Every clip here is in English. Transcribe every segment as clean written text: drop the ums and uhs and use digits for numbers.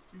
too.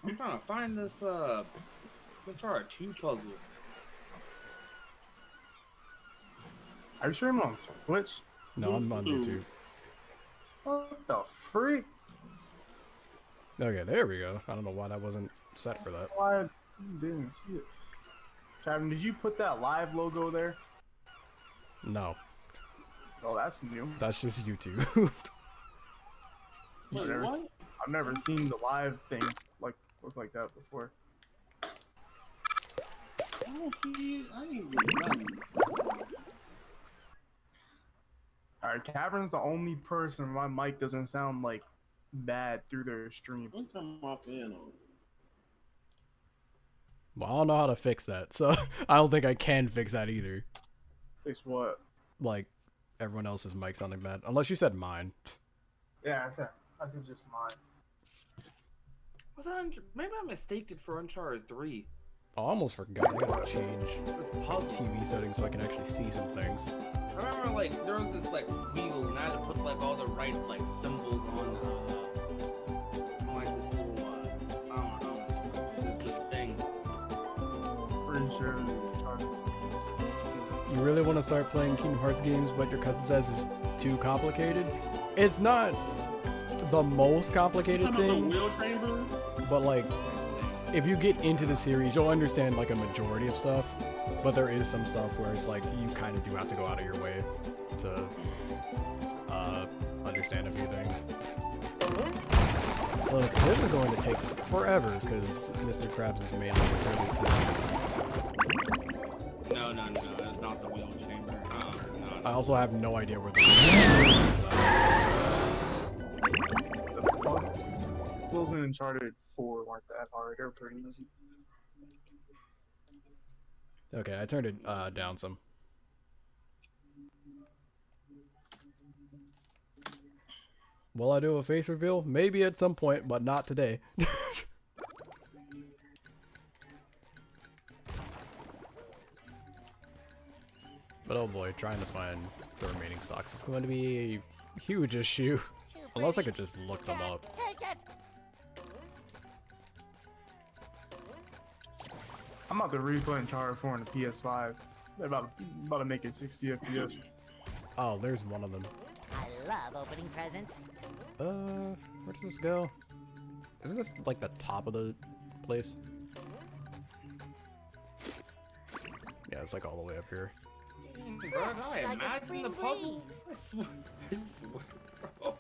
I'm trying to find this Uncharted 2 puzzle. Are you streaming on Twitch? No, I'm on YouTube. What the freak? Okay, there we go. I don't know why that wasn't set for that. Why I didn't see it? Kevin, did you put that live logo there? No, Oh, that's new. that's just YouTube. Wait, what? I've never seen the live thing look like that before. I don't see. I ain't really nothing. Alright, Cavern's the only person my mic doesn't sound like bad through their stream. I'm turning my fan on. Well, I don't know how to fix that, so I don't think I can fix that either. Fix what? Like, everyone else's mic sounding bad. Unless you said mine. Yeah, I said just mine. Was that maybe I mistaked it for Uncharted 3. Oh, I almost forgot. I gotta change It's my puzzle. TV settings so I can actually see some things. I remember like there was this like wheel and I had to put like all the right like symbols on like this little I don't know this thing. Pretty sure. You really want to start playing Kingdom Hearts games, but your cousin says it's too complicated? It's not the most complicated thing, wheel chamber? but like, if you get into the series, you'll understand like a majority of stuff. But there is some stuff where it's like you kind of do have to go out of your way to understand a few things. Look, this is going to take forever because Mr. Krabs is mainly fairly slow. No, it's not the wheel chamber. No. I also have no idea where the is. The puzzles in Uncharted 4 weren't that hard. They were pretty easy. Okay, I turned it down some. Will I do a face reveal? Maybe at some point, but not today. But oh boy, trying to find the remaining socks is going to be a huge issue. Unless I could just look them up. I'm about to replay Uncharted 4 on the PS5. They're about to make it 60 FPS. Oh, there's one of them. I love opening presents. Where does this go? Isn't this like the top of the place? Yeah, it's like all the way up here. Bro, I Like a imagine spring the puzzle. breeze. I swear, bro.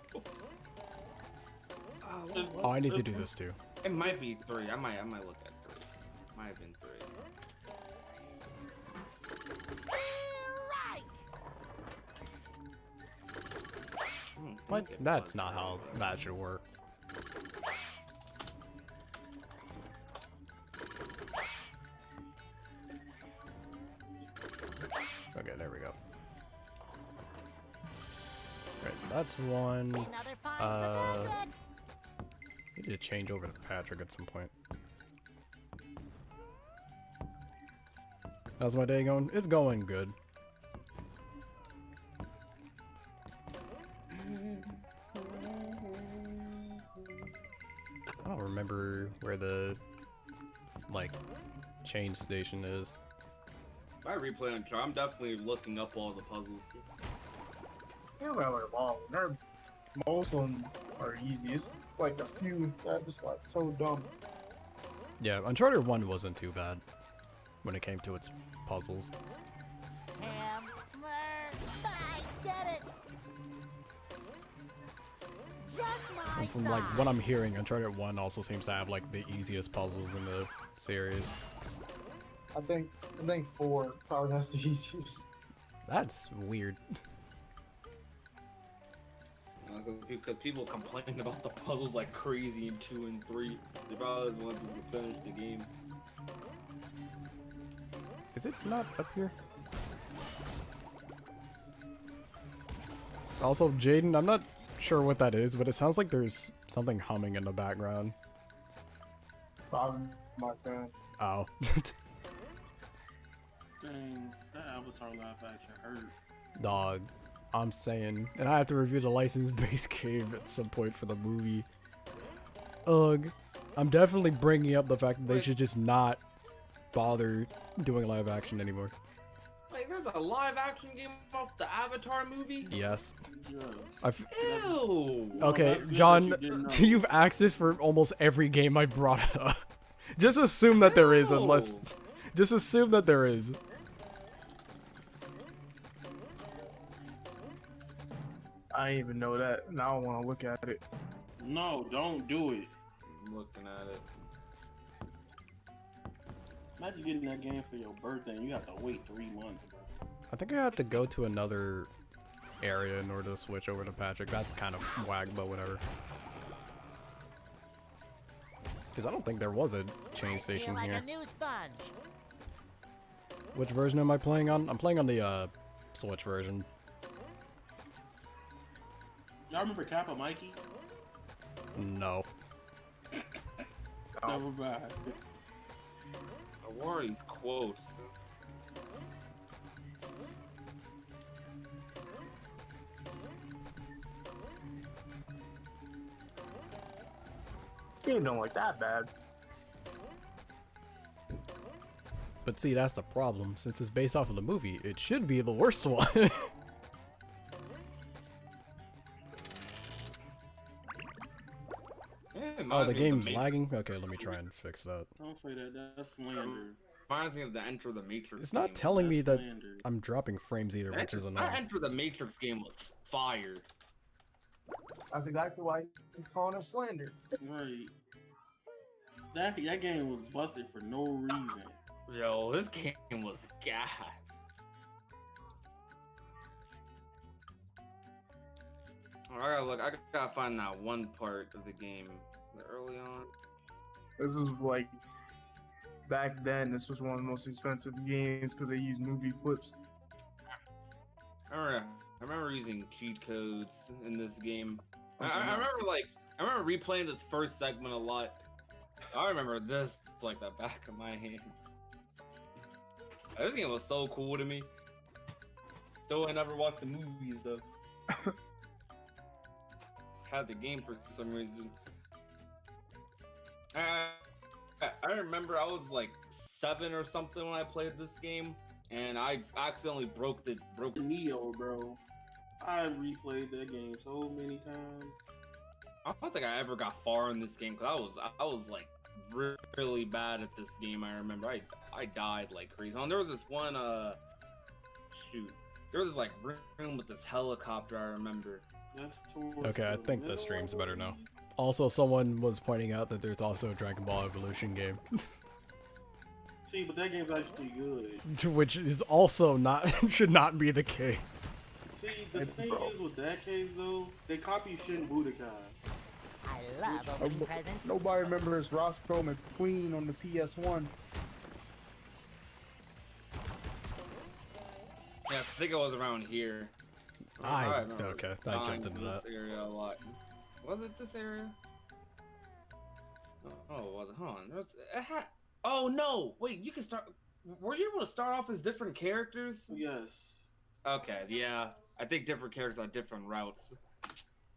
Oh, I need to do this too. It might be 3. I might look at 3. Might have been 3. What? That's not how that should work. Okay, there we go. Alright, so that's one. Another find for Patrick. Need to change over to Patrick at some point. How's my day going? It's going good. I don't remember where the, like, change station is. If I replay Uncharted, I'm definitely looking up all the puzzles. Yeah, well, they're long. Most of them are easy. It's like a few that are just like so dumb. Yeah, Uncharted 1 wasn't too bad when it came to its puzzles. Hammer. And from like what I'm hearing, Uncharted 1 also seems to have like the easiest puzzles in the series. I think 4 probably has the easiest. That's weird. Because people complain about the puzzles like crazy in 2 and 3. They probably just want to finish the game. Is it not up here? Also, Jaden, I'm not sure what that is, but it sounds like there's something humming in the background. Probably my fan. Oh. Dang, that Avatar live action hurt. Dog. I'm saying. And I have to review the license-based game at some point for the movie. Ugh. I'm definitely bringing up the fact that they should just not bother doing live action anymore. Like, there's a live action game off the Avatar movie? Yes. Yeah. Ew! Okay, that's good John, that you didn't know. you've asked this for almost every game I brought up. Just assume that there is, unless... Just assume that there is. I didn't even know that. Now I want to look at it. No, don't do it. I'm looking at it. Imagine getting that game for your birthday and you have to wait 3 months, bro. I think I have to go to another area in order to switch over to Patrick. That's kind of whack, but whatever. Because I don't think there was a chain station like here. a new sponge. Which version am I playing on? I'm playing on the Switch version. Y'all remember Kappa Mikey? No. Never mind. What are these quotes? Game don't like that bad. But see, that's the problem. Since it's based off of the movie, it should be the worst one. Oh, the game's lagging? Okay, let me try and fix that. Don't say that. That's slander. Reminds me of the Enter the Matrix. It's not game. telling me that slander. I'm dropping frames either, which is annoying. That Enter the Matrix game was fire. That's exactly why he's calling it slander. Right. That game was busted for no reason. Yo, this game was gas. I gotta look. I gotta find that one part of the game early on. This is like back then. This was one of the most expensive games because they used movie clips. I remember using cheat codes in this game. I remember replaying this first segment a lot. I remember this like the back of my hand. This game was so cool to me. Still, I never watched the movies though. Had the game for some reason. I remember I was like 7 or something when I played this game, and I accidentally broke Neo, bro. I replayed that game so many times. I don't think I ever got far in this game because I was like really bad at this game. I remember I died like crazy. And there was this one there was this like room with this helicopter. I remember. That's towards Okay, I the think the middle, stream's I better now. believe. Also, someone was pointing out that there's also a Dragon Ball Evolution game. See, but that game's actually good. Which is also not, should not be the case. See, the thing is with that case though, they copy Shin Budokai. I love opening presents. Nobody remembers Roscoe McQueen on the PS1. Yeah, I think it was around here. I remember okay, I dying jumped into this that. area a lot. Was it this area? Oh, was it? Hold on. Oh no! Wait, you can start. Were you able to start off as different characters? Yes. Okay, yeah. I think different characters on different routes.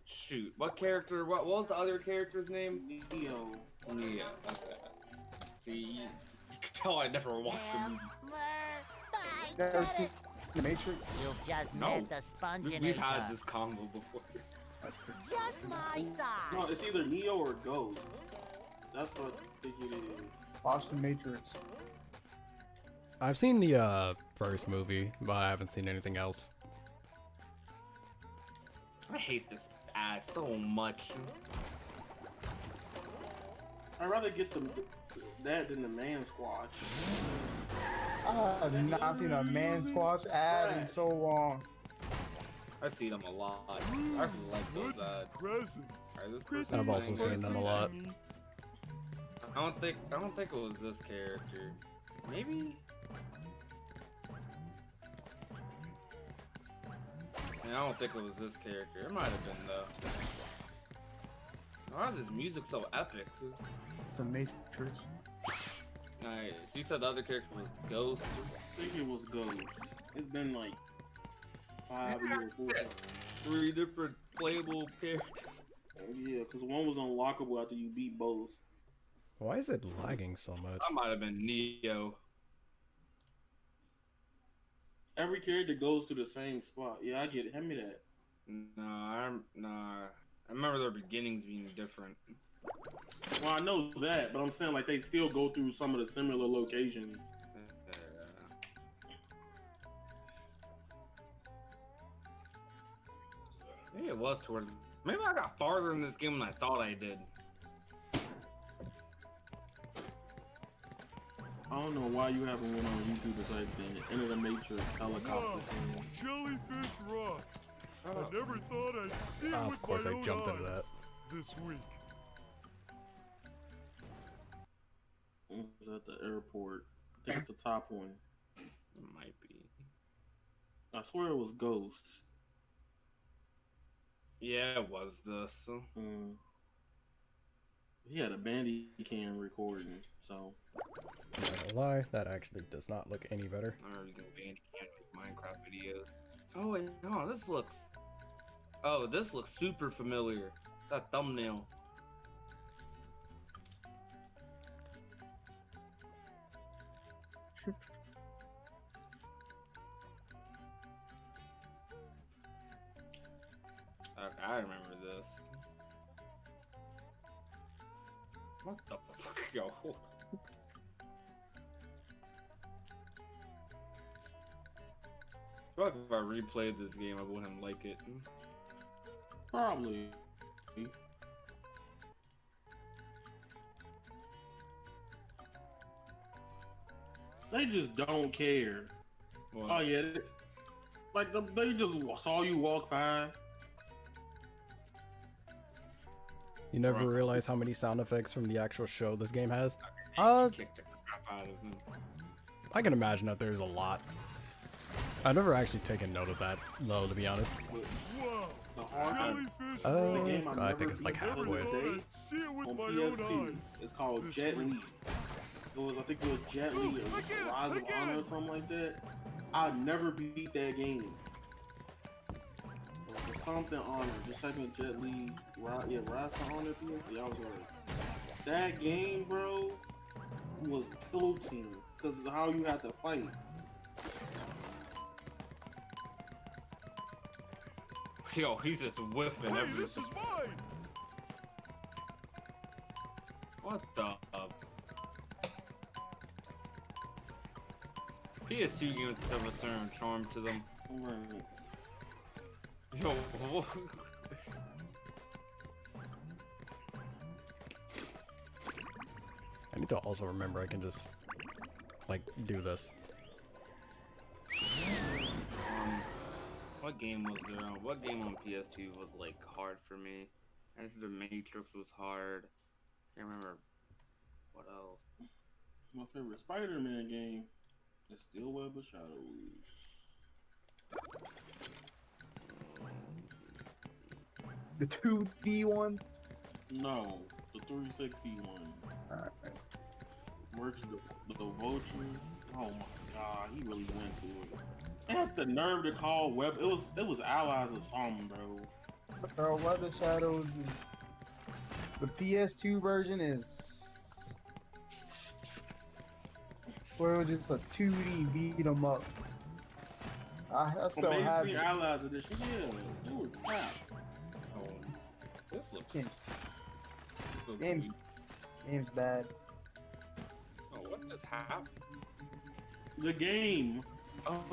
Shoot, what character? What was the other character's name? Neo. Neo. Okay. See, you can tell I never watched the movie. Never seen The Matrix. You've just No. met the sponge We've had this combo before. That's crazy. Just my size. No, it's either Neo or Ghost. That's what I think it is. Watch The Matrix. I've seen the first movie, but I haven't seen anything else. I hate this ad lag so much. I'd rather get that than the man squash. I have not seen a man squash ad in so long. I see them a lot. I actually like those ads. Alright, this person I've also playing seen them a lot. I don't think it was this character. Maybe. I don't think it was this character. It might have been though. Why is this music so epic? It's a Matrix. Nice. You said the other character was Ghost. I think it was Ghost. It's been like 5 years. 4 years. 3 different playable characters. Yeah, because one was unlockable after you beat both. Why is it lagging so much? That might have been Neo. Every character goes to the same spot. Yeah, I get it. Hand me that. Nah. I remember their beginnings being different. Well, I know that, but I'm saying like they still go through some of the similar locations. Maybe it was towards. Maybe I got farther in this game than I thought I did. I don't know why you haven't went on YouTube to type the Enter the Matrix helicopter thing. Jellyfish rock. I never thought I'd see it Of with course my I own jumped into eyes that. this week. It's at the airport. I think it's the top one. It might be. I swear it was Ghost. Yeah, it was this. He had a Bandicam recording, so. I'm not gonna lie, that actually does not look any better. I remember using Bandicam with Minecraft videos. Oh wait, no, this looks. Oh, this looks super familiar. That thumbnail. Okay, I remember this. What the fuck, yo? I feel like if I replayed this game, I wouldn't like it. Probably. They just don't care. What? Oh yeah, like they just saw you walk by. You never Right. realize how many sound effects from the actual show this game has? Kicked the crap out of him. I can imagine that there's a lot. I've never actually taken note of that, though, to be honest. Wow. The hard Jellyfish Uh, rock. the game I I never think it's like beat back in halfway. the Thought day I'd see it with on my own PS2. eyes. It's called this Jet week. Li. I think it was Jet Li or Again, Rise of again. Honor or something like that. I never beat that game. Or something Honor. Just type in Jet Li. Rise of Honor. Yeah, I was right. That game, bro, was tilting because of how you had to fight. Yo, he's just whiffing Hey, everything. this is mine. What the? PS2 games have a certain charm to them. Right. Yo, what? I need to also remember I can just, like, do this. What game was there on? What game on PS2 was like hard for me? Enter the Matrix was hard. Can't remember what else. My favorite Spider-Man game is still Web of Shadows. The 2D one. No, the 360 one. Alright. Works the Vulture. Oh my god, he really went to it. They had the nerve to call Web. It was allies of something, bro. Bro, Web of Shadows is the PS2 version is. So it was just a 2D beat 'em up. I still have Amazing it. allies edition. Yeah, they were crap. Oh, this looks. Games. so Games. good. Game's bad. Oh, what just happened? The game. Oh,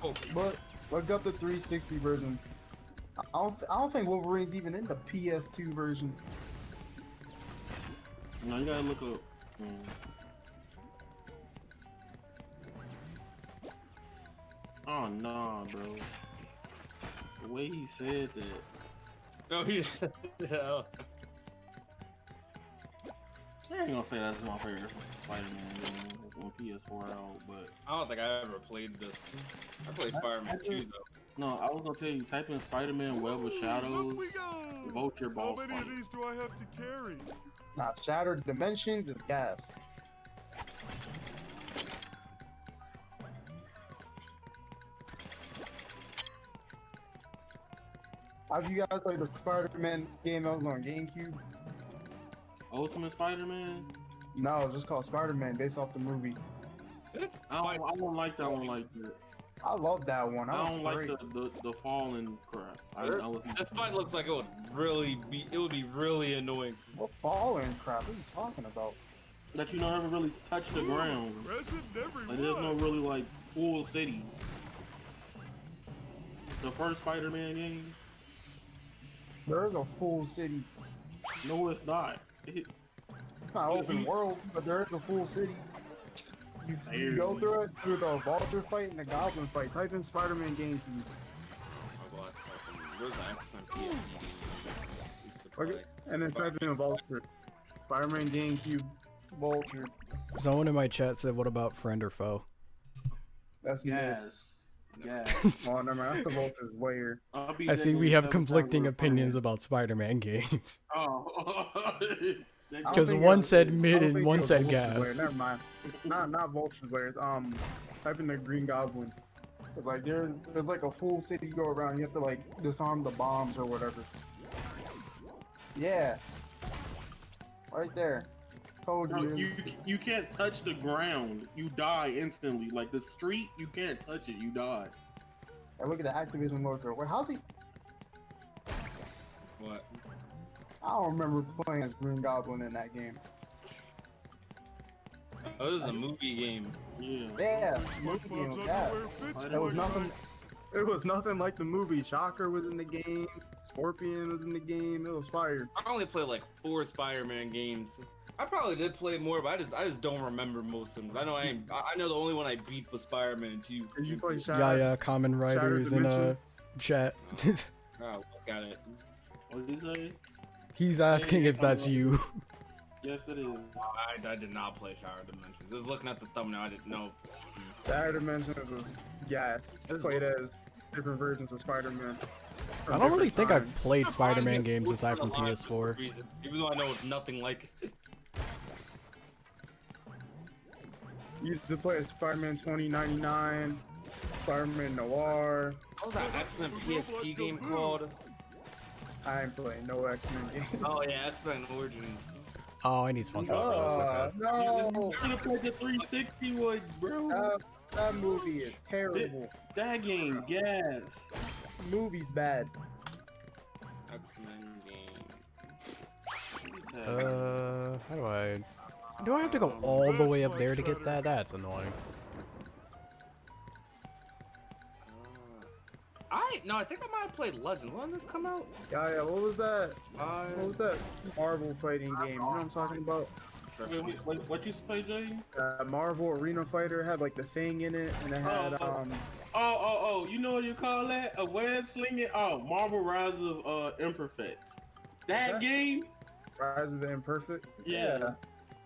oh. But look up the 360 version. I don't think Wolverine's even in the PS2 version. No, you gotta look up. Oh nah, bro. The way he said that. No, he's yeah. I ain't gonna say that's my favorite Spider-Man game on PS4 out, but I don't think I ever played this. I played Spider-Man 2 though. no, I was gonna tell you, type in Spider-Man Web of Shadows, Up we go. Vulture How Boss many Fight. of these do I have to carry? Nah, Shattered Dimensions is gas. Have you guys played the Spider-Man game that was on GameCube? Ultimate Spider-Man? No, it's just called Spider-Man, based off the movie. I don't like that one like that. I love that one. I That don't was like great. the falling crap. This fight looks like it would be really annoying. What falling crap? What are you talking about? That you never really touch the ground. Present everyone. Like there's no really like full city. The first Spider-Man game? There's a full city. No, it's not. It's not open world, but there's a full city. You go through it through the Vulture fight and the Goblin fight. Type in Spider-Man GameCube. Oh, God, where's the X-Men PSP? Okay, and then type in Vulture. Spider-Man GameCube Vulture. Someone in my chat said, "What about friend or foe?" That's me. Gas. Oh, never mind. That's the Vulture's layer. I see we have conflicting opinions about Spider-Man games. Oh. I don't Because think one it was- said I mid don't and think one it was said Vulture's gas. layer. Never mind. Not Vulture's layer. Type in the Green Goblin. It's like there's like a full city you go around. You have to like disarm the bombs or whatever. Yeah. Right there. Told No, you. you can't touch the ground. You die instantly. Like the street, you can't touch it. You die. Hey, look at the Activision logo. Wait, how's he? What? I don't remember playing as Green Goblin in that game. Oh, this is a movie game. Yeah. Yeah, the movie game was SpongeBob's gas. underwear fits It was quite nothing. right. It was nothing like the movie. Shocker was in the game. Scorpion was in the game. It was fire. I only played like 4 Spider-Man games. I probably did play more, but I just don't remember most of them. I know the only one I beat was Spider-Man 2. Did you play Yeah, Shattered? yeah, common Shattered writers in Dimensions? chat. Oh, got it. What did you say? He's asking Yeah, if that's you. Yes, it is. I did not play Shattered Dimensions. Just looking at the thumbnail, I didn't know. Shattered Dimensions was gas. Played as different versions of Spider-Man. from I don't really different think I've times. played Spider-Man It games was aside from for a lot of PS4. reasons, even though I know it's nothing like it. You used to play as Spider-Man 2099, Spider-Man Noir. What was that X-Men PSP game called? I ain't playing no X-Men games. Oh yeah, X-Men Origins. Oh, I need SpongeBob. Bros, okay. No! You should have played the 360 one, bro. That movie is terrible. That game, gas. Movie's bad. X-Men game. How do I have to go all the way up there to get that? That's annoying. I think I might have played Legends. When did this come out? Yeah, what was that? What was that Marvel fighting game? You know what I'm talking about? What you play, Jay? Marvel Arena Fighter had like the thing in it, and it had Oh, you know what you call that? A web slinging? Oh, Marvel Rise of Imperfects. That game? Rise of the Imperfect. Yeah.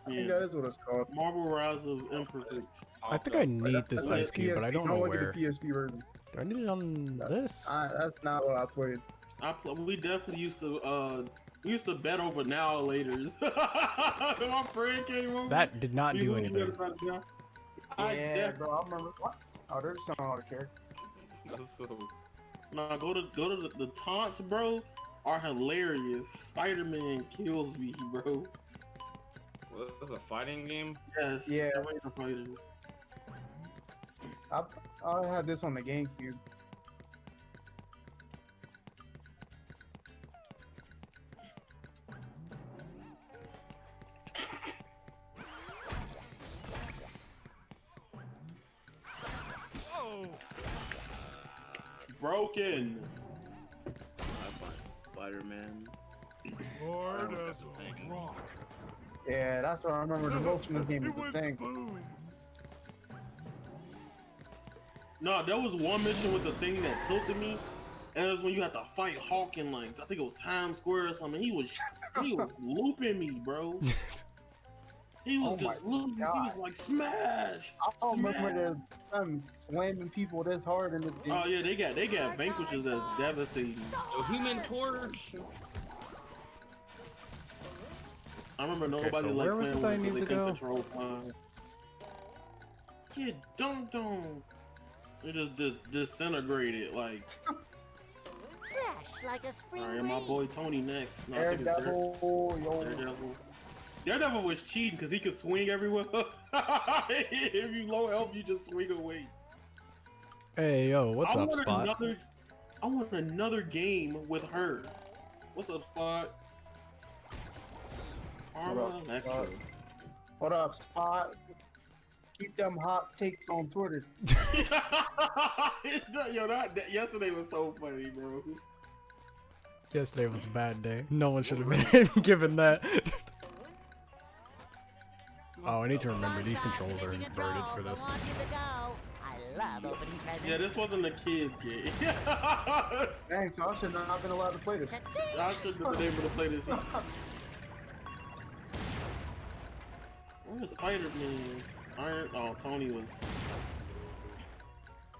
I think that is what it's called. Marvel Rise of Imperfects. I think I need this That's ice cube, but I don't know look where. at the PSP version. Do I need it on this? That's not what I played. We definitely used to bet over now or later's. My friend came over. That did not We do wouldn't anything. bet about it now. Yeah, bro, I remember. What? Oh, there's something I care. That's so. No, go to the taunts, bro. Are hilarious. Spider-Man kills me, bro. What, is this a fighting game? Yes. Yeah. Spider Fighter. I had this on the GameCube. Oh, Broken. Spider-Man. Hard as a rock. Yeah, that's what I remember the most from this game It is the went thing. boom. No, there was one mission with the thing that tilted me, and it was when you had to fight Hawk in like I think it was Times Square or something. He was looping me, bro. He was Oh my just looping. He was like smash. I don't remember them slamming people this hard in this game. Oh yeah, they got vanquishes that's devastating. Yo, Human Torch. I remember nobody so like where was playing it that I with need they to couldn't go? control fire. Get dunked on. It just disintegrated like. Fresh like a spring Alright, my breeze. boy Tony next. No, I think it's Daredevil, yo. Daredevil. Daredevil was cheating because he could swing everywhere. If you low health, you just swing away. Hey, yo, what's I up, want Spot? I want another game with her. What's up, Spot? Arma What up, Electra. Spot? What up, Spot? Keep them hot takes on Twitter. Yo, yesterday was so funny, bro. Yesterday was a bad day. No one should have been given that. Oh, I need to remember these controls are inverted for this. I love opening presents. Yeah, this wasn't a kid's game. Dang, so I should not have been allowed to play this. I should have been able to play this. Where's Spider-Man? Oh, Tony was.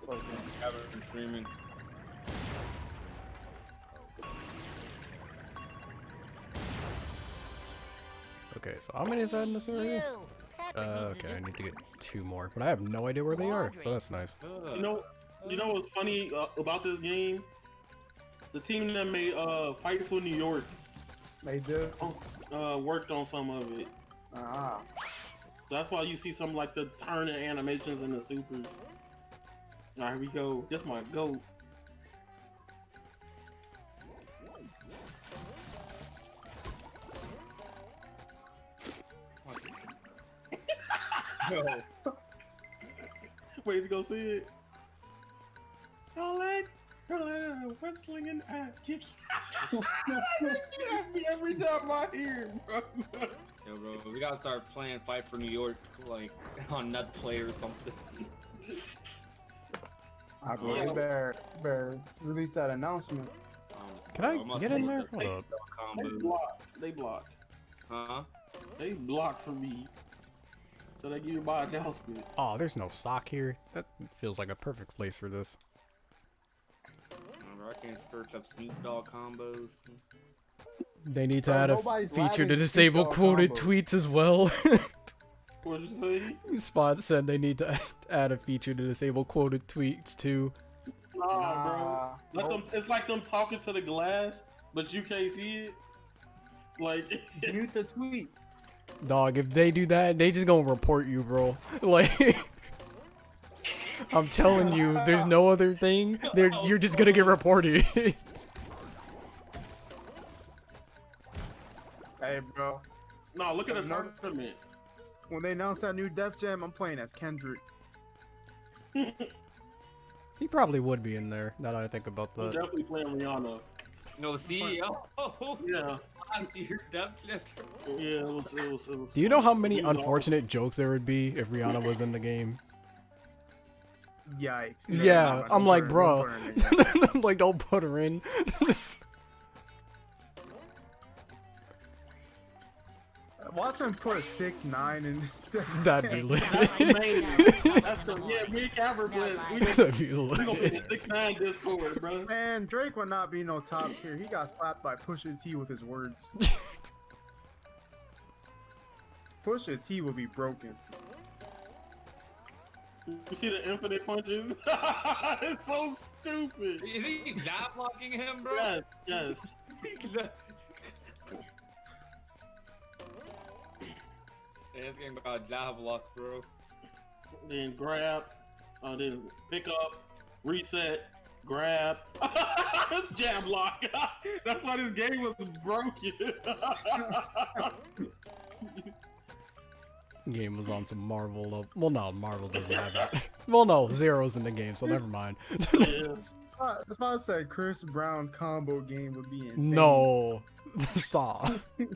So, Haven't been streaming. Okay, so how many is that in this area? Okay, I need to get 2 more, but I have no idea where they are, so that's nice. You know what's funny about this game? The team that made Fight for New York they did. worked on some of it. Ah. So that's why you see some like the turning animations in the supers. Alright, here we go. This my goat. Yo, Wait, you gonna see it? Don't wrestling and kick. Me every time I hear it, bro. yo, bro, we gotta start playing Fight for New York like on Net Play or something. I believe they better release that announcement. Can I bro, must get in be there? the Hold up. They combos. block. They block. Huh? They block for me. So they give you my announcement. Oh, there's no sock here. That feels like a perfect place for this. Bro, I can't search up Snoop Dogg combos. They need to Bro, add a nobody's feature to lagging disable Snoop Dogg quoted combos. tweets as well. What'd you say? Spot said they need to add a feature to disable quoted tweets too. Nah, bro. Let Nope. them. It's like them talking to the glass, but you can't see it. Like. Mute the tweet. Dog, if they do that, they just gonna report you, bro. Like, I'm telling you, there's no other thing. You're just gonna get reported. Hey, bro. No, look at the tournament. When they announced that new Def Jam, I'm playing as Kendrick. He probably would be in there, now that I think about I'm that. definitely playing Rihanna. No, CEO. Yeah. Last year, Dev Cliff. Yeah, it was. Do you know how many He was unfortunate jokes there would be if Rihanna was in the game? Yikes. Yeah, I'm like, bro. Don't put her in there. I'm like, don't put her in. Watch him put 6'9" in. That'd be lit. That's the me and Cameron we That'd be gonna be lit. the 6'9" Discord, bro. Man, Drake would not be no top tier. He got slapped by Pusha T with his words. Pusha T will be broken. You see the infinite punches? It's so stupid. Is he jab blocking him, bro? Yes, yes. Yeah, this game about jab blocks, bro. Then grab, then pick up, reset, grab, jab lock. That's why this game was broken. Game was on some Marvel. Well, no, Marvel doesn't have it. Well, no, Zero's in the game, so never mind. Yeah. That's why I said Chris Brown's combo game would be insane. No. Stop. You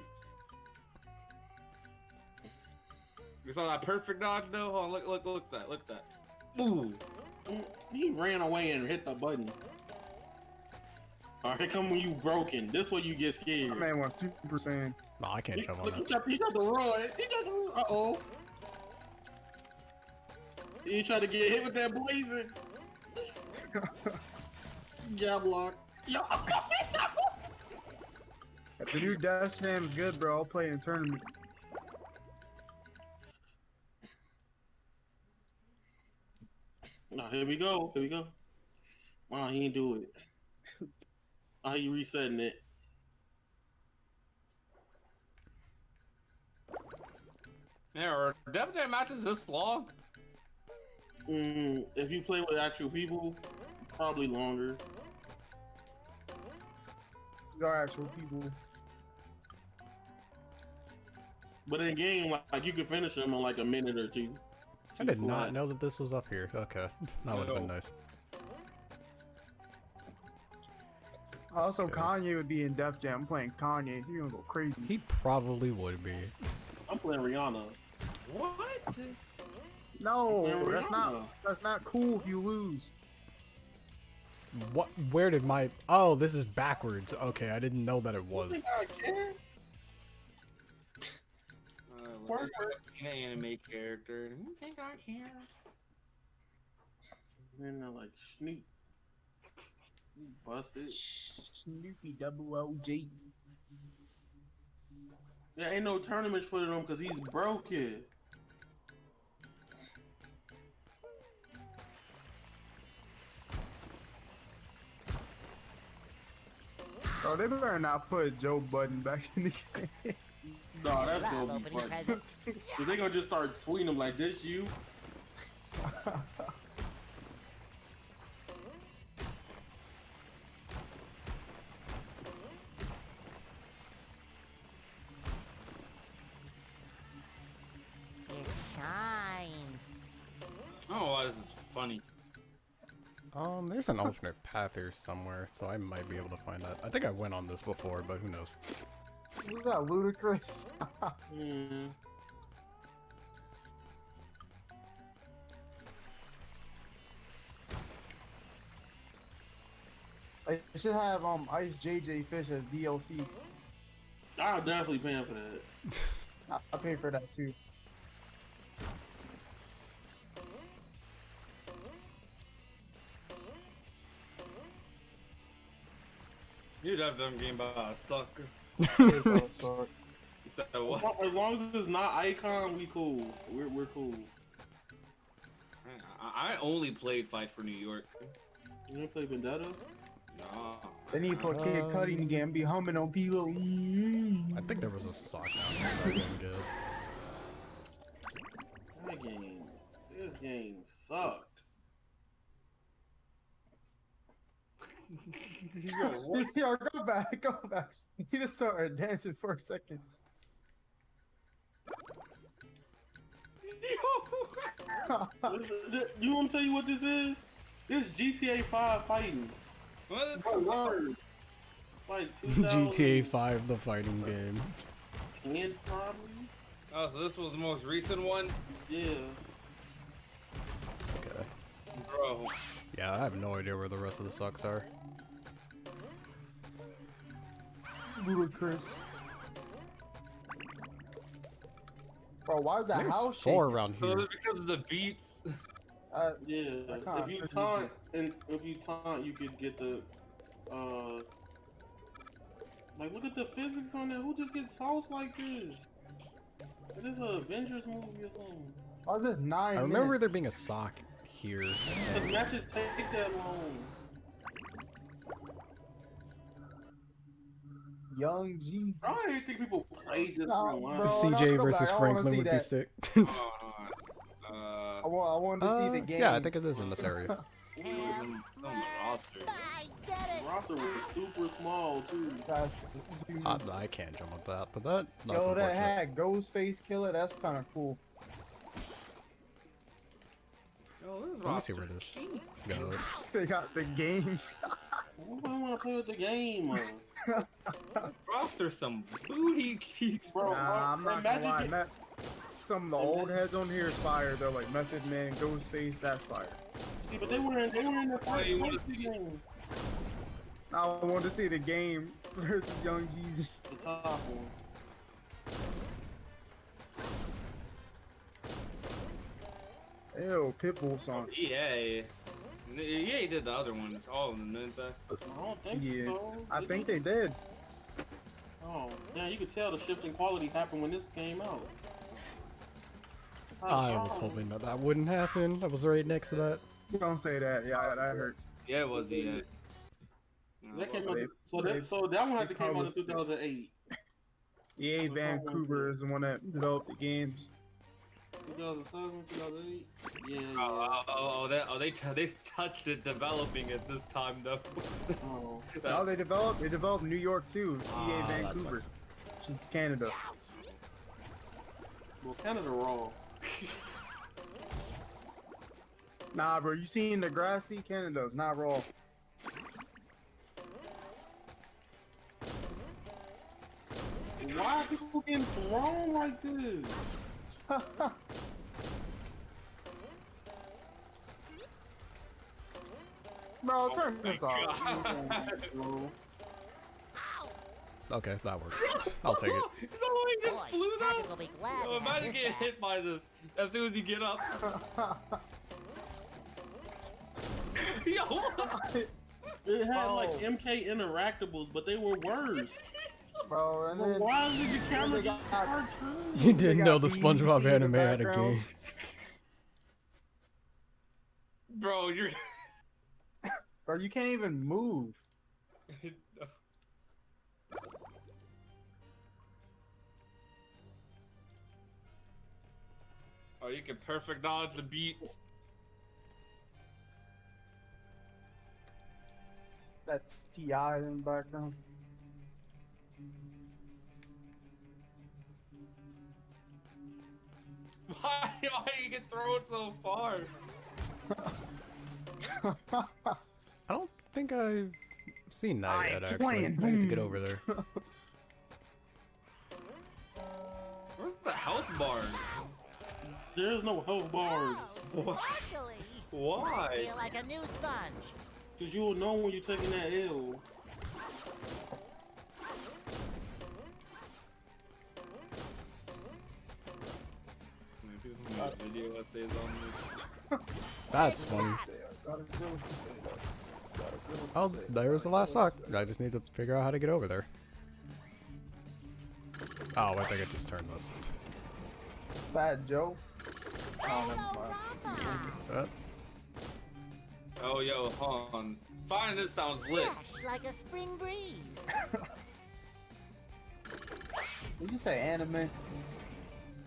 saw that perfect dodge though? Hold on, look at that. Ooh. He ran away and hit the button. Alright, come when you broken. This way you get scared. My man wants 2%. No, I can't jump on Look, that. he got the run. Uh-oh. He tried to get hit with that blazing. Yeah, block. Yeah. If the new Dash Jam is good, bro, I'll play in a tournament. Now here we go. Here we go. Wow, he didn't do it. How you resetting it? Yeah, are Dev Jam matches this long? If you play with actual people, probably longer. These are actual people. But in game, like you could finish them in like a minute or two. I did not know that this was up here. Okay, that would have been nice. Also, Okay. Kanye would be in Def Jam. I'm playing Kanye. He's gonna go crazy. He probably would be. I'm playing Rihanna. What? No, Yeah, that's not cool if you lose. What? Where did my? Oh, this is backwards. Okay, I didn't know that it was. I care. An anime character. You think I care? Then they're like Snoop. You busted. Snoopy double OG. There ain't no tournaments for them because he's broke here. Oh, they better not put Joe Budden back in the game. No, that's Love gonna be opening funny. presents. Cause they gonna just start tweeting him like this, you. It shines. Oh, this is funny. There's an alternate path here somewhere, so I might be able to find that. I think I went on this before, but who knows? Is that ludicrous? Mm. They should have Ice JJ Fish as DLC. I'll definitely pay for that. I'll pay for that too. You Dev Jam game by a sucker. So, You said what? As long as it's not Icon, we cool. We're cool. I only played Fight for New York. You wanna play Vendetta? No. they need to put Kid Cudi in the game and be humming on people. I think there was a sock now. That didn't get it. That game. This game sucked. Yo, go back, go back. He just started dancing for a second. You want to tell you what this is? This GTA 5 fighting. What is What word? Like 2010 GTA 5, the fighting game. probably? Oh, so this was the most recent one? Yeah. Okay. Bro. Yeah, I have no idea where the rest of the socks are. Ludicrous. Bro, why is that There's house 4 shaking? around So here. it's because of the beats. Yeah. I can't If you figure taunt you could get the like look at the physics on that. Who just gets tossed like this? It is an Avengers movie or something. Why is this 9 I remember minutes? there being a sock here. The matches take that long. Young Jesus. I don't even think people played this No, online. bro. CJ go versus back. I wanna Franklin see would be that. sick. I wanted to see the game. Yeah, I think it is in this area. On the roster. I get The it. roster was super small too. I can't jump with that, but that's Yo, unfortunate. that had Ghostface Killer. That's kind of cool. Oh, this Let me see roster where this kinks. goes. They got the game. Nobody want to play with the game, Roster some booty cheeks. bro. Nah, I'm not gonna lie. Imagine Some of the old heads on here is fire. They're like Method Man, Ghostface. That's fire. see, but they were in the Why you wanna first see- game. I want to see the game versus Young Jeezy. The top one. Ew, Pitbull song. EA. EA did the other ones. All of them, didn't they? I don't think Yeah, so. I Did think they? they did. Oh, yeah, you could tell the shift in quality happened when this came out. I was hoping that that wouldn't happen. I was right next to that. Don't say that. Yeah, that hurts. Yeah, it was EA. That came out. They- So that one had to they came out in published it. 2008. EA Vancouver is the one that developed the games. 2007, 2008. Yeah. They touched it developing it this time though. Oh. No, they developed New York too. EA that Vancouver, sucks. which is Canada. Well, Canada Raw. Nah, bro, you seen the grassy Canada's not raw. Why are people getting thrown like this? Bro, turn this off. Bro. Okay, that works. I'll take it. Is that why he just Boy, flew Patrick though? will be glad Yo, to have imagine this getting back. hit by this as soon as you get up. Yo, what? It had like Oh. MK Interactables, but they were worse. Bro, and Well, then why did the camera they get got- cartoon? You didn't got know the BET SpongeBob in the anime had a background. game. Bro, you're. bro, you can't even move. Oh, you can perfect dodge the beat. That's Ti in the background. Why do you get thrown so far? I don't think I've seen that I yet, am actually. playing I need to get boom. over there. Where's the health bars? There's no health bars. What? Luckily, I Why? feel like a new sponge. Cause you'll know when you're taking that L. Video essays on this. That's funny. Oh, there's the last sock. I just need to figure out how to get over there. Oh, I think I just turned this. Fat Joe. Oh, never Hey-o, mind. Rama. Oh, yo, hold on. Fine, this sounds lit. Fresh like a spring breeze. Did you say anime?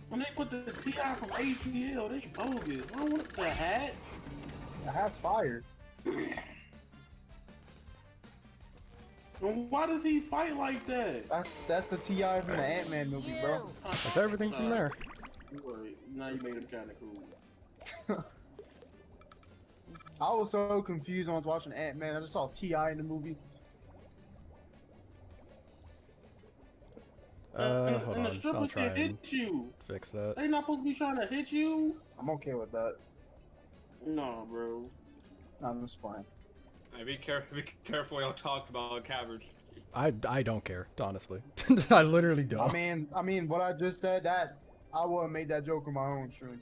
When they put the TI from ATL, they bogus. I don't want the hat. The hat's fire. And why does he fight like that? That's the Ti from the Ant-Man movie, bro. You. That's everything from there. Right. Now you made him kind of cool. I was so confused when I was watching Ant-Man. I just saw Ti in the movie. Hold and the on. I'll strippers try can and hit you. fix that. They not supposed to be trying to hit you. I'm okay with that. No, bro. I'm just playing. Hey, be careful, y'all talked about cabbage. I don't care, honestly. I literally don't. I mean, what I just said, that I would have made that joke on my own stream.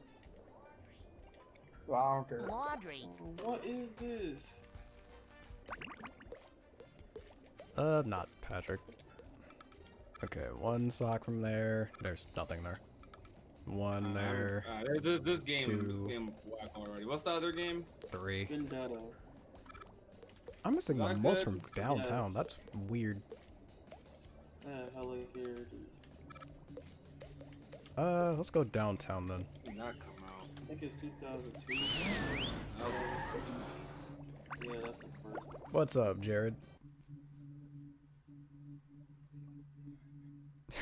So I don't care. Laundry. What is this? Not Patrick. Okay, one sock from there. There's nothing there. One there. This game Two. whack already. What's the other game? 3. Vendetta. I'm missing the Not most good. from downtown. Yes. That's weird. Hella characters. Let's go downtown then. Did not come out. I think it's 2002. Oh, Yeah, that's the first one. What's up, Jared?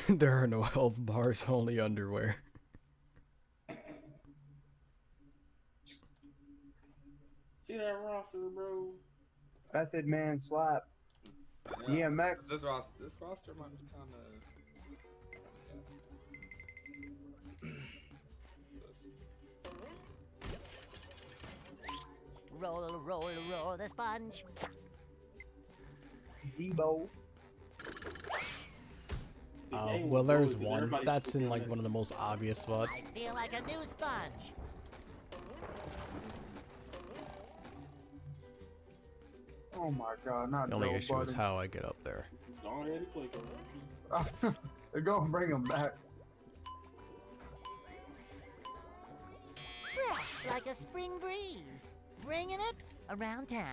There are no health bars, only underwear. roster, bro. Method Man slap. Yeah. DMX. This roster might be kind of. Roll, roll, roll the sponge. Debo. The game Well, was there's good 'cause one. everybody That's took in it like back. one of the most obvious spots. I feel like a new sponge. Oh my god, not The only Joe issue is Budden. how I get up there. Go ahead and click it. They're gonna bring him back. Fresh like a spring breeze. Bringing it around town.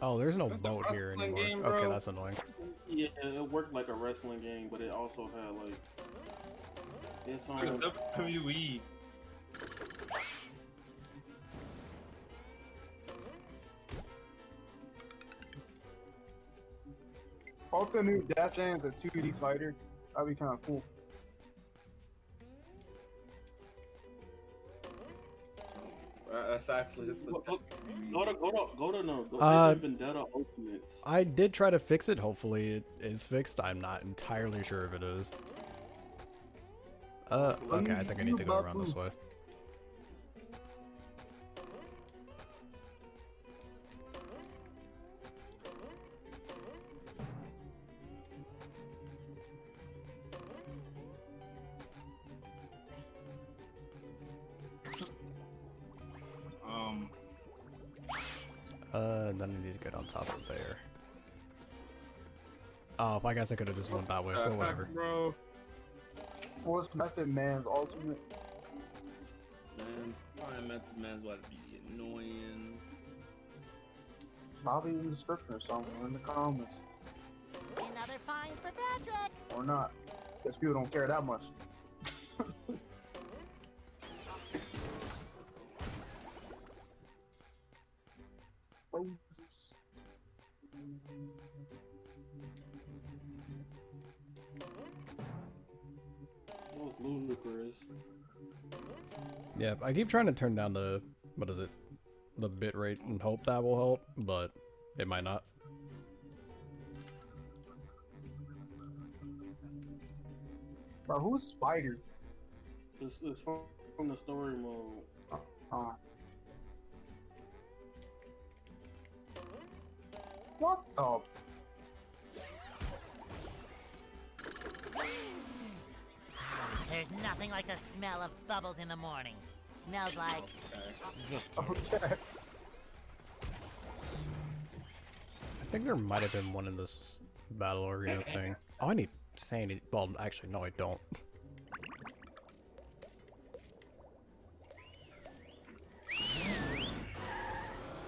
Oh, there's no That's the boat here wrestling anymore. game, Okay, bro. that's annoying. Yeah, it worked like a wrestling game, but it also had like its own. WWE. Hope the new Death Jam's a 2D fighter. That'd be kind of cool. That's actually just Go a to Vendetta Ultimates. I did try to fix it. Hopefully it is fixed. I'm not entirely sure if it is. Okay, I think I need to go around this way. Then I need to get on top of there. Oh, I guess I could have just went that way, but whatever. Bro. What's Method Man's ultimate? Man, probably Method Man's about to be annoying. Probably in the description or somewhere in the comments. Another find for Patrick. Or not. Guess people don't care that much. Moses. That was ludicrous. Yeah, I keep trying to turn down the, what is it, the bit rate and hope that will help, but it might not. Bro, who's Spider? It's from the story mode. What the? There's nothing like the smell of bubbles in the morning. Smells like victory. Okay. I think there might have been one in this battle arena thing. Oh, I need sanity. Well, actually, no, I don't.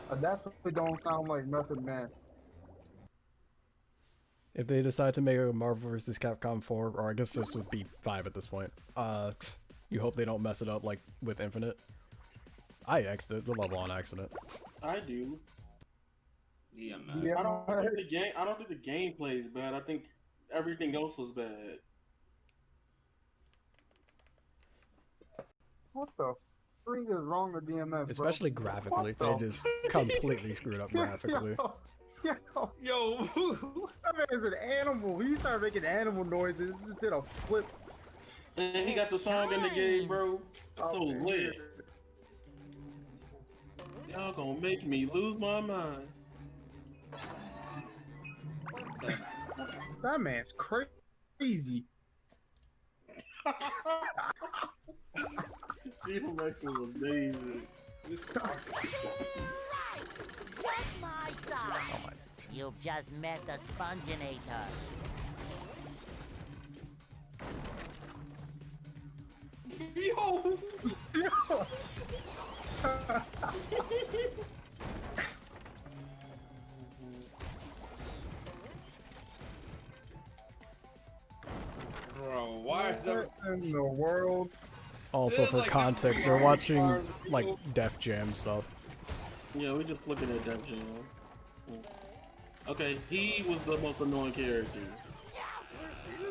I definitely don't sound like Method Man. If they decide to make a Marvel vs. Capcom 4, or I guess this would be 5 at this point, you hope they don't mess it up like with Infinite. I exited the level on accident. I do. Yeah, man. Yeah, I don't think the gameplay is bad. I think everything else was bad. What the freak is wrong with DMS, bro? Especially graphically, they What the- just completely screwed up graphically. Yo, that man's an animal. He started making animal noises. He just did a flip. And he got the song in the game, bro. It's so Okay. lit. Y'all gonna make me lose my mind. That man's crazy. DMX was amazing. Right. Just my size. Oh my. You've just met the Sponginator. Yo! Bro, why is that? What in the world? Also, It's for like context, they're watching like Def Jam stuff. Yeah, we just looking at that Jam. Okay, he was the most annoying character. He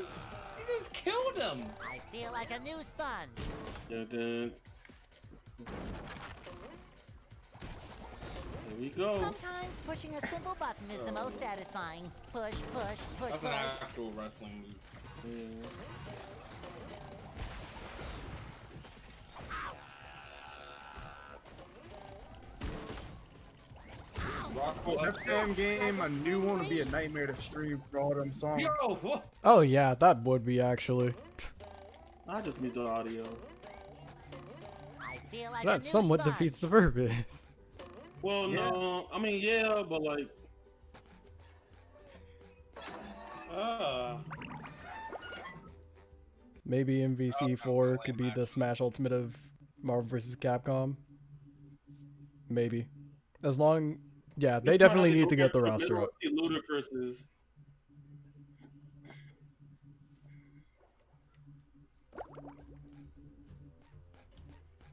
just killed him. I feel like a new sponge. There we go. Sometimes pushing a simple button is the most satisfying. Push, push, push, That's an push. actual wrestling move. Yeah. That damn game, a new one would be a nightmare to stream for all them songs. Yo, what? Oh yeah, that would be actually. I just need the audio. I feel like a That new somewhat sponge. defeats the purpose. Well, Yeah. no, I mean, yeah, but like, Maybe MVC4 could be the Smash Ultimate of Marvel vs. Capcom. Maybe. As long... Yeah, they definitely need to get the roster up. Ludicrous is.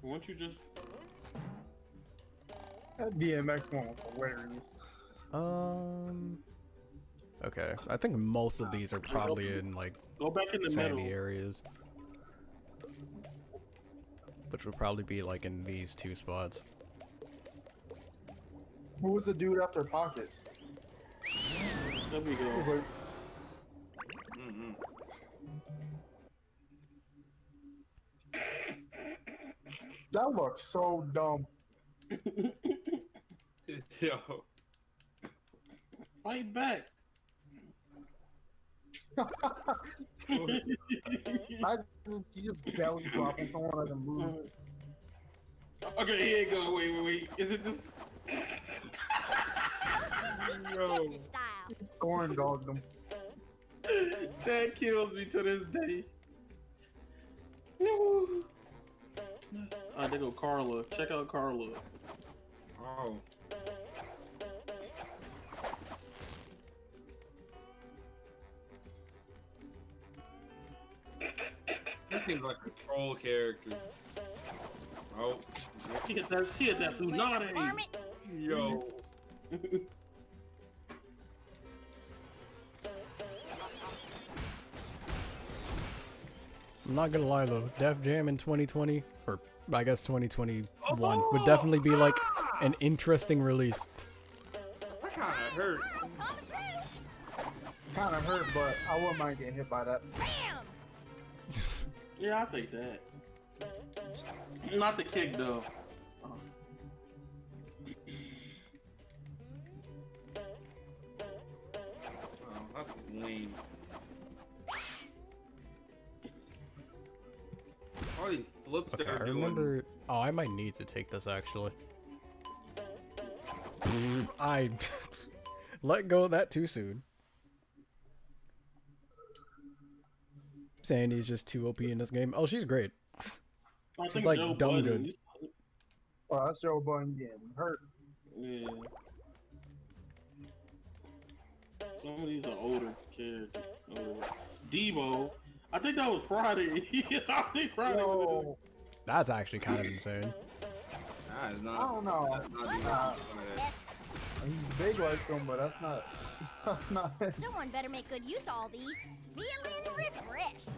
Won't you just? That DMX one was hilarious. Okay, I think most of these are probably in, like, Go back in the sandy middle. areas. Which would probably be, like, in these two spots. Who was the dude after Pockets? There we He was go. like, that looks so dumb. Yo. Fight back. You just belly flopping someone as a move. Okay, here you go. Wait. Is it this? Texas style. Corn dogged him. That kills me to this day. No. Ah, there go Carla. Check out Carla. Oh. That seems like a troll character. Oh. He hit that Tsunade. Farm it. Yo. I'm not gonna lie though, Def Jam in 2020, or I guess 2021, would definitely be like an interesting release. That kind of hurt. Coming through. Kind of hurt, but I wouldn't mind getting hit by that. Bam. Yeah, I'll take that. Not the kick though. Oh, that's lame. All these flips Okay, they're I doing. remember. Oh, I might need to take this actually. I let go of that too soon. Sandy's just too OP in this game. Oh, she's great. I She's like Joe dumb Budden, good. Oh, that's Joe Budden getting hurt. Yeah. Some of these are older characters. Debo. I think that was Friday. I think Friday was Yo, That's actually kind of insane. That is I not. don't know. That's not even Nah, Best. he's big like him, but that's not. That's not. Someone better make good use of all these. Feeling refreshed.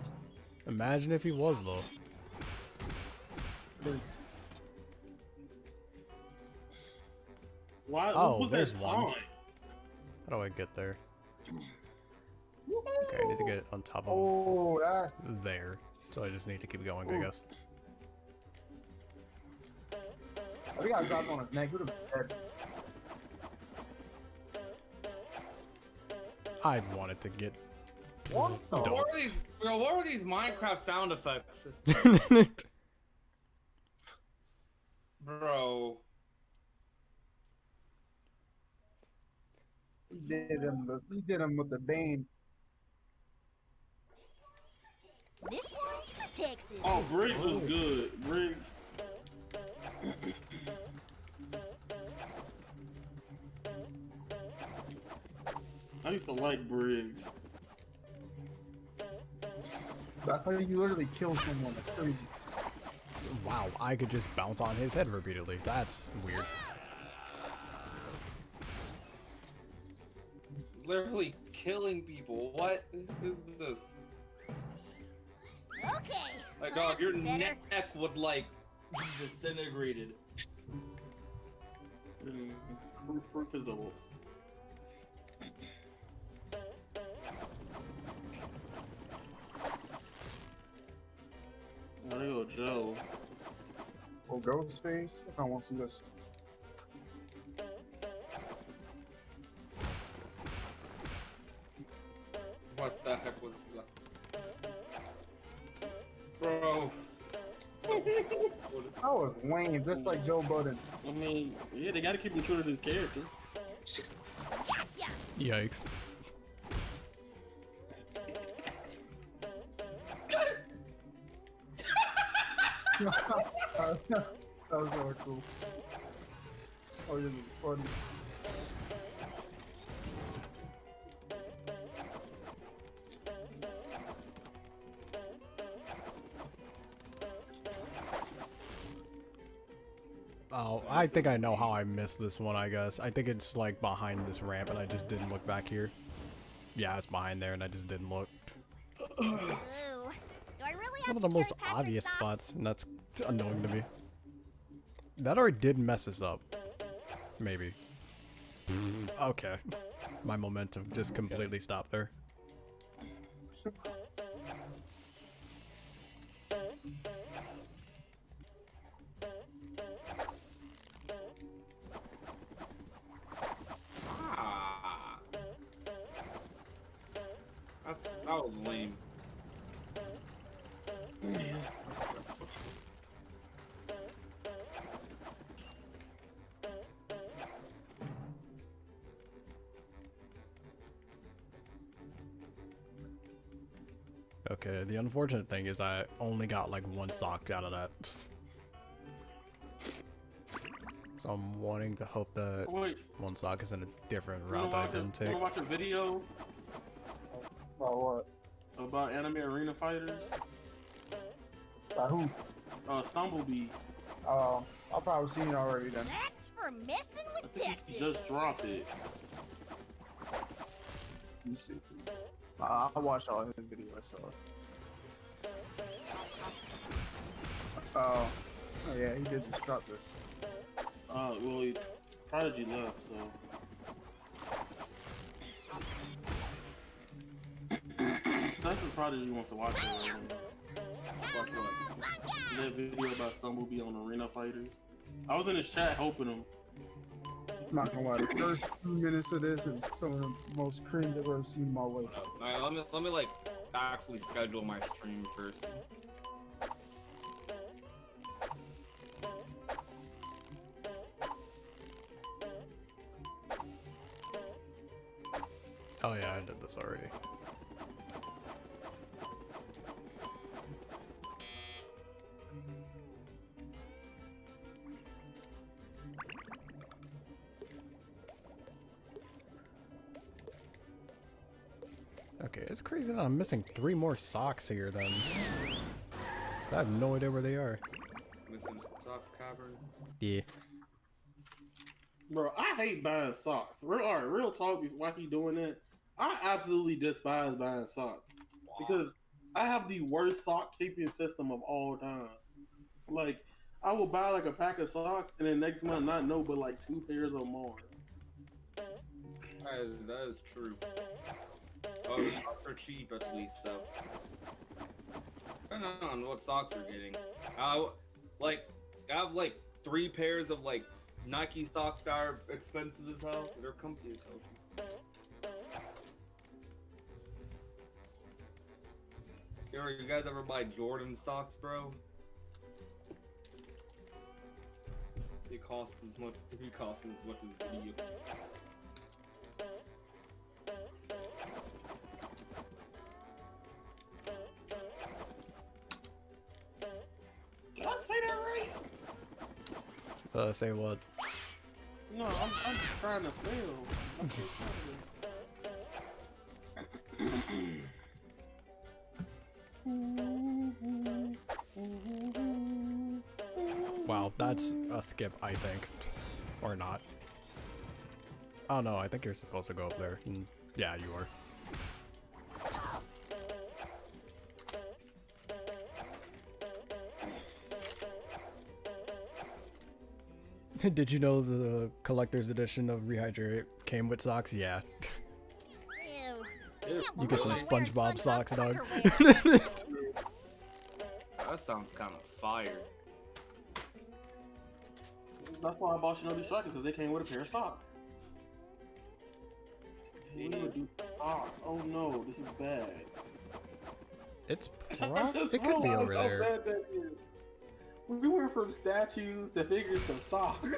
Imagine if he was though. Why? Oh, What was there's that one. time? How do I get there? Okay, I need to get it on top of Oh, that's. there. So I just need to keep going, I Ooh. guess. I think I got on his neck. Would have been dead. I wanted to get. What? the- Don't. What are these? Bro, what were these Minecraft sound effects, bro? He did him with the Bane. This one's for Texas. Oh, Briggs was good. Briggs. I used to like Briggs. That's how you literally kill someone. That's crazy. Wow, I could just bounce on his head repeatedly. That's weird. Literally killing people. What is this? Okay. Like, well, dog, your that's better. neck would like be disintegrated. Proof is the wolf. Oh, there go Joe. Oh, Ghostface. I want to see this. What the heck was that? Bro. That was lame, just like Joe Budden. I mean, yeah, they gotta keep him true to his character. Gotcha. Yikes. That was really cool. Oh, this is funny. Oh, I think I know how I missed this one, I guess. I think it's like behind this ramp and I just didn't look back here. Yeah, it's behind there and I just didn't look. Ooh. Do I really have One of to the most carry Patrick's obvious socks? spots, and that's annoying to me. That already did mess us up. Maybe. Okay. My momentum just completely stopped there. Ah. That was lame. Okay, the unfortunate thing is I only got like one sock out of that. So I'm wanting to hope that Wait, one sock is in a different you wanna route that I watch, didn't you take. wanna watch a video About what? about anime arena fighters? By who? Stumblebee. I've probably seen it already then. That's for messing I with think Texas. he just dropped it. Let me see. I watched all his videos, so. Oh, yeah, he did just drop this. Well, Prodigy left, so. That's what Prodigy wants to watch. Watch what? That video about Stumblebee on arena fighters. I was in his chat helping him. Not gonna lie, the first 2 minutes of this is some of the most cringe I've ever seen in my life. Alright, let me like actually schedule my stream first. Oh yeah, I did this already. Okay, it's crazy that I'm missing 3 more socks here then. I have no idea where they are. Missing socks cavern. Yeah. Bro, I hate buying socks. Real talk, why he doing that? I absolutely despise buying socks. Because I have the worst sock keeping system of all time. Like, I will buy like a pack of socks and then next month not know but like 2 pairs or more. That is true. Oh, socks are cheap at least, so. Depending on what socks you're getting. I have like 3 pairs of like Nike socks that are expensive as hell. They're comfy as hell. Yo, you guys ever buy Jordan socks, bro? It costs as much as video. Did I say that right? Say what? No, I'm just trying to fail. I'm just Wow, that's a skip, I think. Or not. Oh no, I think you're supposed to go up there. Yeah, you are. Did you know the collector's edition of Rehydrate came with socks? Yeah. Ew. You get some Can't believe I'm wearing SpongeBob socks, dog. underwear. That sounds kind of fire. That's why I bought Shinobi Strikers, because they came with a pair of socks. Oh no, this is bad. It's I just it could be realized over how there. bad that is. We went from statues to figures to socks.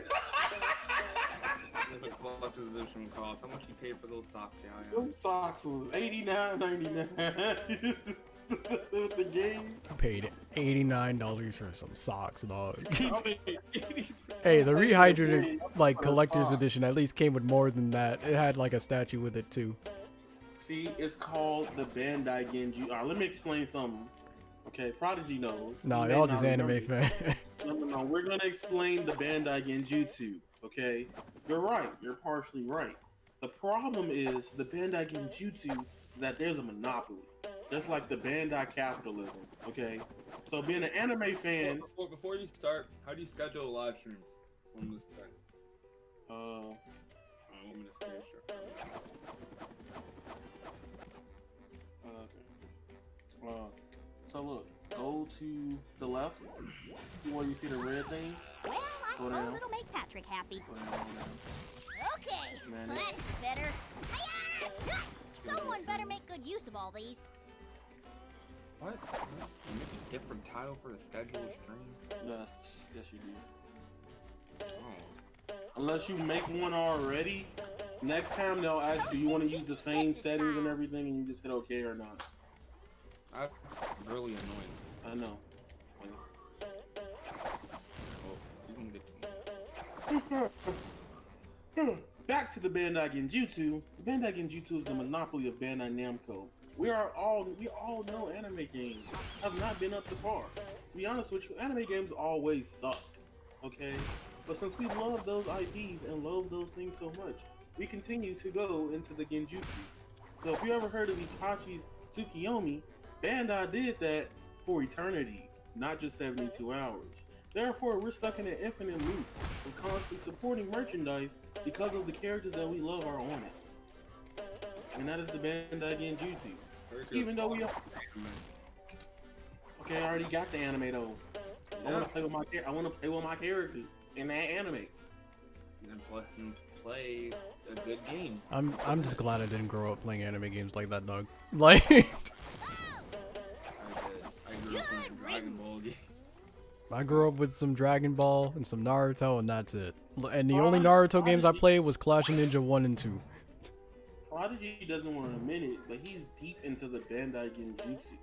The collector's edition cost. How much you paid for those socks, yeah? Those socks was $89.99 with the game. Paid $89 for some socks, dog. I mean, Hey, the Rehydrated Yeah, like for collector's socks. edition at least came with more than that. It had like a statue with it too. See, it's called the Bandai Genji. Alright, let me explain something. Okay, Prodigy knows. Nah, You may y'all not just anime remember. fans. No, we're gonna explain the Bandai Genjutsu, okay? You're right, you're partially right. The problem is the Bandai Genjutsu that there's a monopoly. Just like the Bandai capitalism, okay? So being an anime fan, Before you start, how do you schedule live streams on this thing? Let me just make sure. okay. So look, go to the left. Where you see the red thing? Well, I Go suppose down. it'll make Patrick happy. Go down, go down. Okay, Man, well, that's better. Hi-ya! Someone better make good use of all these. What? You make a different title for the scheduled stream? Yes, you do. Oh. Unless you make one already, next time they'll ask, do you want to use the same settings and everything, and you just hit OK or not. That's really annoying. I know. Well, you can get Back to the Bandai Genjutsu. The Bandai Genjutsu is the monopoly of Bandai Namco. We all know anime games have not been up to par. To be honest with you, anime games always suck. Okay? But since we love those IPs and love those things so much, we continue to go into the Genjutsu. So if you ever heard of Itachi's Tsukiyomi, Bandai did that for eternity, not just 72 hours. Therefore, we're stuck in an infinite loop of constantly supporting merchandise because of the characters that we love are on it. And that is the Bandai Genjutsu. Even though we are... Okay, I already got the anime though. I want to play with my characters in that anime. and play a good game. I'm just glad I didn't grow up playing anime games like that, dog. Like I did. I grew up playing Dragon Ball games. I grew up with some Dragon Ball and some Naruto, and that's it. And the only Naruto games I played was Clash of Ninja 1 and 2. Prodigy doesn't want to admit it, but he's deep into the Bandai Genjutsu.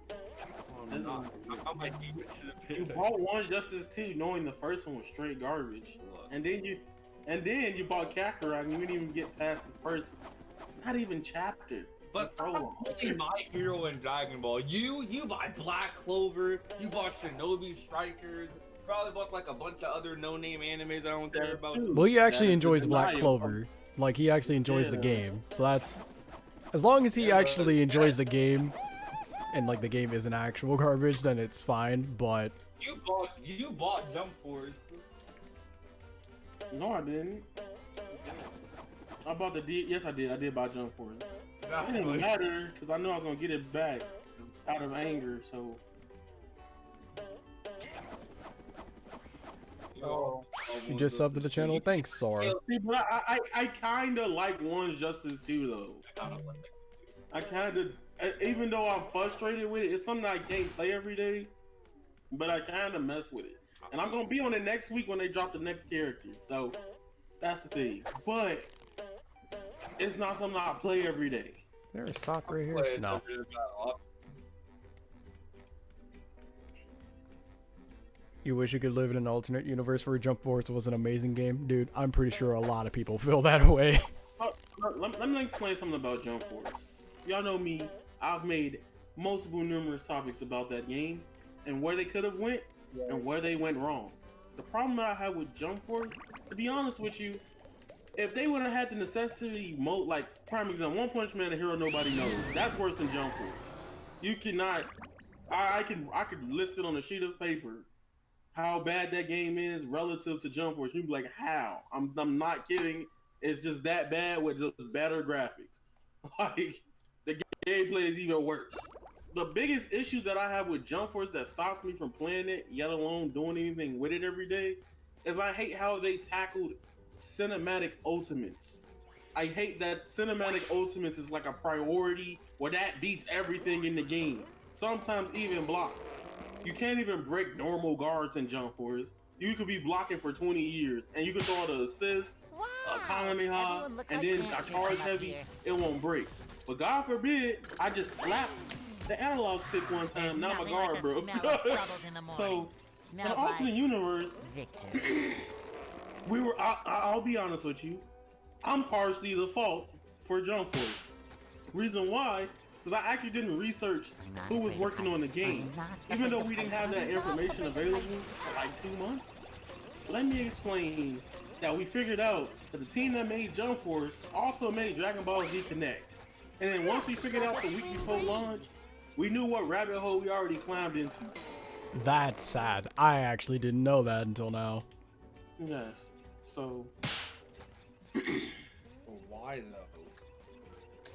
I'm like deep into the You pit. bought One Justice 2 knowing the first one was straight garbage. And then you bought Kakarot and you didn't even get past the first, not even chapter. But the prologue. only My Hero and Dragon Ball. You buy Black Clover. You bought Shinobi Strikers. Probably bought like a bunch of other no-name animes I don't care about. Well, he actually That is enjoys the Black denial. Clover. Like, he actually enjoys the Yeah. game. So that's... As long as he Yeah, actually but- enjoys the game, and, like, the game isn't actual garbage, then it's fine, but... You bought Jump Force. No, I didn't. I bought the D. Yes, I did. I did buy Jump Force. It didn't matter because I knew I was gonna get it back out of anger. So You just subbed to the channel? Thanks, Sora. see, but I kind of like One Justice too, though. I kind of, even though I'm frustrated with it, it's something I can't play every day. But I kind of mess with it, and I'm gonna be on it next week when they drop the next character. So that's the thing. But it's not something I play every day. There's a sock right here? No. You wish you could live in an alternate universe where Jump Force was an amazing game? Dude, I'm pretty sure a lot of people feel that way. Let me explain something about Jump Force. Y'all know me. I've made numerous topics about that game and where they could have went and where they went wrong. The problem that I have with Jump Force, to be honest with you, if they would have had the necessity mode, like prime example, One Punch Man, a hero nobody knows, that's worse than Jump Force. You cannot. I could list it on a sheet of paper. how bad that game is relative to Jump Force. You'd be like, how? I'm not kidding. It's just that bad with just better graphics. Like, the gameplay is even worse. The biggest issue that I have with Jump Force that stops me from playing it, yet alone doing anything with it every day, is I hate how they tackled cinematic ultimates. I hate that cinematic ultimates is like a priority where that beats everything in the game. Sometimes even block. You can't even break normal guards in Jump Force. You could be blocking for 20 years and you can throw the assist, a Kamehameha, Everyone looks and like then a characters charge up heavy, here. it won't break. But God forbid, I just slapped the analog stick one There's time, now my nothing guard like the broke. smell of bubbles in the morning. So, in Smells the alternate like universe, victory. I'll be honest with you, I'm partially the fault for Jump Force. Reason why, because I actually didn't research who was working on the game. Even though we didn't have that information available for like 2 months. Let me explain that we figured out that the team that made Jump Force also made Dragon Ball Z Connect. And then once we figured out the week before launch, we knew what rabbit hole we already climbed into. That's sad. I actually didn't know that until now. Yes. So, Why though?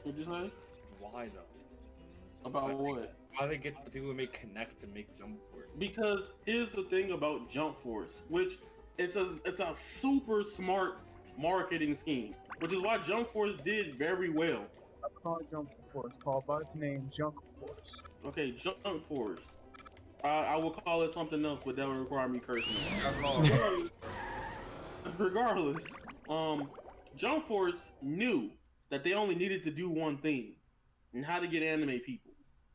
what'd you say? Why though? About what? Why they get the people who make Connect to make Jump Force? Because here's the thing about Jump Force, which it's a super smart marketing scheme, which is why Jump Force did very well. Stop calling Jump Force. Call by its name, Junk Force. Okay, Jump Force. I will call it something else, but that would require me cursing. Regardless, Jump Force knew that they only needed to do one thing, and how to get anime people.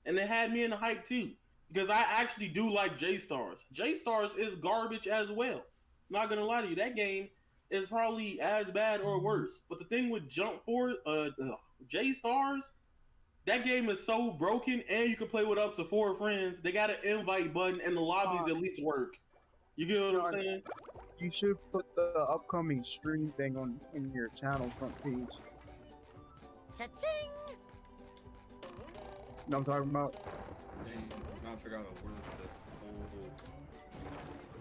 And they had me in the hype too, because I actually do like J-Stars. J-Stars is garbage as well. Not gonna lie to you, that game is probably as bad or worse. But the thing with Jump Force, J-Stars, that game is so broken, and you can play with up to 4 friends. They got an invite button, and the lobbies at least work. You get what I'm saying? You should put the upcoming stream thing on in your channel front page. Cha-ching! You know what I'm talking about? Then I'm trying to figure out a word for this whole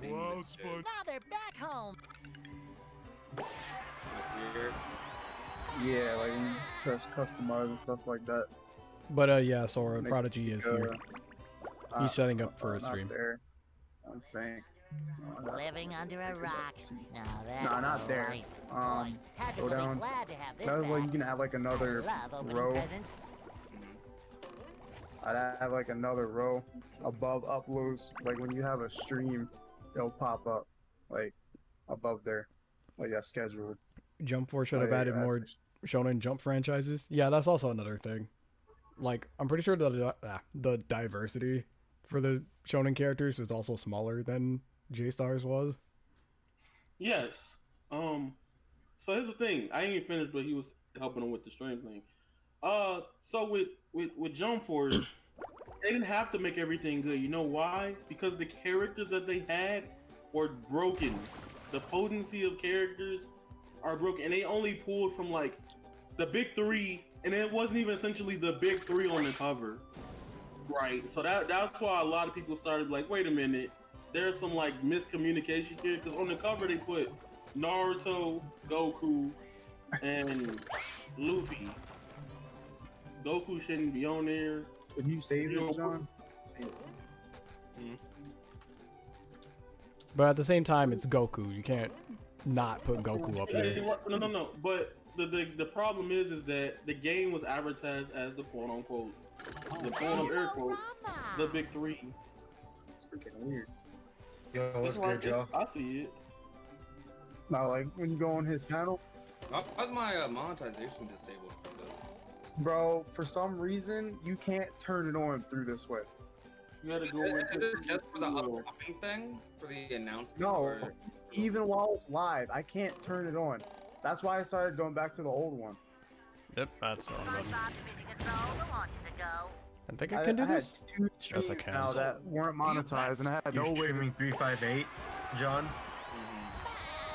thing. Wow, that Sponge. Now they're back home. did. Like, weird. Yeah, like when you press customize and stuff like that. But yeah, Sora, Make, Prodigy is here. He's setting up for a not stream. there. I don't think. Living under a rock. Now that's Nah, not there. life. Boy, Happy Go will be down. glad to have this That way you back. can have like another I love opening row. presents. I'd have like another row above uploads. Like when you have a stream, they'll pop up like above there, like that scheduled. Jump Force should have Like, added as more a- Shonen Jump franchises. Yeah, that's also another thing. Like, I'm pretty sure the diversity for the Shonen characters is also smaller than J-Stars was. Yes. So here's the thing. I ain't finished, but he was helping him with the stream thing. So with Jump Force, they didn't have to make everything good. You know why? Because the characters that they had were broken. The potency of characters are broken, and they only pulled from like the big 3, and it wasn't even essentially the big 3 on the cover, right? So that's why a lot of people started like, wait a minute, there's some like miscommunication here, because on the cover they put Naruto, Goku, and Luffy. Goku shouldn't be on there. Did you save You know, it, John? Save it. But at the same time, it's Goku. You can't not put Goku up there. No. But the problem is that the game was advertised as the quote unquote, the quote unquote air quote, the big 3. Freaking weird. Yo, what's It's like, good, y'all? I see it. Not like when you go on his channel, Why's my monetization disabled for this? bro. For some reason, you can't turn it on through this way. You gotta go Is into it just for the upcoming thing? For the announcement? No, or- even while it's live, I can't turn it on. That's why I started going back to the old one. Yep, that's on button. I think I I can do had this. 2 Yes, I streams can. now that weren't monetized, and I had You're no way. streaming 358, John?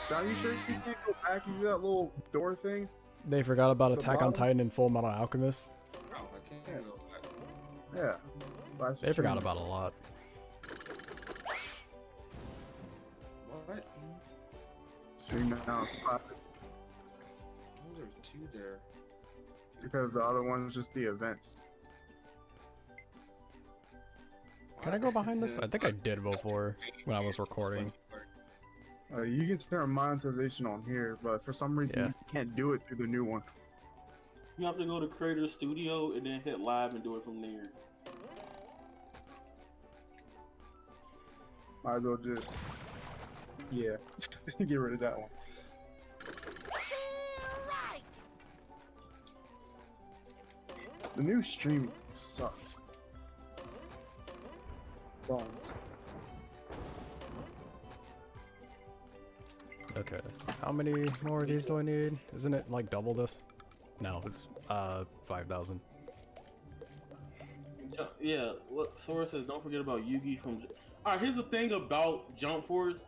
John, you sure you can't go back? You see that little door thing? They forgot about The Attack on bottom? Titan and Full Metal Alchemist. Oh, I can't go back. Yeah. Last They forgot stream. about a lot. What? Stream now. Oh, there's two there. Because the other one's just the events. Can I go behind this? I think I did before when I was recording. You can turn monetization on here, but for some reason Yeah. you can't do it through the new one. You have to go to Creator Studio and then hit live and do it from there. Might as well just, yeah, get rid of that one. Right. The new streaming sucks. Bones. Okay. How many more of these do I need? Isn't it like double this? No, it's 5,000. Yeah, look, Sora says don't forget about Yugi from. Alright, here's the thing about Jump Force.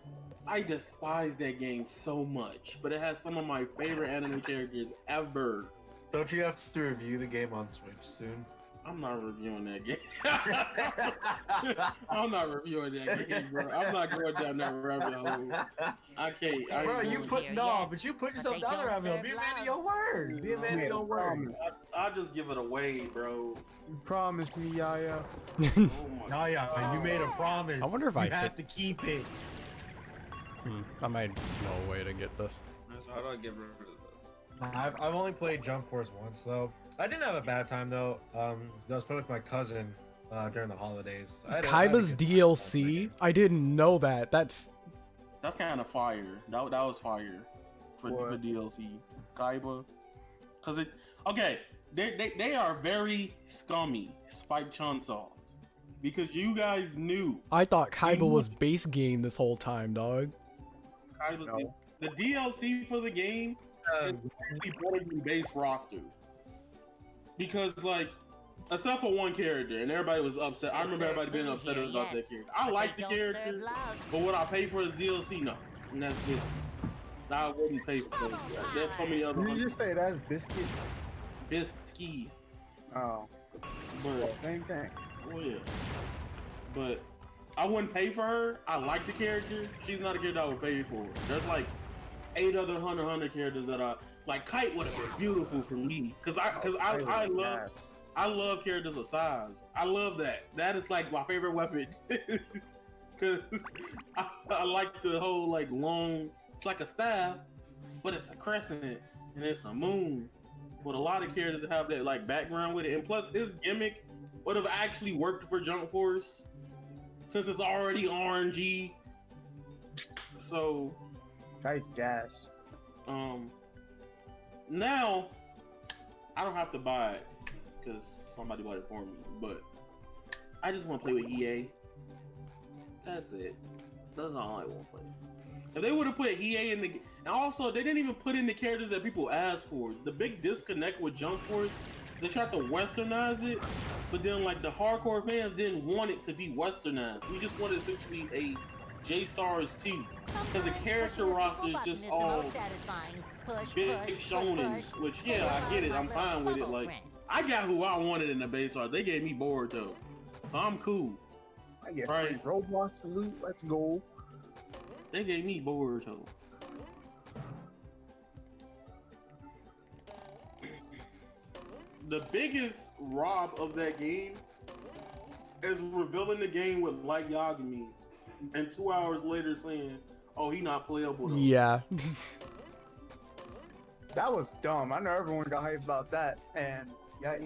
I despise that game so much, but it has some of my favorite anime characters ever. Don't you have to review the game on Switch soon? I'm not reviewing that game. I'm not reviewing that game, bro. I'm not going down that rabbit hole. I can't. I Bro, ain't you doing put it. no, but you put yourself they down the don't rabbit hole. serve Be a man of love. your word. Be a man of your word. I'll just give it away, bro. You promised me, Yaya. Oh my Oh yeah, you made a promise. I wonder if I you have could- to keep it. I might know a way to get this. How do I get rid of this? I've only played Jump Force once though. I didn't have a bad time though. I was playing with my cousin during the holidays. I had a Kaiba's good time DLC? I didn't know that. That's kind of fire. That was fire for What? DLC. Kaiba, cause it. Okay, they are very scummy, Spike Chunsoft, because you guys knew I thought Kaiba You- was base game this whole time, dog. Kaiba. No. The DLC for the game is actually better than base roster, because like. Except for one character, and everybody was upset. I remember everybody being upset about that character. I like the character, but would I pay for his DLC? No. And that's just, I wouldn't pay for it. There's so many other Did you just say that's biscuit? Bisky. Oh, But, same thing. oh yeah. But, I wouldn't pay for her. I like the character. She's not a character I would pay for. There's like 8 other Hunter x Hunter characters that I, like Kite would have been beautiful for me. Cause I love characters of size. I love that. That is like my favorite weapon. Cause I like the whole like long. It's like a staff, but it's a crescent and it's a moon. But a lot of characters have that like background with it, and plus his gimmick would have actually worked for Jump Force since it's already RNG. So Nice gas. now I don't have to buy it because somebody bought it for me, but I just want to play with EA. That's it. That's all I want to play. If they would have put EA in the, and also they didn't even put in the characters that people asked for. The big disconnect with Jump Force, they tried to westernize it, but then like the hardcore fans didn't want it to be westernized. We just wanted essentially a J-Stars 2, because the character roster is just all big shonens, which yeah, I get it, I'm fine with it. Like, I got who I wanted in the base art. They gave me Boruto. So I'm cool. I get Right. free Roblox salute. Let's go. They gave me Boruto. The biggest rob of that game is revealing the game with Light Yagami, and 2 hours later saying, "Oh, he not playable." Though. Yeah. That was dumb. I know everyone got hyped about that, and yeah,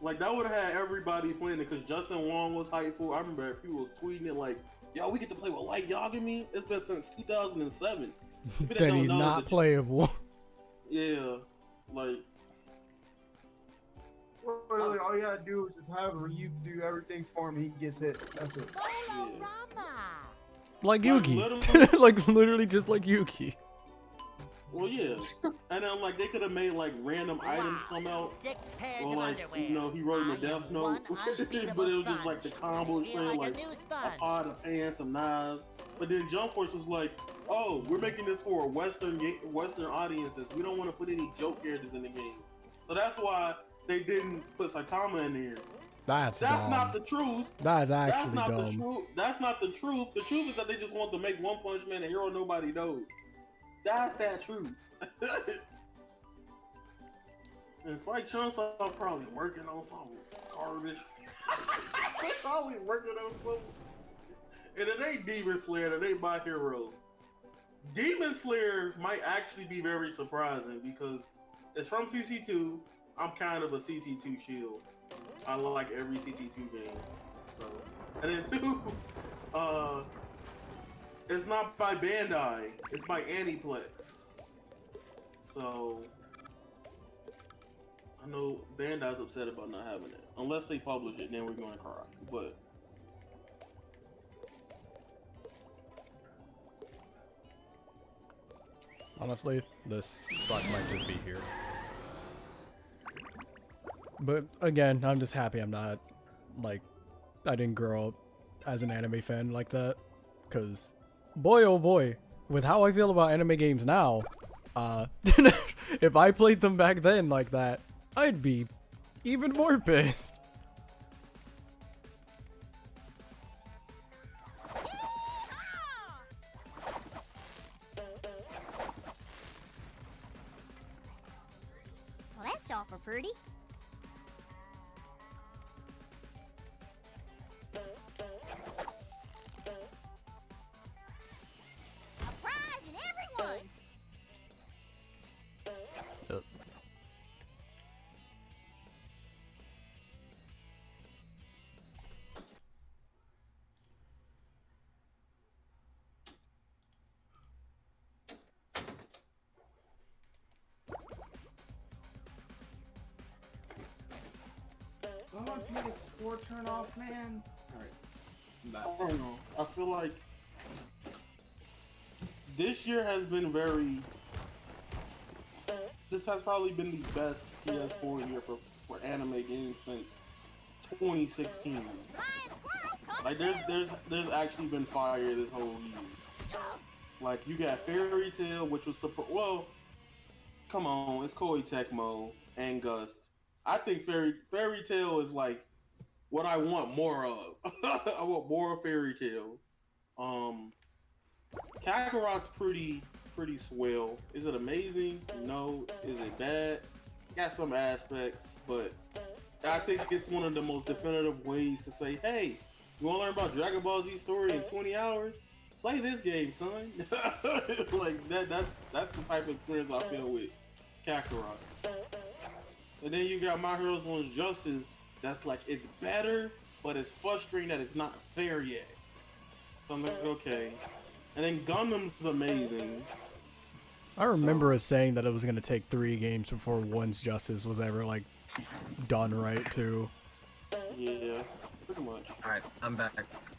Like that would have had everybody playing it because Justin Wong was hyped for. I remember people was tweeting it like, "Yo, we get to play with Light Yagami." It's been since 2007. People that Then don't he's know not that- playable. Yeah, like literally all you gotta do is just have Ryu do everything for him. He gets hit. That's it. Like Like, Yuki. literally- Like literally just like Yuki. well, yeah. And then like they could have made like random items come out, or like you know he wrote in the Death Note, but it was just like the combo saying like a pot of pans, some knives. But then Jump Force was like, "Oh, we're making this for Western audiences. We don't want to put any joke characters in the game." So that's why they didn't put Saitama in there. That's That's dumb. not the truth. That's That's actually not the dumb. truth. That's not the truth. The truth is that they just want to make One Punch Man a hero nobody knows. That's that truth. And Spike Chunsoft probably working on some garbage. They probably working on some. And it ain't Demon Slayer. It ain't My Hero. Demon Slayer might actually be very surprising because it's from CC2. I'm kind of a CC2 shield. I like every CC2 game. So, and then two, it's not by Bandai. It's by Aniplex. So, I know Bandai's upset about not having it. Unless they publish it, then we're going to cry. But honestly, this slot might just be here. But again, I'm just happy I'm not, like, I didn't grow up as an anime fan like that. Because, boy oh boy, with how I feel about anime games now, if I played them back then like that, I'd be even more pissed. Well, that's awful pretty. A prize in everyone. Oh, PS4 turn off, man. Alright. I'm back. I don't know. I feel like this year has been very. This has probably been the best PS4 year for anime games since 2016. Lion squirrel, come Like there's actually been fire this whole year. Like you got Fairy Tail, which was well, come on, it's Koei Tecmo and Gust. I think Fairy Tail is like what I want more of. I want more of Fairy Tail. Kakarot's pretty swell. Is it amazing? No. Is it bad? Got some aspects, but I think it's one of the most definitive ways to say, hey, you want to learn about Dragon Ball Z story in 20 hours? Play this game, son. Like that's the type of experience I feel with Kakarot. And then you got My Hero's One's Justice. That's like it's better, but it's frustrating that it's not fair yet. So I'm like, okay. And then Gundam's amazing. I remember us saying that it was going to take 3 games before One's Justice was ever, like, done right, too. Yeah, pretty much. Alright, I'm back.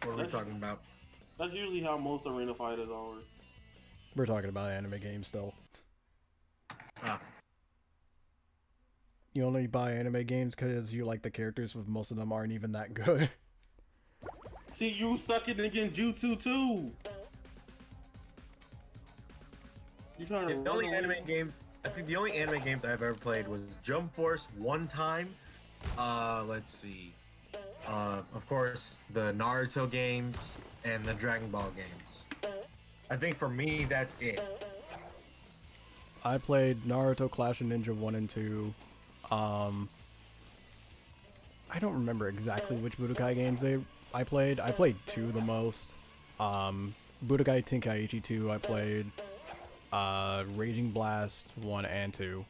What are we talking about? That's usually how most arena fighters are. We're talking about anime games still. Ah. You only buy anime games because you like the characters, but most of them aren't even that good. See, you stuck it in Genjutsu too. You trying to The only anime games, I think the only anime games I've ever played was Jump Force one time. Let's see. Of course, the Naruto games and the Dragon Ball games. I think for me, that's it. I played Naruto Clash of Ninja 1 and 2. I don't remember exactly which Budokai games I played. I played 2 the most. Budokai Tenkaichi 2 I played. Raging Blast 1 and 2.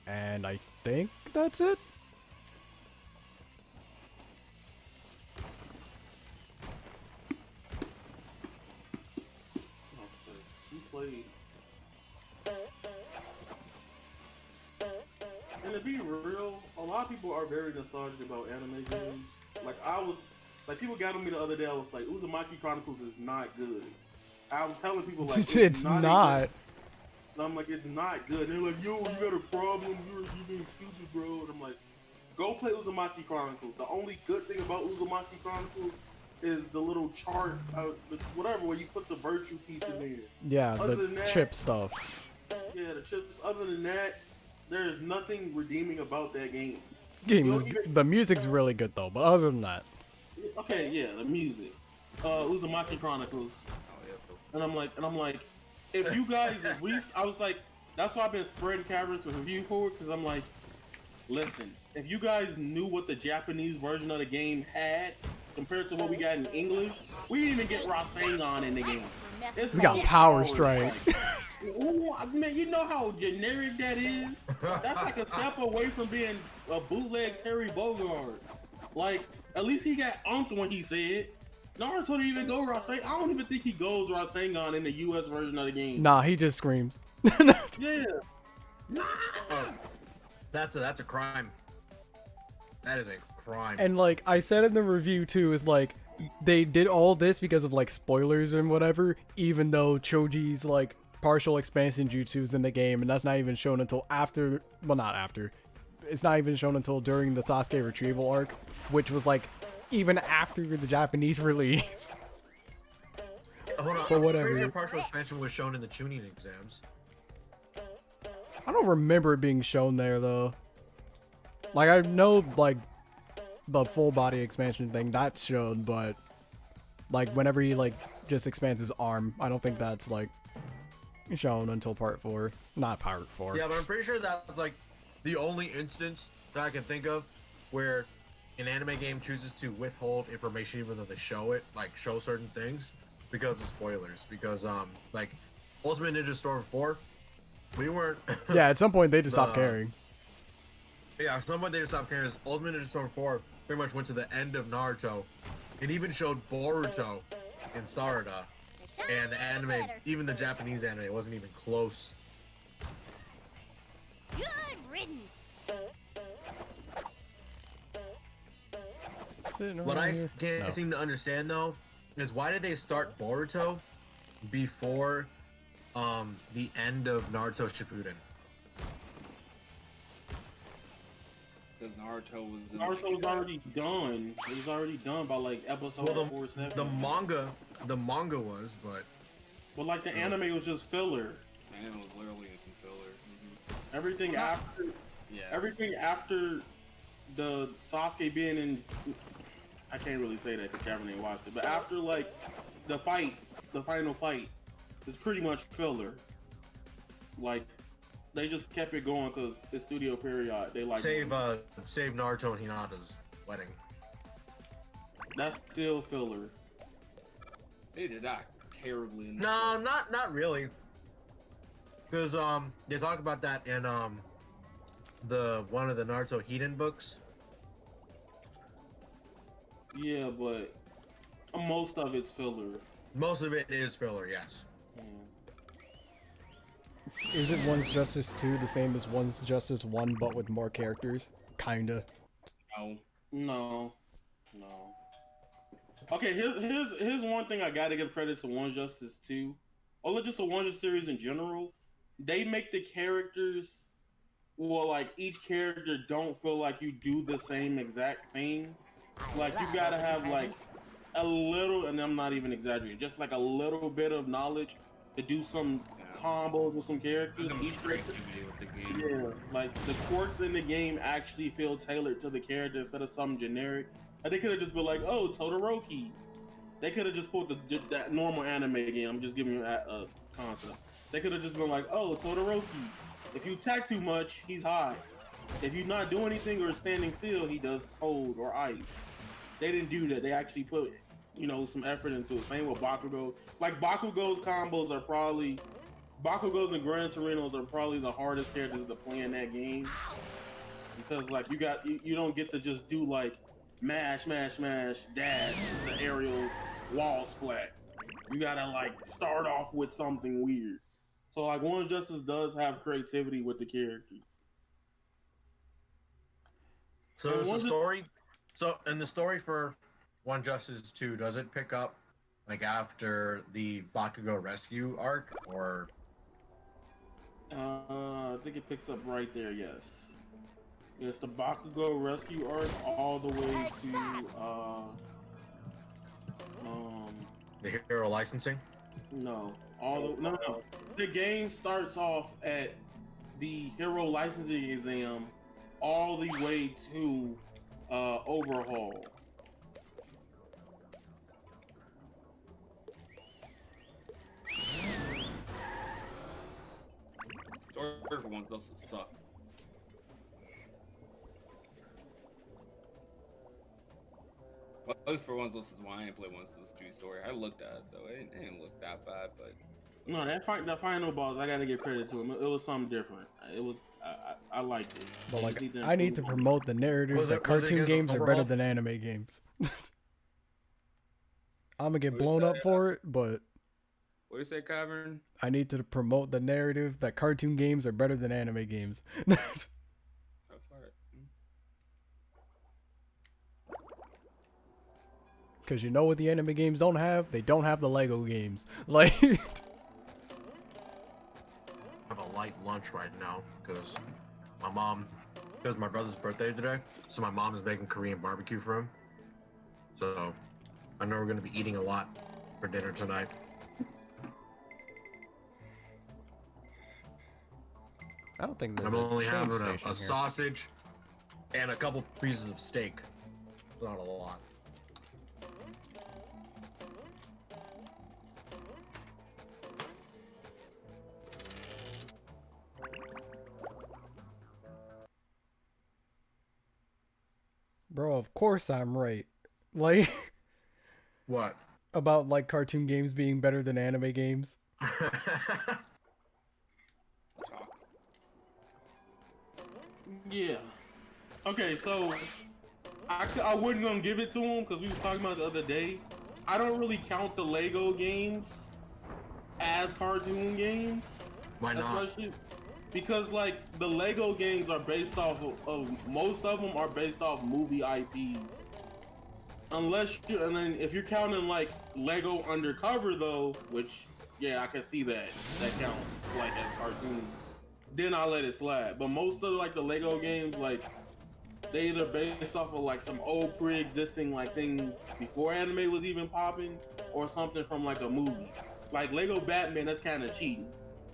And I think that's it. You played. And to be real, a lot of people are very nostalgic about anime games. Like people got on me the other day. I was like, Uzumaki Chronicles is not good. I was telling people like it's not. And I'm like, it's not good. And they're like, yo, you got a problem? You're being stupid, bro. And I'm like, go play Uzumaki Chronicles. The only good thing about Uzumaki Chronicles is the little chart, whatever, where you put the virtue pieces in. Yeah, Other the than that, chip stuff. Yeah, the chips. Other than that, there is nothing redeeming about that game. Game is the music's really good though, but other than that, Okay, yeah, the music. Uzumaki Chronicles. And I'm like, if you guys at least, I was like, that's why I've been spreading cameras with review for it, because I'm like, listen, if you guys knew what the Japanese version of the game had compared to what we got in English, we didn't even get Rasengan in the game. It's we got called Power Strike. Ooh, man, you know how generic that is? That's like a step away from being a bootleg Terry Bogard. Like, at least he got umped when he said. Naruto didn't even go Rasengan. I don't even think he goes Rasengan in the US version of the game. Nah, he just screams. Yeah. That's a crime. That is a crime. And like I said in the review too, is like they did all this because of like spoilers and whatever, even though Choji's like partial expansion jutsu's in the game, and that's not even shown until after, well, not after, it's not even shown until during the Sasuke retrieval arc, which was like even after the Japanese release. Hold on, But whatever. pretty sure partial expansion was shown in the tuning exams. I don't remember it being shown there though. Like I know like the full body expansion thing that's shown, but like whenever he like just expands his arm, I don't think that's like shown until part 4. Not part 4. Yeah, but I'm pretty sure that's like the only instance that I can think of where an anime game chooses to withhold information even though they show it, like show certain things because of spoilers. Because like Ultimate Ninja Storm 4, we weren't Yeah, at some point they just stopped caring. Yeah, at some point they just stopped caring. Ultimate Ninja Storm 4 pretty much went to the end of Naruto. It even showed Boruto in Sarada. And the anime, even the Japanese anime, wasn't even close. Good riddance. What I can't seem to understand though is why did they start Boruto before the end of Naruto Shippuden? Because Naruto was already done. It was already done by like episode 4-7. The manga was, but like the anime was just filler. Man, it was literally a filler. Everything after, everything after the Sasuke being in, I can't really say that because Cameron ain't watched it, but after like the fight, the final fight, it's pretty much filler. Like they just kept it going because it's studio period. They like save Naruto and Hinata's wedding. That's still filler. They did that terribly. No, not really. Because they talk about that in the one of the Naruto Hiden books. Yeah, but most of it's filler. Most of it is filler, yes. Isn't One's Justice 2 the same as One's Justice 1 but with more characters? Kinda. No. Okay, here's one thing I gotta give credit to One Justice 2. Or just the One Justice series in general. They make the characters, well, like each character don't feel like you do the same exact thing. Like you gotta have like a little, and I'm not even exaggerating, just like a little bit of knowledge to do some combos with some characters. Each character, yeah, like the quirks in the game actually feel tailored to the character instead of something generic. And they could have just been like, oh, Todoroki. They could have just pulled that normal anime game. I'm just giving you a concept. They could have just been like, oh, Todoroki. If you attack too much, he's hot. If you not do anything or standing still, he does cold or ice. They didn't do that. They actually put, some effort into it. Same with Bakugo. Like Bakugo's combos are probably, Bakugo's and Gran Torinos are probably the hardest characters to play in that game. Because like you don't get to just do like mash, dash, the aerial wall splat. You gotta like start off with something weird. So like One Justice does have creativity with the character. So is the story, in the story for One Justice 2, does it pick up like after the Bakugo rescue arc, or? I think it picks up right there. Yes. It's the Bakugo rescue arc all the way to the hero licensing? No. The game starts off at the hero licensing exam all the way to Overhaul. Story for once doesn't suck. Well, at least for once, this is why I ain't play once this 2 story. I looked at it though. It ain't look that bad, but No, that final boss, I gotta give credit to him. It was something different. It was I liked it. But like, They I need to improved. promote the narrative Was that it- was it cartoon against games are better Overhaul? than anime games. I'm gonna get What you blown say, up for it, but what do you say, Cavern? I need to promote the narrative that cartoon games are better than anime games. Oh, fart. Because you know what the anime games don't have? They don't have the Lego games. Like, I have a light lunch right now because because my brother's birthday today, so my mom is making Korean barbecue for him. So I know we're gonna be eating a lot for dinner tonight. I don't think there's I'm a only train having station a here. sausage and a couple pieces of steak. Not a lot. Bro, of course I'm right. Like, What? about like cartoon games being better than anime games. Shocked. Yeah. Okay, so I wasn't gonna give it to him because we was talking about it the other day. I don't really count the Lego games as cartoon games. Why That's not? my shit. Because like the Lego games are based off of most of them are based off movie IPs. Unless you, and then if you're counting like Lego Undercover though, which yeah I can see that counts like as cartoon, then I'll let it slide. But most of like the Lego games like they either based off of like some old pre-existing like thing before anime was even popping, or something from like a movie. Like Lego Batman, that's kind of cheating.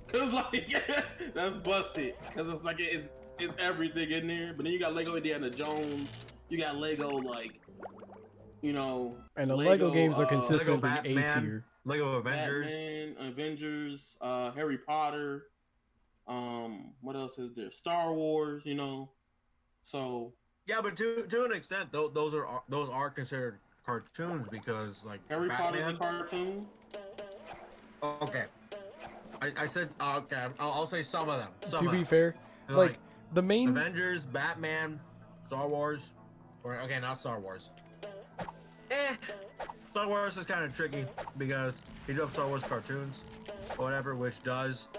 Cause like that's busted. Cause it's like it's everything in there. But then you got Lego Indiana Jones. You got Lego like, you know. And the Lego games are Lego consistently A Batman, tier. Lego Avengers. Batman, Avengers, Harry Potter. What else is there? Star Wars. You know. So Yeah, but to an extent, those are considered cartoons because like Harry Potter's a Batman. cartoon. Okay, I said okay. I'll say some of them. Some To of be them. fair, like the main Avengers, Batman, Star Wars, or okay, not Star Wars. Star Wars is kind of tricky because you do have Star Wars cartoons, or whatever, which does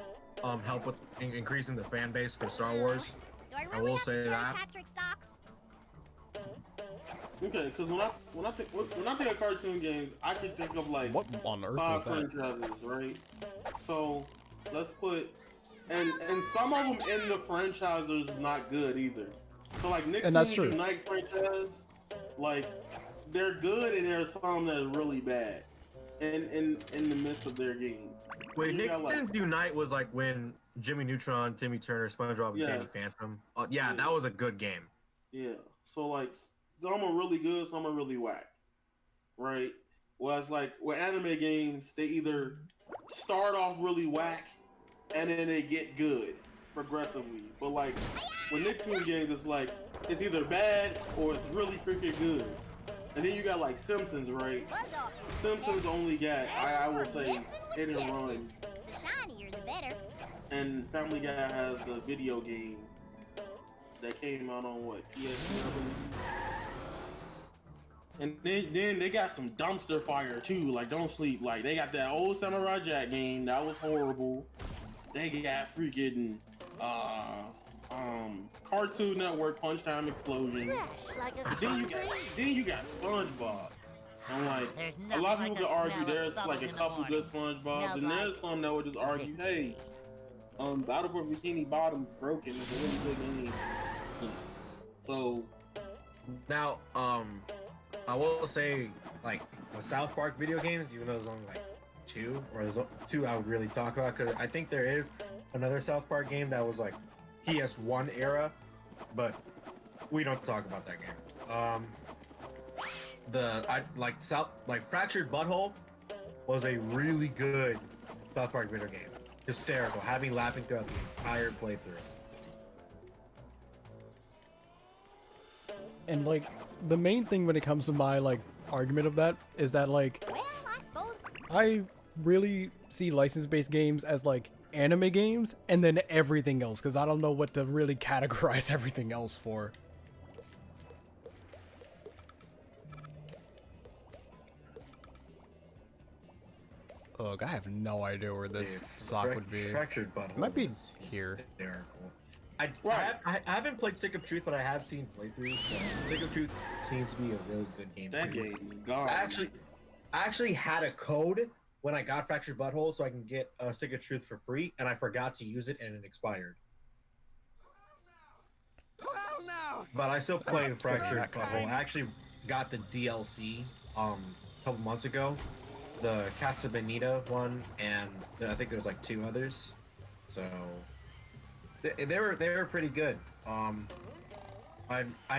help with increasing the fan base for Star Wars. Do I I really will have to say carry that. Patrick's socks? Okay, because when I think of cartoon games, I can think of like what on earth 5 was that? franchises, right? So let's put and some of them in the franchises is not good either. So like And that's Nicktoons true. Unite franchise, like they're good and there's some that are really bad in the midst of their games. Wait, You got, like- Nicktoons Unite was like when Jimmy Neutron, Timmy Turner, SpongeBob, and Yeah. Danny Phantom. Yeah, that was a good game. Yeah. So like some are really good, some are really whack. Right? Whereas like with anime games, they either start off really whack and then they get good progressively. But like with Nicktoon games, it's like it's either bad or it's really freaking good. And then you got like Simpsons, right? Buzz off. Simpsons only got I will say Messing hit with and run. Texas. The shinier, the better. And Family Guy has the video game that came out on what, PS2, I believe. And then they got some dumpster fire too, like Don't Sleep. Like they got that old Samurai Jack game that was horrible. They got freaking Cartoon Network Punch Time Explosion. Fresh like a Then spring you got SpongeBob. I'm like, There's a nothing lot of like people the could argue smell of there's like bubbles a in the couple good morning. SpongeBobs, Smells and there's like some that would just argue, hey, Battle for Bikini Bottom's broken. It's a really good game. So Now, I will say, like, the South Park video games, even though there's only like 2, or there's 2 I would really talk about, because I think there is another South Park game that was like PS1 era, but we don't talk about that game. Fractured Butthole was a really good South Park video game. Hysterical, had me laughing throughout the entire playthrough. And like the main thing when it comes to my like argument of that is that like Well, I suppose. I really see license-based games as like anime games and then everything else, because I don't know what to really categorize everything else for. Ugh, I have no idea where this sock would be. Fractured Butthole. It might be is here. hysterical. I haven't played Stick of Truth, but I have seen playthroughs. So Stick of Truth seems to be a really good game. That too. game is gone. I actually had a code when I got Fractured Butthole so I can get Stick of Truth for free, and I forgot to use it and it expired. Well, now. But I still played Fractured that Butthole. I actually got the DLC a couple months ago, the Casa Bonita one, and I think there's like 2 others. So they were pretty good. I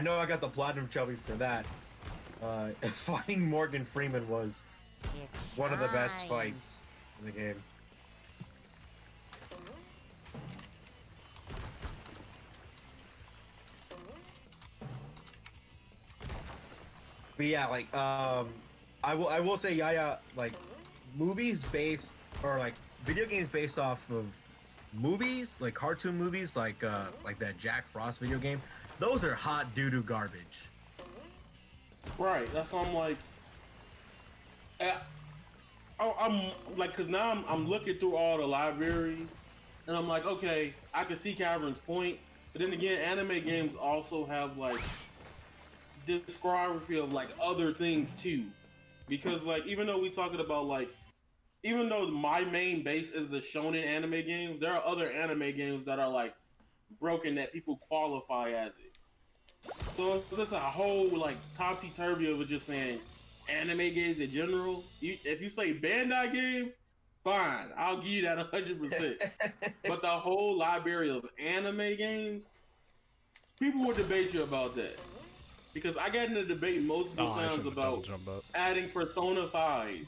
know I got the platinum trophy for that. Fighting Morgan Freeman was It's one of the best time. fights in the game. But yeah, like I will say like movies based or like video games based off of movies, like cartoon movies, like that Jack Frost video game. Those are hot doo-doo garbage. Right, that's why I'm like, I'm like, cause now I'm looking through all the library, and I'm like, okay, I can see Cavern's point, but then again, anime games also have like discography of like other things too, because like even though we talking about like, even though my main base is the shonen anime games, there are other anime games that are like broken that people qualify as it. So it's just a whole like topsy-turvy of it just saying anime games in general. If you say Bandai games, fine, I'll give you that 100%. But the whole library of anime games, people will debate you about that. Because I got in a debate multiple I times should've about jump up. adding Persona 5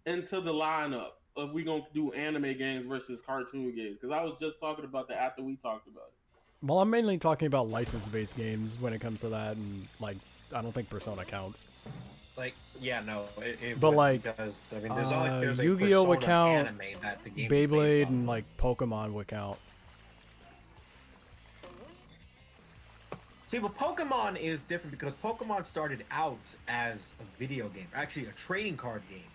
into the lineup of we gonna do anime games versus cartoon games. Because I was just talking about that after we talked about it. Well, I'm mainly talking about license-based games when it comes to that, and like I don't think Persona counts. Like, yeah, no, it But, wouldn't, like, because I mean, there's a Yu-Gi-Oh would Persona count, anime that the game is based Beyblade off and of. like Pokemon would count. See, but Pokemon is different because Pokemon started out as a video game, actually a trading card game,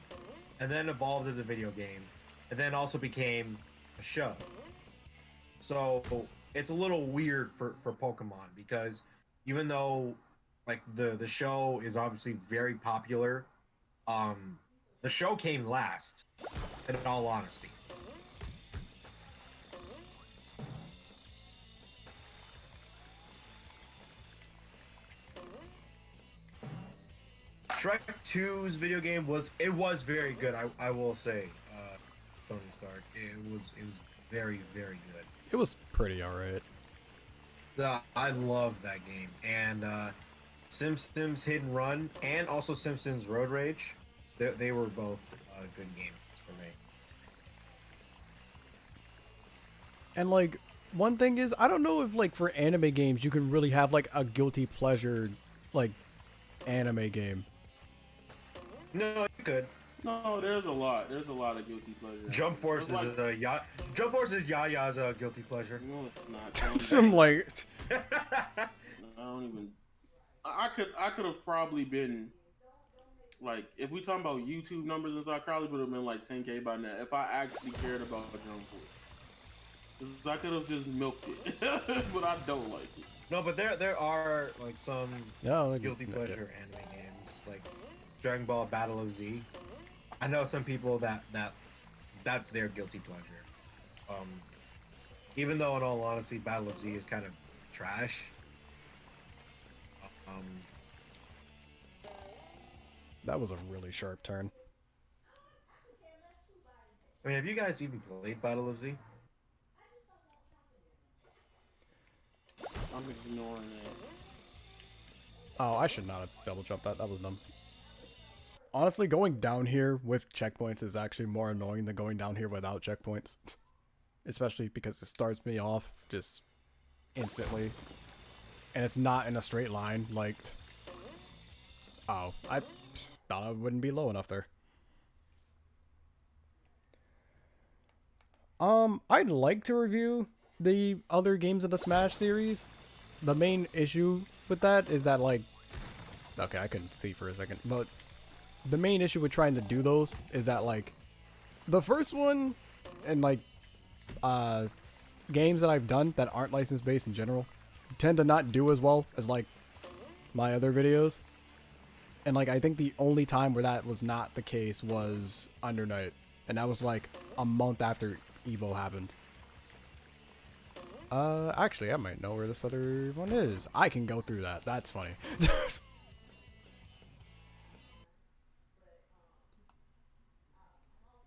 and then evolved as a video game, and then also became a show. So it's a little weird for Pokemon because even though like the show is obviously very popular, the show came last, in all honesty. Shrek 2's video game was very good. I will say, Tony Stark. It was very good. It was pretty alright. I love that game, and Simpsons Hit and Run, and also Simpsons Road Rage. They were both good games for me. And like one thing is, I don't know if like for anime games you can really have like a guilty pleasure like anime game. No, you could. No, there's a lot. There's a lot of guilty pleasure. Jump Force is There's like, Jump Force is Yaya's guilty pleasure. no, it's not. Some like I don't even. I could have probably been like, if we talking about YouTube numbers and stuff, I probably would have been like 10K by now if I actually cared about Jump Force. 'Cause I could have just milked it, but I don't like it. No, but there are like some no guilty pleasure anime games like Dragon Ball Battle of Z. I know some people that's their guilty pleasure. Even though in all honesty Battle of Z is kind of trash. that was a really sharp turn. I mean, have you guys even played Battle of Z? I'm ignoring Oh, I should not have double jumped that. That was dumb. Honestly, going down here with checkpoints is actually more annoying than going down here without checkpoints. Especially because it starts me off just instantly. And it's not in a straight line, like... Oh, I thought I wouldn't be low enough there. I'd like to review the other games in the Smash series. The main issue with that is that, like... Okay, I couldn't see for a second, but... The main issue with trying to do those is that, like... The first one, and, like... Games that I've done that aren't license-based in general, tend to not do as well as, like, my other videos. And, like, I think the only time where that was not the case was Under Night. And that was, like, a month after Evo happened. Actually, I might know where this other one is. I can go through that. That's funny.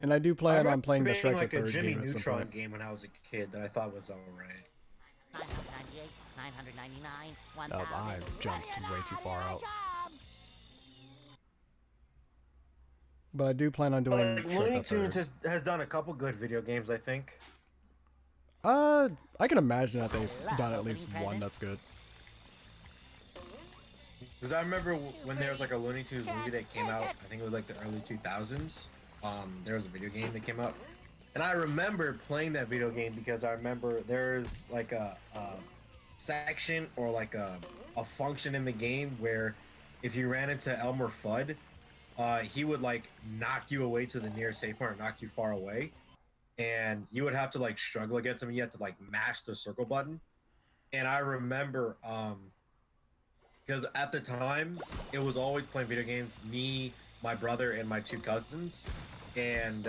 And I do plan on playing the Shrek like the Third a Jimmy game at some Neutron point. game when I was a kid that I thought was alright. 998, 999, Oh, 1000. I jumped way too far out. But I do plan on doing Like, Shrek Looney the Third. Tunes has done a couple good video games, I think. I can imagine that they've done at least one that's good. Because I remember when there was like a Looney Tunes movie that came out, I think it was like the early 2000s. There was a video game that came out. And I remember playing that video game because I remember there's like a section or like a function in the game where if you ran into Elmer Fudd, he would like knock you away to the nearest safe point or knock you far away. And you would have to like struggle against him. You had to like mash the circle button. And I remember, because at the time, it was always playing video games, me, my brother, and my two cousins. And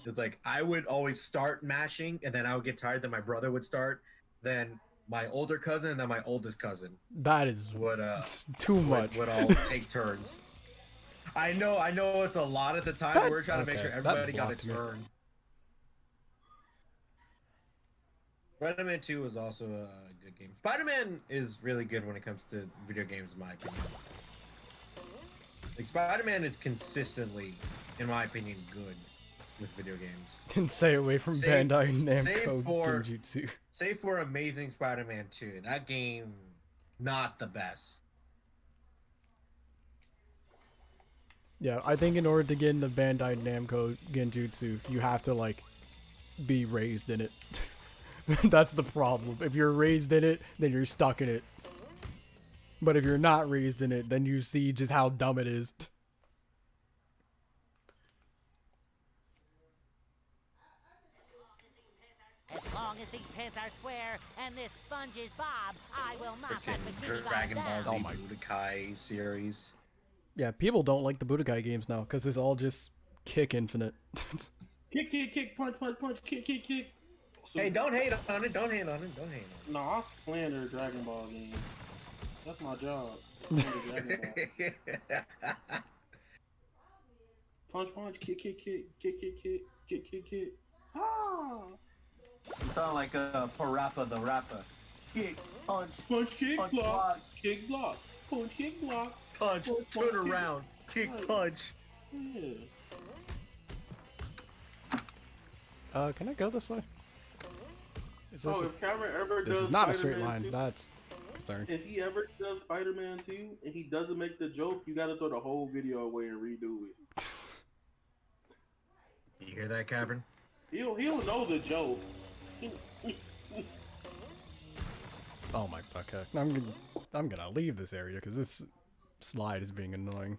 it's like, I would always start mashing, and then I would get tired, then my brother would start, then my older cousin, and then my oldest cousin That is would too much. would all take turns. I know it's a lot at the time, but we're trying to make sure everybody got a blocked me. turn. Spider-Man 2 was also a good game. Spider-Man is really good when it comes to video games, in my opinion. Like, Spider-Man is consistently, in my opinion, good with video games. Can stay away from Bandai Namco for- Genjutsu. Save for Amazing Spider-Man 2. That game, not the best. Yeah, I think in order to get into Bandai Namco Genjutsu, you have to, like, be raised in it. That's the problem. If you're raised in it, then you're stuck in it. But if you're not raised in it, then you see just how dumb it is. As long as these pins are square and this sponge is Bob, I will not let Freaking Bikini Dragon Bottom Ball down. Z Budokai series. Yeah, people don't like the Budokai games now, because it's all just kick infinite. Kick, kick, kick, punch, punch, punch, kick, kick, kick. So, Hey, don't hate on it. Don't hate on it. Don't hate on no, I was playing their Dragon Ball game. That's my job. Playing the Dragon Ball. it. Punch, punch, kick, kick, kick, kick, kick, kick, kick, kick, kick. Ah! You sound like Parappa the Rapper. Kick, punch, Punch, kick, punch, block, block. kick, block, punch, kick, block. Punch, turn around, kick, punch. Yeah. Can I go this way? Is this, Oh, if Cameron ever this does is not a straight Spider-Man line. 2, That's concerning. if he ever does Spider-Man 2 and he doesn't make the joke, you gotta throw the whole video away and redo it. You hear that, Cavern? He'll know the joke. Oh my, okay. I'm gonna leave this area, because this slide is being annoying.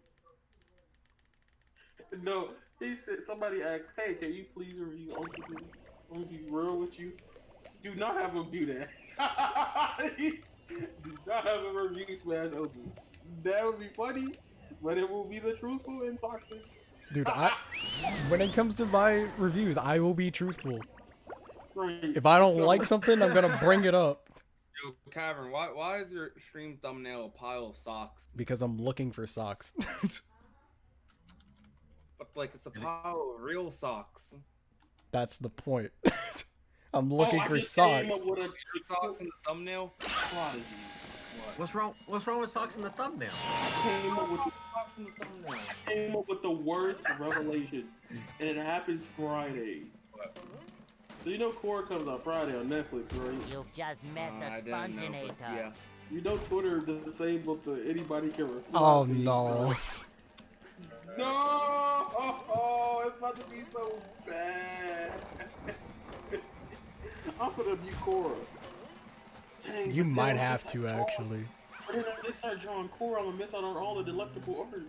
No, he said somebody asked, "Hey, can you please review OCD?" I'm gonna be real with you. Do not have him do that. Do not have him review Smash Open. That would be funny, but it will be the truthful and toxic. Dude, when it comes to my reviews, I will be truthful. Right. If I don't like something, I'm gonna bring it up. Yo, Cavern, why is your stream thumbnail a pile of socks? Because I'm looking for socks. But like it's a pile of real socks. That's the point. I'm Oh, looking I for just socks. came up with a Socks in the thumbnail. prodigy. What's wrong? What's wrong with socks in the thumbnail? Came up with came up with the worst revelation, and it happens Friday. So you know Korra comes out Friday on Netflix, right? You've just met the I didn't know, but Sponginator. yeah. You know Twitter disabled to anybody can reply. Oh to you, no. right? No, it's about to be so bad. I'm gonna be Korra. Dang, You but might then have it's to like, actually. But then if they start drawing Korra, I'm gonna miss out on all the delectable art.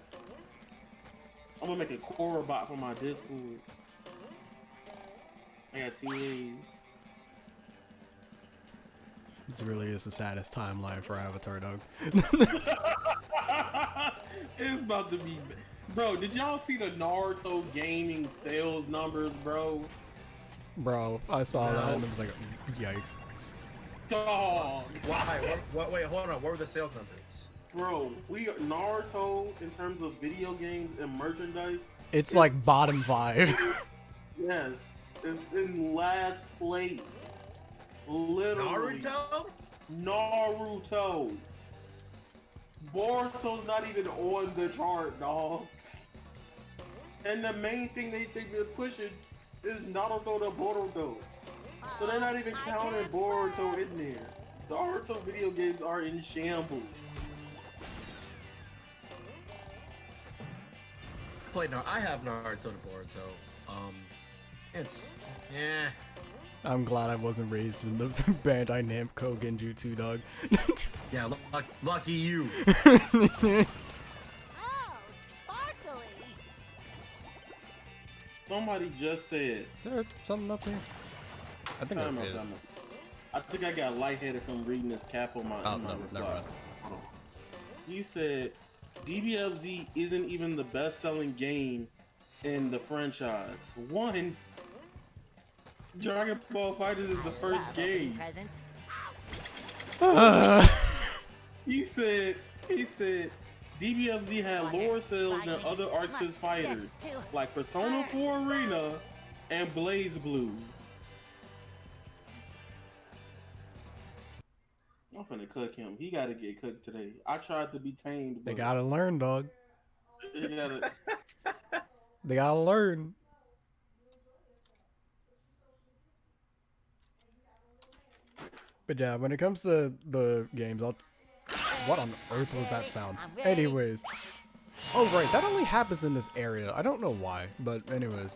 I'm gonna make a Korra bot for my Discord. I got 2 days. This really is the saddest timeline for Avatar, dog. It's about to be, bro. Did y'all see the Naruto gaming sales numbers, bro? Bro, I saw that and it was like, yikes. Dog, Why? What? Wait, hold on. What were the sales numbers? bro. Naruto in terms of video games and merchandise. It's like bottom 5. Yes, it's in last place. Literally. Naruto. Boruto's not even on the chart, dog. And the main thing they've been pushing is Naruto to Boruto. So they're not even counting Boruto in there. The Naruto video games are in shambles. I have Naruto to Boruto. It's I'm glad I wasn't raised in the Bandai Namco Genjutsu, dog. yeah. Lucky you. Oh, sparkly. Somebody just said. There's something up here. I think Time there out, is. time out. I think I got lightheaded from reading this cap on my. Oh, on my no, reply. never mind. Hold on. He said, DBFZ isn't even the best-selling game in the franchise. One, Dragon Ball FighterZ is the first Love game. opening presents. He said, DBFZ had lower sales than other ArcSys fighters, like Persona 4 Arena and Blaze Blue. I'm finna cook him. He gotta get cooked today. I tried to be tamed, but They gotta learn, dog. he gotta. They gotta learn. But yeah, when it comes to the games, what on earth was that sound? Anyways. Oh, right, that only happens in this area. I don't know why, but anyways.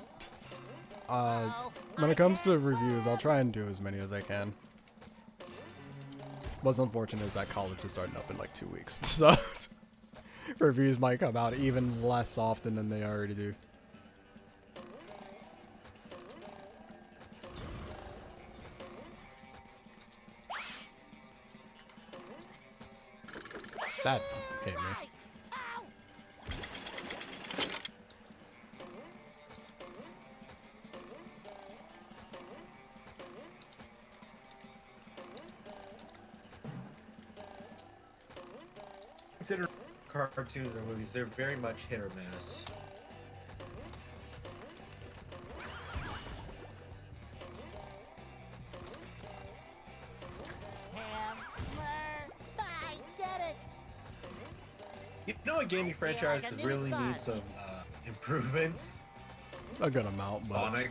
When it comes to reviews, I'll try and do as many as I can. What's unfortunate is that college is starting up in like 2 weeks, so reviews might come out even less often than they already do. That hit me. Consider cartoons or movies, they're very much hit or miss. I did it. You know, a gaming franchise really needs some improvements. A good amount, but Sonic.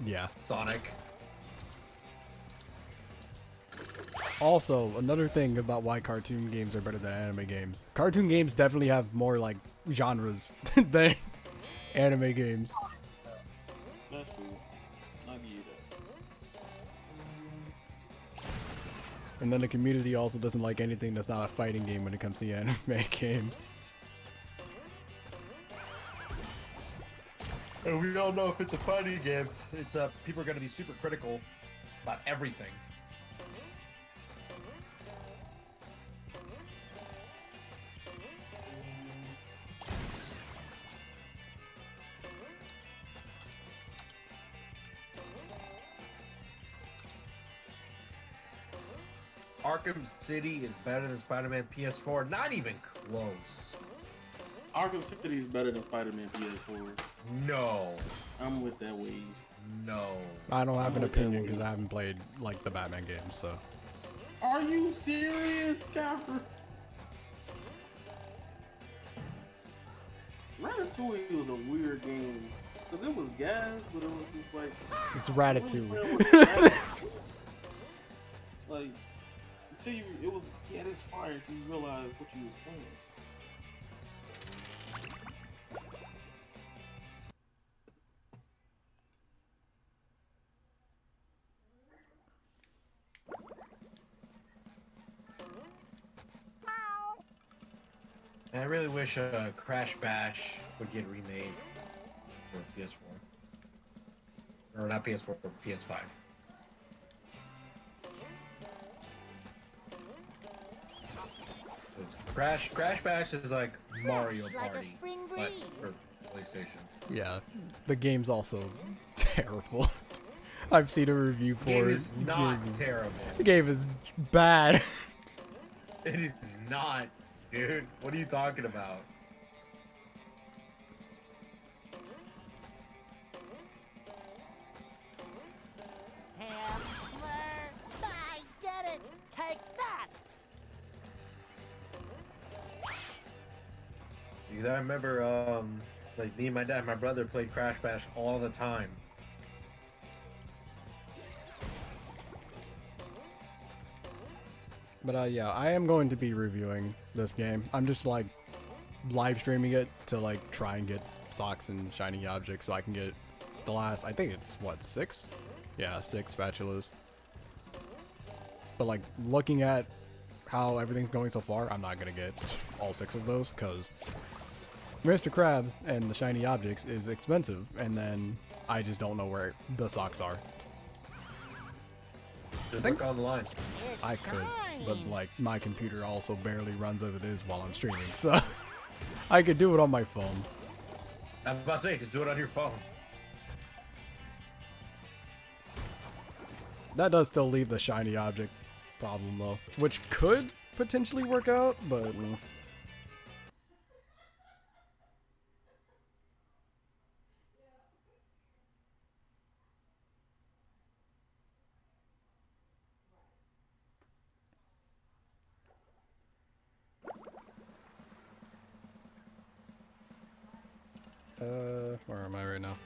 yeah. Sonic. Also, another thing about why cartoon games are better than anime games. Cartoon games definitely have more, like, genres than anime games. That's true. I'll give you that. And then the community also doesn't like anything that's not a fighting game when it comes to anime games. And we all know if it's a fighting game, it's people are going to be super critical about everything. Arkham City is better than Spider-Man PS4. Not even close. Arkham City is better than Spider-Man PS4. No. I'm with that wave. No. I don't have an opinion because I haven't played, like, the Batman games, so. Are you serious, Scaffer? Ratatouille was a weird game. Because it was gas, but it was just like... It's really playing Ratatouille. with rabbits. Like, until you... It was... Yeah, this fire until you realize what you was playing. I really wish Crash Bash would get remade for PS4. Or not PS4, but PS5. Because Crash Bash is like Mario Like a Party, spring but breeze. for PlayStation. Yeah, the game's also terrible. I've seen a review for The game it. is not The game is- terrible. The game is bad. It is not, dude. What are you talking about? Hammer! I get it! Take that! Because I remember, like me and my dad, and my brother played Crash Bash all the time. But yeah, I am going to be reviewing this game. I'm just like live streaming it to like try and get socks and shiny objects so I can get the last, I think it's what, 6? Yeah, 6 spatulas. But like looking at how everything's going so far, I'm not gonna get all 6 of those because Mr. Krabs and the shiny objects is expensive, and then I just don't know where the socks are. Just look online. I could, but like my computer also barely runs as it is while I'm streaming, so I could do it on my phone. I was about to say, just do it on your phone. That does still leave the shiny object problem though, which could potentially work out, but where am I right now?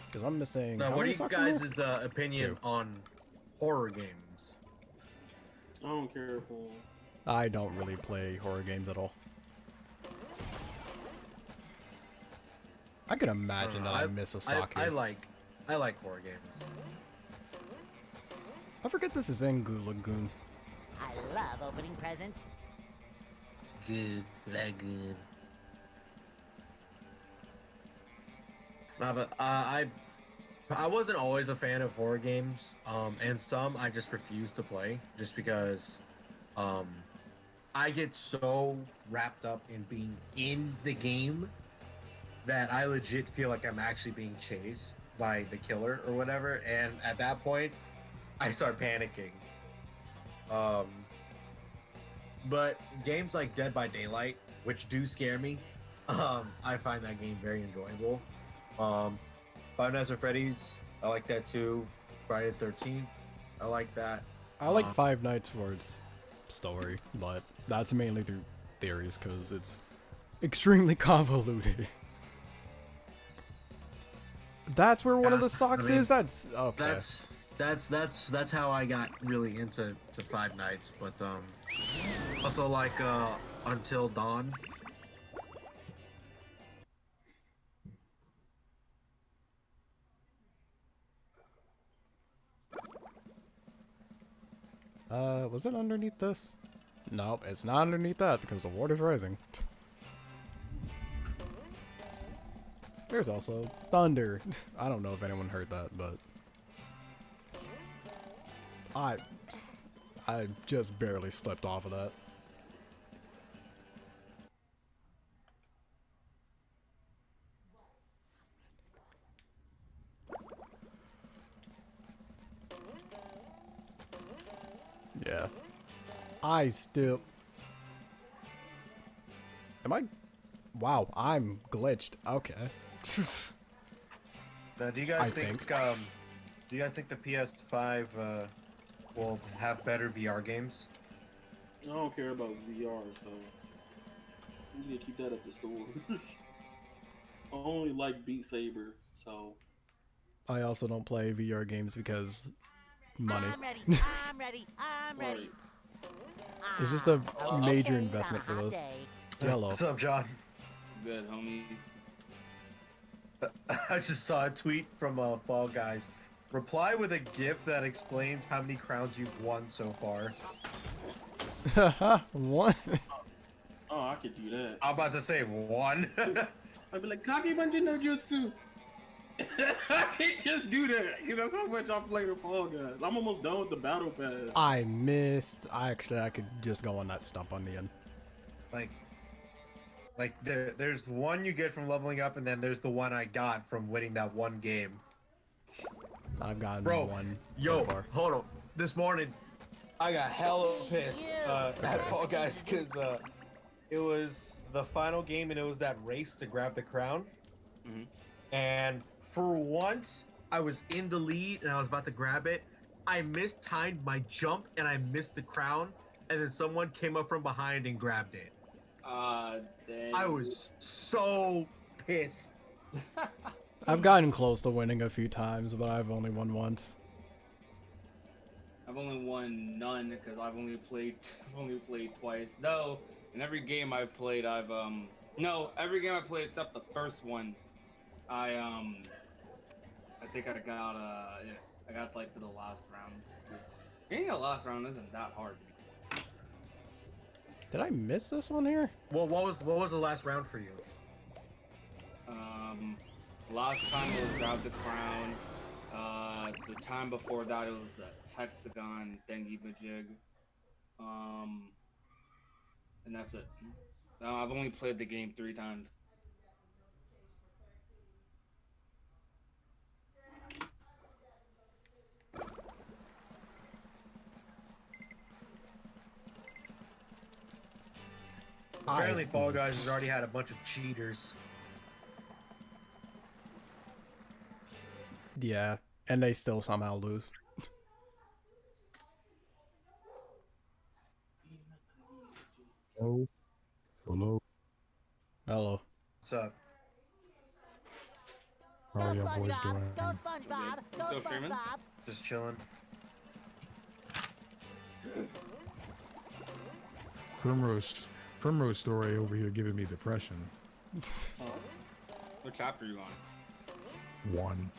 Because I'm missing. Now, how what are many you socks in there? guys' opinion 2. on horror games? I don't care for... I don't really play horror games at all. I can imagine that I miss a sock I here. like horror games. I forget this is in Goo Lagoon. I love opening presents. Good, very good. No, but I wasn't always a fan of horror games, and some I just refuse to play just because I get so wrapped up in being in the game that I legit feel like I'm actually being chased by the killer or whatever, and at that point, I start panicking. But games like Dead by Daylight, which do scare me, I find that game very enjoyable. Five Nights at Freddy's, I like that too. Friday the 13th, I like that. I like Five Nights for its story, but that's mainly through theories because it's extremely convoluted. That's where one of the socks is. That's okay. That's how I got really into Five Nights, but also like Until Dawn. Was it underneath this? Nope, it's not underneath that because the water's rising. There's also thunder. I don't know if anyone heard that, but I just barely slipped off of that. Yeah. I still... Am I... Wow, I'm glitched. Okay. Now, do you guys think the PS5 will have better VR games? I don't care about VR, so you need to keep that at the store. only like Beat Saber, so I also don't play VR games because money. I'm ready. I'm ready. I'm ready. right. It's just a Ah, major okay, on a investment for hot those. day. Hello. What's up, John? Good, homies. I just saw a tweet from Fall Guys. Reply with a GIF that explains how many crowns you've won so far. What? Oh, I could do that. I'm about to say one. I'd be like, Kage Banji no Jutsu. I can't just do that because that's how much I play the Fall Guys. I'm almost done with the battle pass. I missed. I could just go on that stump on the end. Like there's one you get from leveling up, and then there's the one I got from winning that one game. I've gotten Bro, one yo, so far. hold on. This morning, I got hella pissed at Fall Guys because it was the final game, and it was that race to grab the crown. And for once, I was in the lead, and I was about to grab it. I mistimed my jump, and I missed the crown, and then someone came up from behind and grabbed it. Dang. I was so pissed. I've gotten close to winning a few times, but I've only won once. I've only won none because I've only played twice. Though in every game I've played, no, every game I played except the first one, I think I got I got like to the last round. Getting the last round isn't that hard. Did I miss this one here? Well, what was the last round for you? Last time it was grab the crown. The time before that it was the hexagon thingy majig. And that's it. I've only played the game 3 times. Apparently, Fall Guys has already had a bunch of cheaters. Yeah, and they still somehow lose. Oh, hello. Hello. What's up? How are y'all boys SpongeBob, doing? go SpongeBob, go Still streaming? SpongeBob. Just chilling. Primrose story over here giving me depression. Oh. What chapter are you on? One.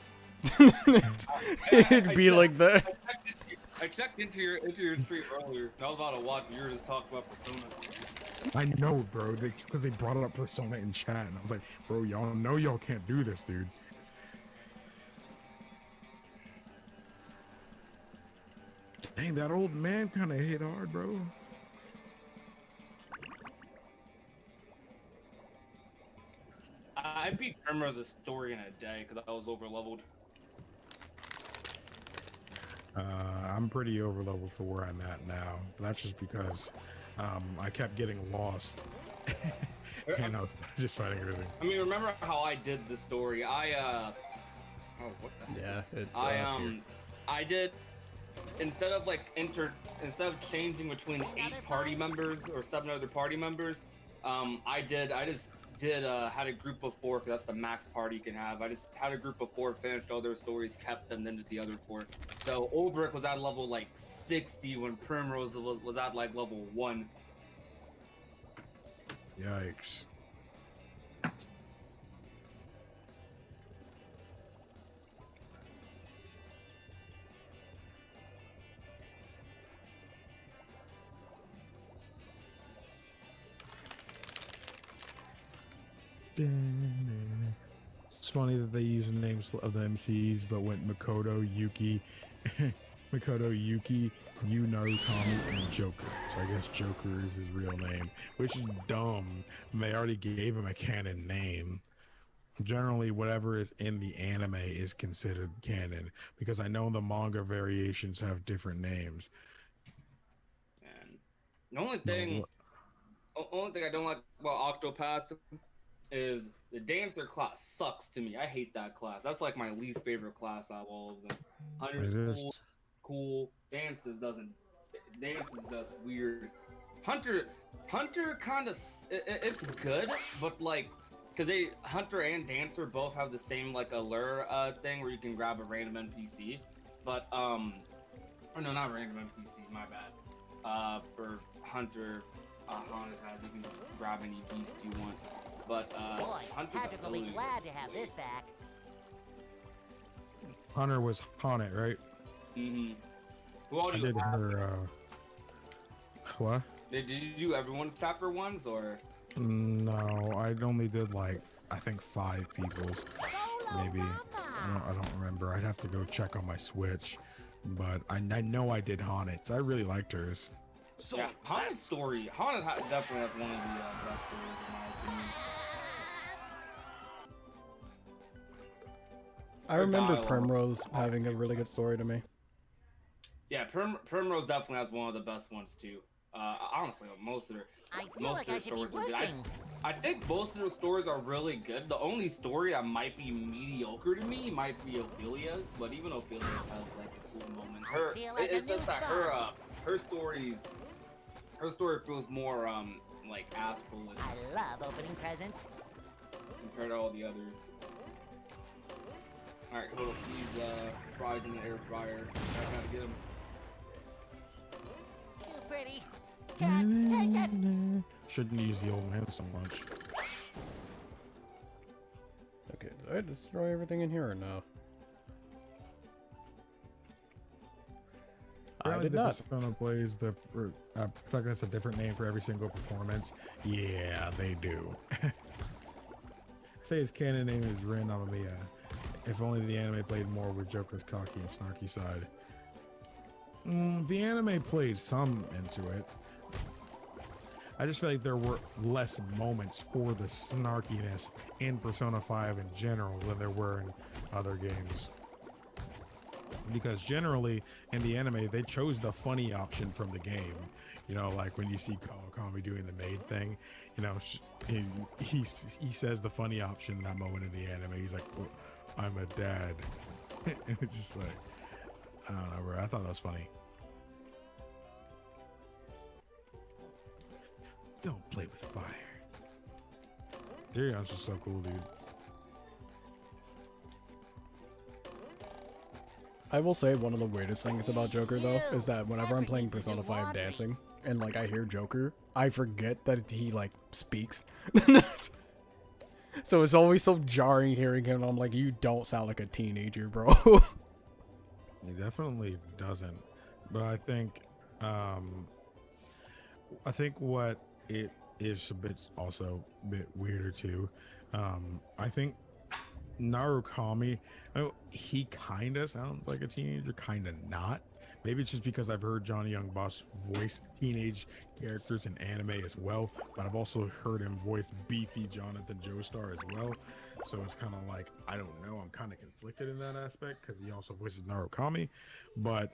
It'd be like that. I checked into your stream earlier. I was about to watch. You were just talking about Persona. I know, bro. Because they brought up Persona in chat, and I was like, bro, y'all know y'all can't do this, dude. Dang, that old man kind of hit hard, bro. I beat Primrose's story in a day because I was over leveled. I'm pretty over leveled for where I'm at now. But that's just because I kept getting lost. And I was just fighting everything. I mean, remember how I did the story? Oh, what the? Yeah, it's I did instead of changing between 8 party members or 7 other party members, I just had a group of 4 because that's the max party you can have. I just had a group of 4, finished all their stories, kept them, then did the other 4. So Ulbrich was at level like 60 when Primrose was at like level 1. Yikes. It's funny that they use the names of the MCs, but went Makoto, Yuki, Narukami, and Joker. So I guess Joker is his real name, which is dumb. They already gave him a canon name. Generally, whatever is in the anime is considered canon, because I know the manga variations have different names. And the only thing I don't like about Octopath is the dancer class sucks to me. I hate that class. That's like my least favorite class out of all of them. Hunter's cool. Dances just weird. Hunter kind of it's good, but like because Hunter and Dancer both have the same like allure thing where you can grab a random NPC, but or no, not random NPC, my bad. For Hunter, Haunted has you can just grab any beast you want, but Boy, Hunter's Patrick will be really- glad to have this back. Hunter was Haunted, right? Mm-hmm. Who all I do you did have? her. What? Did you do everyone's chapter ones or? No, I only did like I think 5 people's, maybe. I don't remember. I'd have to go check on my Switch, but I know I did Haunted's. I really liked hers. Yeah, Haunted story. Definitely has one of the best stories in my opinion. I remember dialogue. Primrose having a really good story to me. Yeah, Primrose definitely has one of the best ones too. Honestly, most of their I feel most like of I their should be stories are good. working. I think most of their stories are really good. The only story that might be mediocre to me might be Ophelia's, but even Ophelia's has like a cool moment. feel like It's a new just that her story feels more like ass-bullish I love opening presents. compared to all the others. Alright, hold up, these fries in the air fryer. I gotta get them. Too pretty. Can't take it. Shouldn't use the old man so much. Okay, did I destroy everything in here or no? I Apparently did the not. Persona plays the protagonist a different name for every single performance. Yeah, they do. Say his canon name is Rin Amamiya. If only the anime played more with Joker's cocky and snarky side. The anime played some into it. I just feel like there were less moments for the snarkiness in Persona 5 in general than there were in other games. Because generally in the anime they chose the funny option from the game. You know, like when you see Kawakami doing the maid thing, you know, he says the funny option in that moment in the anime. He's like, well, I'm a dad. And it's just like, I don't know, bro. I thought that was funny. Don't play with fire. Therion's just so cool, dude. I will say one of the weirdest things about Joker though is that whenever I'm playing Persona 5 dancing and like I hear Joker, I forget that he like speaks. So it's always so jarring hearing him. And I'm like, you don't sound like a teenager, bro. He definitely doesn't. But I think what it is also a bit weirder too. I think Narukami, he kind of sounds like a teenager, kind of not. Maybe it's just because I've heard Johnny Young Boss voice teenage characters in anime as well, but I've also heard him voice beefy Jonathan Joestar as well. So it's kind of like, I don't know, I'm kind of conflicted in that aspect because he also voices Narukami, but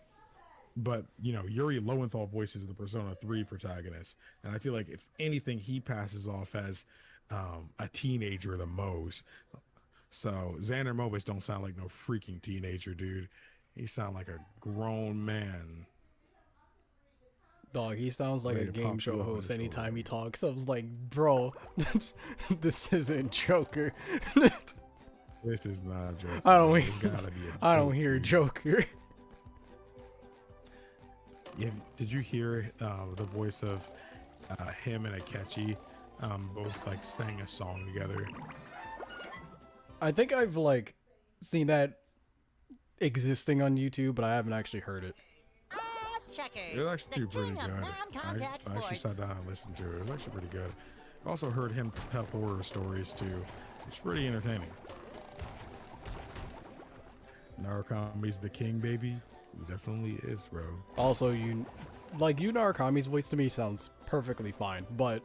you know, Yuri Lowenthal voices the Persona 3 protagonist, and I feel like if anything, he passes off as a teenager the most. So Xander Mobus don't sound like no freaking teenager, dude. He sound like a grown man. Dog, he sounds like Way a to game pop show you up on host the anytime shoulder. he talks. I was like, bro, this isn't Joker. This is not a joke. I don't man. hear- It's gotta be a I don't joke, hear dude. Joker. Yeah, did you hear the voice of him and Akechi both like sang a song together? I think I've like seen that existing on YouTube, but I haven't actually heard it. Checkers. It was actually the pretty king of good. non-contact I actually sports. sat down and listened to it. It was actually pretty good. I also heard him tell horror stories too. It's pretty entertaining. Narukami's the king, baby. He definitely is, bro. Also, you Narukami's voice to me sounds perfectly fine, but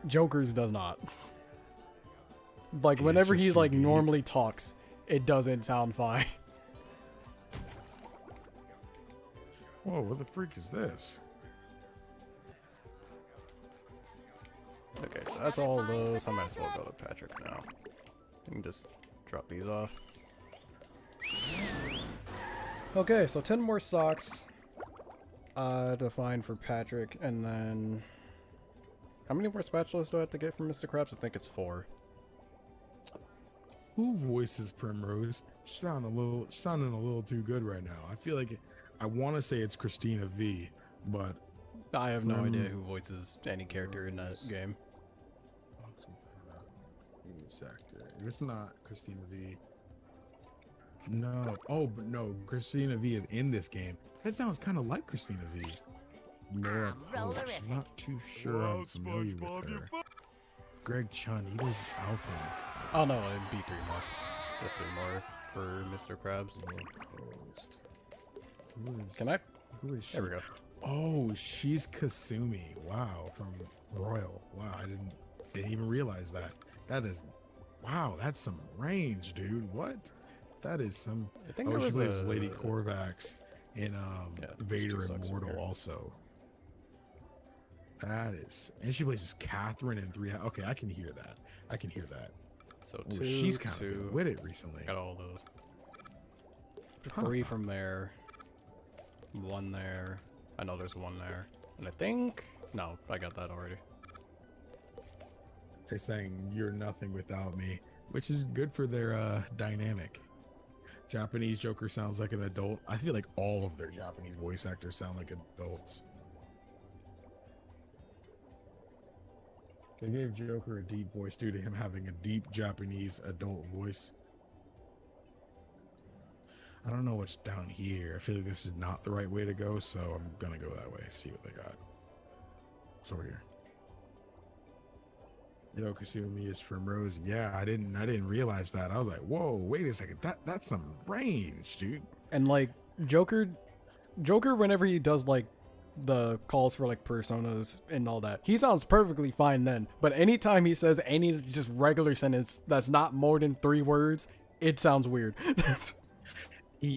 Joker's does not. Like Yeah, whenever it's he just like too deep. normally talks, it doesn't sound fine. Whoa, what the freak is this? Okay, so that's all of those. I might as well go to Patrick now. And just drop these off. Okay, so 10 more socks to find for Patrick, and then how many more spatulas do I have to get from Mr. Krabs? I think it's 4. who voices Primrose? Sounding a little too good right now. I feel like I want to say it's Christina V, but I have no idea who voices any character in that game. Sector. If it's not Christina V, no. Oh, but no, Christina V is in this game. That sounds kind of like Christina V. Laura Poach. I'm not too sure I'm familiar with her. Greg Chun, he was Alpha. Oh no, it'd be 3 more. Just 3 more for Mr. Krabs. Can I? Who is she? There we go. Oh, she's Kasumi. Wow, from Royal. Wow, I didn't even realize that. That is, wow, that's some range, dude. What? That is some. I think oh, she was plays Lady Korvax in Vader sucks Immortal here. also. That is, and she plays as Catherine in 3. Okay, I can hear that. I can hear that. So Ooh, 2, she's kind of 2. been with it recently. Got all those. 3 from there. 1 there. I know there's 1 there. And I think... No, I got that already. They're saying you're nothing without me, which is good for their dynamic. Japanese Joker sounds like an adult. I feel like all of their Japanese voice actors sound like adults. They gave Joker a deep voice due to him having a deep Japanese adult voice. I don't know what's down here. I feel like this is not the right way to go, so I'm gonna go that way. See what they got. What's over here? Yo, Kasumi is from Rose. Yeah, I didn't realize that. I was like, whoa, wait a second. That's some range, dude. And like Joker whenever he does like the calls for like personas and all that, he sounds perfectly fine then. But anytime he says any just regular sentence that's not more than 3 words, it sounds weird.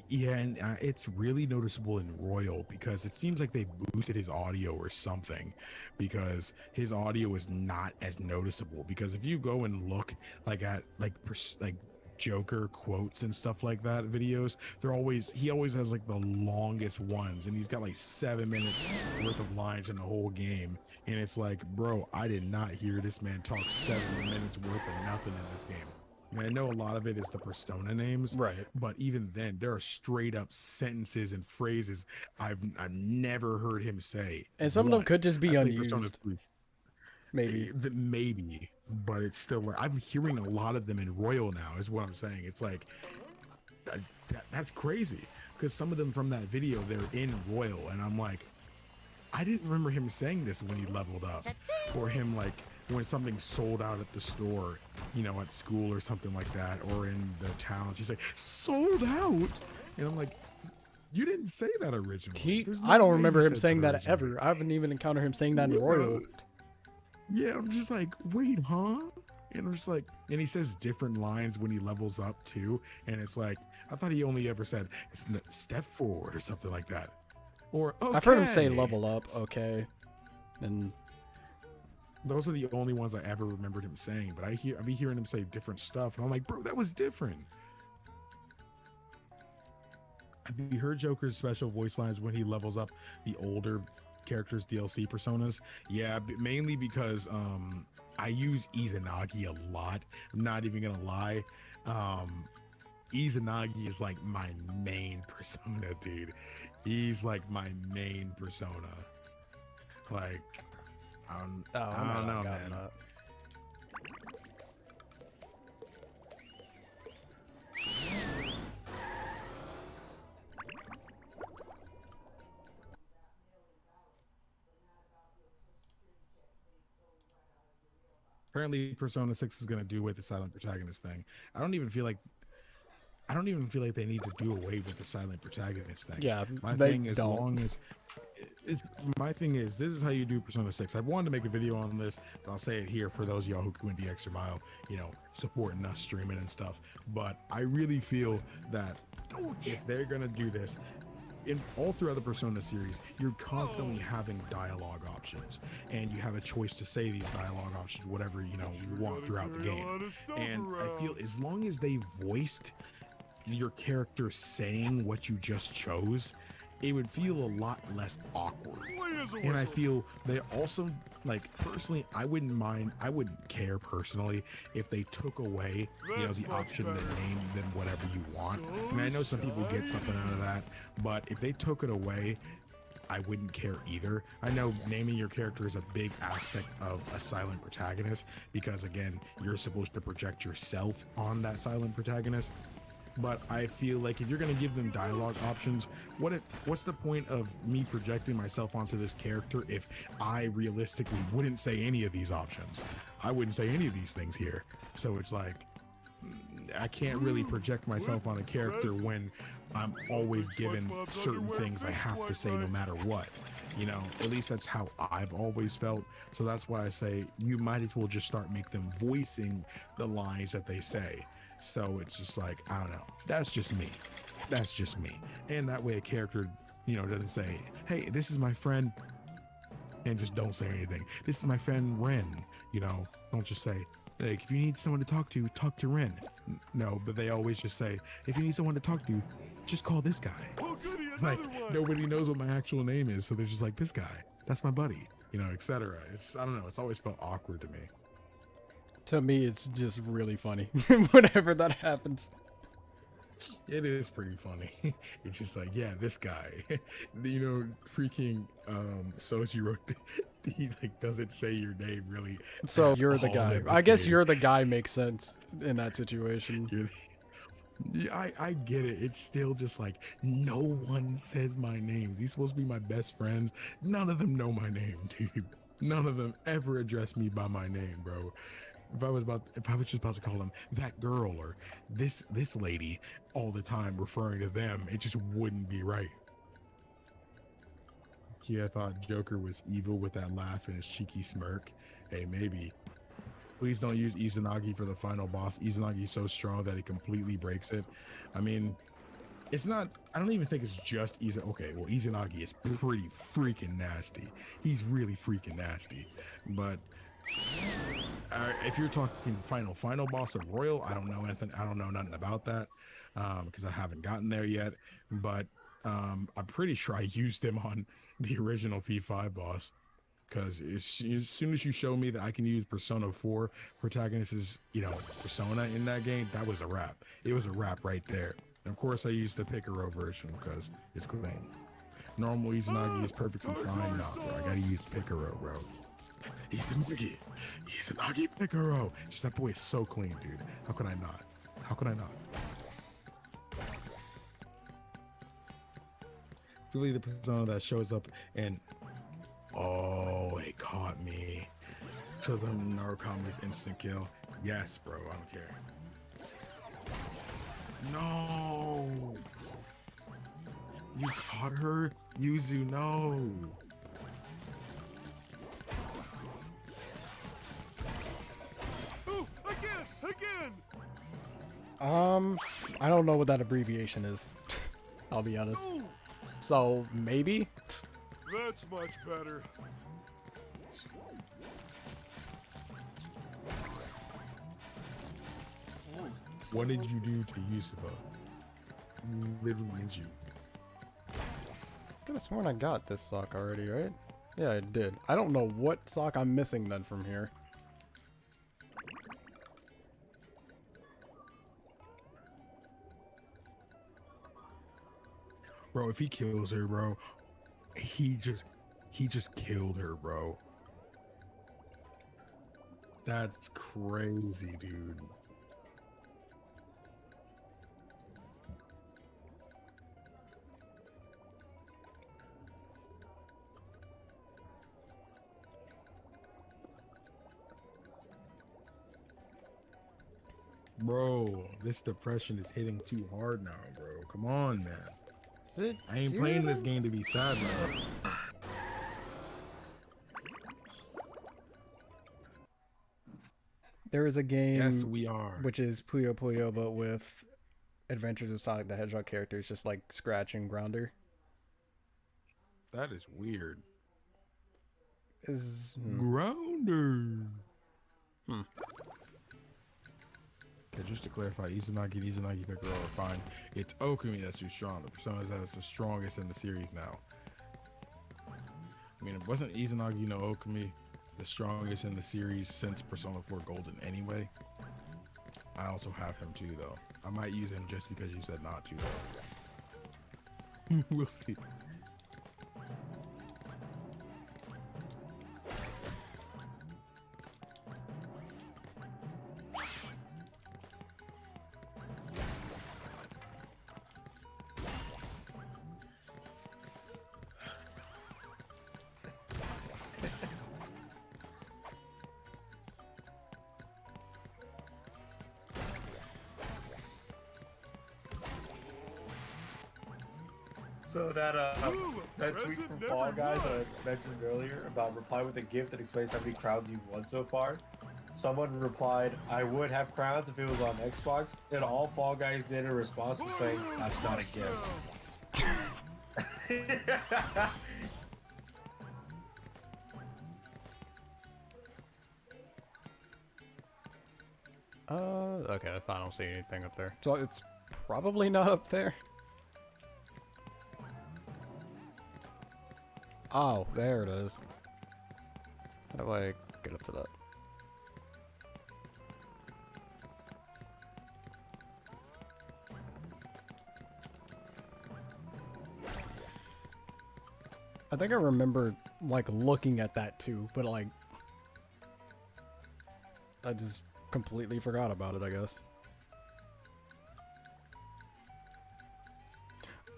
Yeah, and it's really noticeable in Royal because it seems like they boosted his audio or something, because his audio is not as noticeable. Because if you go and look like at like Joker quotes and stuff like that videos, he always has like the longest ones, and he's got like 7 minutes worth of lines in the whole game, and it's like, bro, I did not hear this man talk 7 minutes worth of nothing in this game. I mean, I know a lot of it is the persona names, Right. but even then, there are straight up sentences and phrases I've never heard him say. And some of them once. could just be I think unused. Persona 3 maybe, but it's still like I'm hearing a lot of them in Royal now is what I'm saying. It's like that's crazy, because some of them from that video, they're in Royal, and I'm like, I didn't remember him saying this when he leveled up, or him like when something sold out at the store, you know, at school or something like that, or in the towns. He's like, sold out, and I'm like, you didn't say that originally. There's no I don't way remember you him said saying that originally. ever. I haven't even encountered him saying that in Royal. Yeah, I'm just like, wait, huh? And I'm just like, and he says different lines when he levels up too. And it's like, I thought he only ever said, step forward or something like that. Or, okay. I've heard him say level up, okay. And those are the only ones I ever remembered him saying. But I be hearing him say different stuff. And I'm like, bro, that was different. Have you heard Joker's special voice lines when he levels up the older characters' DLC personas? Yeah, mainly because I use Izanagi a lot. I'm not even gonna lie. Izanagi is like my main persona, dude. He's like my main persona. Like, I don't know, man. Apparently Persona 6 is going to do with the silent protagonist thing. I don't even feel like they need to do away with the silent protagonist thing. yeah, My they thing is, don't. this is how you do Persona 6. I wanted to make a video on this, but I'll say it here for those of y'all who went the extra mile, you know, supporting us streaming and stuff. But I really feel that if they're going to do this, in all throughout the Persona series, you're constantly having dialogue options, and you have a choice to say these dialogue options, whatever, you know, you want throughout the game. And I feel as long as they voiced your character saying what you just chose, it would feel a lot less awkward. And I feel they also, like, personally, I wouldn't care personally if they took away, you know, the option to name them whatever you want. I mean, I know some people get something out of that, but if they took it away, I wouldn't care either. I know naming your character is a big aspect of a silent protagonist because, again, you're supposed to project yourself on that silent protagonist. But I feel like if you're going to give them dialogue options, what's the point of me projecting myself onto this character if I realistically wouldn't say any of these options? I wouldn't say any of these things here. So it's like, I can't really project myself on a character when I'm always given certain things I have to say no matter what. You know, at least that's how I've always felt. So that's why I say you might as well just start make them voicing the lines that they say. So it's just like, I don't know. That's just me. That's just me. And that way a character, you know, doesn't say, hey, this is my friend, and just don't say anything. This is my friend Ren. You know, don't just say, like, if you need someone to talk to Ren. No, but they always just say, if you need someone to talk to, just call this guy. Like, nobody knows what my actual name is, so they're just like, this guy, that's my buddy, you know, etc. It's, I don't know, it's always felt awkward to me. To me, it's just really funny whenever that happens. It is pretty funny. It's just like, yeah, this guy, you know, freaking Soji wrote, he like doesn't say your name really. So you're the guy. I guess you're the guy makes sense in that situation. Yeah, I get it. It's still just like, no one says my name. These supposed to be my best friends. None of them know my name, dude. None of them ever address me by my name, bro. If I was just about to call them that girl or this lady all the time, referring to them, it just wouldn't be right. Yeah, I thought Joker was evil with that laugh and his cheeky smirk. Hey, maybe. Please don't use Izanagi for the final boss. Izanagi's so strong that it completely breaks it. I mean, it's not, I don't even think it's just okay, well, Izanagi is pretty freaking nasty. He's really freaking nasty. But if you're talking final boss of Royal, I don't know anything. I don't know nothing about that because I haven't gotten there yet. But I'm pretty sure I used him on the original P5 boss because as soon as you show me that I can use Persona 4 protagonist's, you know, persona in that game, that was a wrap. It was a wrap right there. And of course, I used the Picaro version because it's clean. Normal Izanagi is perfectly fine. Nah, bro, I gotta use Picaro, bro. Izanagi Picaro. Just that boy is so clean, dude. How could I not? How could I not? It's really the persona that shows up and oh, it caught me. Shows up in Narukami's instant kill. Yes, bro. I don't care. No. You caught her, Yuzu. No. I don't know what that abbreviation is. I'll be honest. So maybe. That's much better. What did you do to Yusufa? Literally did you? I could have sworn I got this sock already, right? Yeah, I did. I don't know what sock I'm missing then from here. Bro, if he kills her, bro, he just killed her, bro. That's crazy, dude. Bro, this depression is hitting too hard now, bro. Come on, man. I ain't playing this game to be sad, bro. There is a game, Yes, we are. which is Puyo Puyo, but with Adventures of Sonic the Hedgehog characters, just like Scratch and Grounder. That is weird. Is Grounder. Hmm. Cause just to clarify, Izanagi and Izanagi Piccolo are fine. It's Okami that's too strong. The persona that is the strongest in the series now. I mean, it wasn't Izanagi no Okami the strongest in the series since Persona 4 Golden anyway. I also have him too, though. I might use him just because you said not to, though. We'll see. So that tweet from Fall Guys that I mentioned earlier about reply with a gift that explains how many crowns you've won so far. Someone replied, "I would have crowns if it was on Xbox," and all Fall Guys did in response was saying, "That's not a gift." Okay, I don't see anything up there. So it's probably not up there. Oh, there it is. How do I get up to that? I think I remember, like, looking at that too, but, like, I just completely forgot about it, I guess.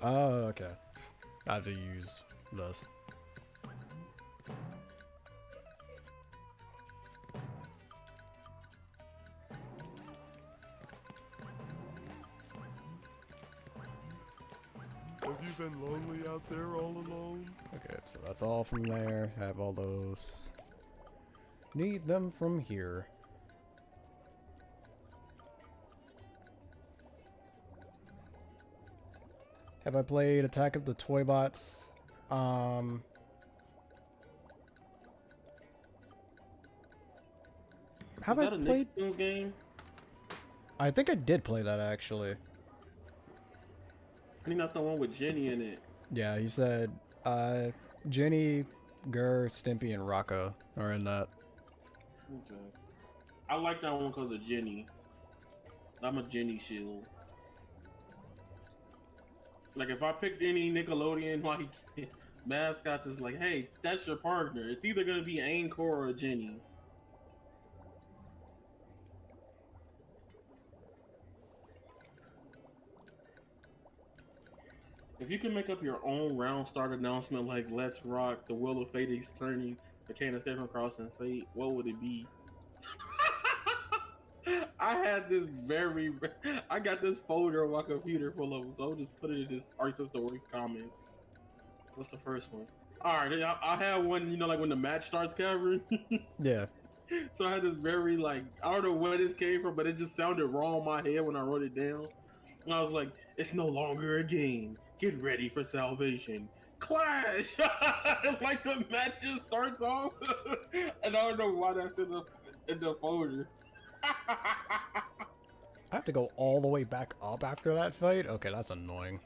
Oh, okay. I have to use this. Have you been lonely out there all alone? Okay, so that's all from there. Have all those. Need them from here. Have I played Attack of the Toy Bots? Have Is that I a played? Nicktoons game? I think I did play that actually. I think that's the one with Jenny in it. Yeah, he said Jenny, Gur, Stimpy, and Rocco are in that. Okay. I like that one because of Jenny. I'm a Jenny shield. Like if I picked any Nickelodeon like mascots, it's like, hey, that's your partner. It's either gonna be Anchor or Jenny. If you can make up your own round start announcement like "Let's rock," "The wheel of fate is turning," "The can't escape from crossing fate," what would it be? I had this I got this folder on my computer full of them, so I'll just put it in this Art Sister Works comments. What's the first one? All right, I had one, you know, like when the match starts covering. Yeah. So I had this like, I don't know where this came from, but it just sounded wrong in my head when I wrote it down. And I was like, it's no longer a game. Get ready for salvation. Clash! Like the match just starts off. And I don't know why that's in the folder. I have to go all the way back up after that fight? Okay, that's annoying.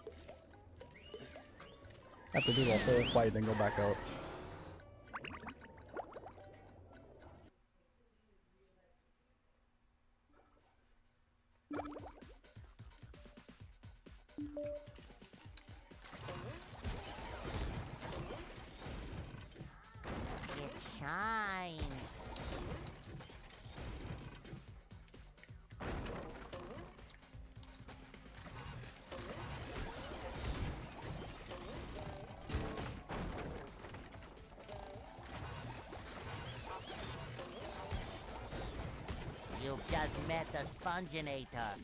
I have to do the whole fight, then go back out. It shines. You've just met the Sponginator.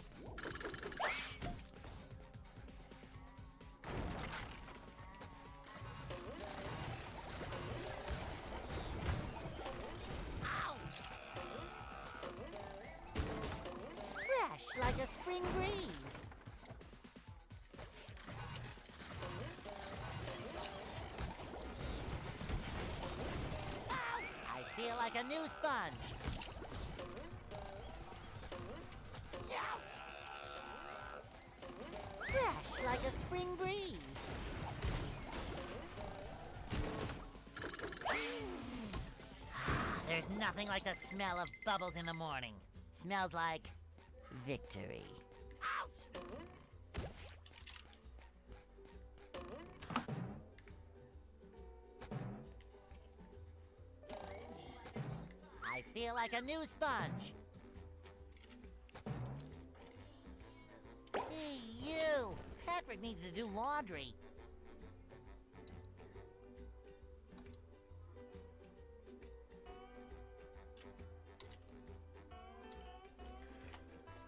Fresh like a spring breeze. I feel like a new sponge. a spring breeze. There's nothing like the smell of bubbles in the morning. Smells like victory. Ouch! I feel like a new sponge. Hey, you! Patrick needs to do laundry.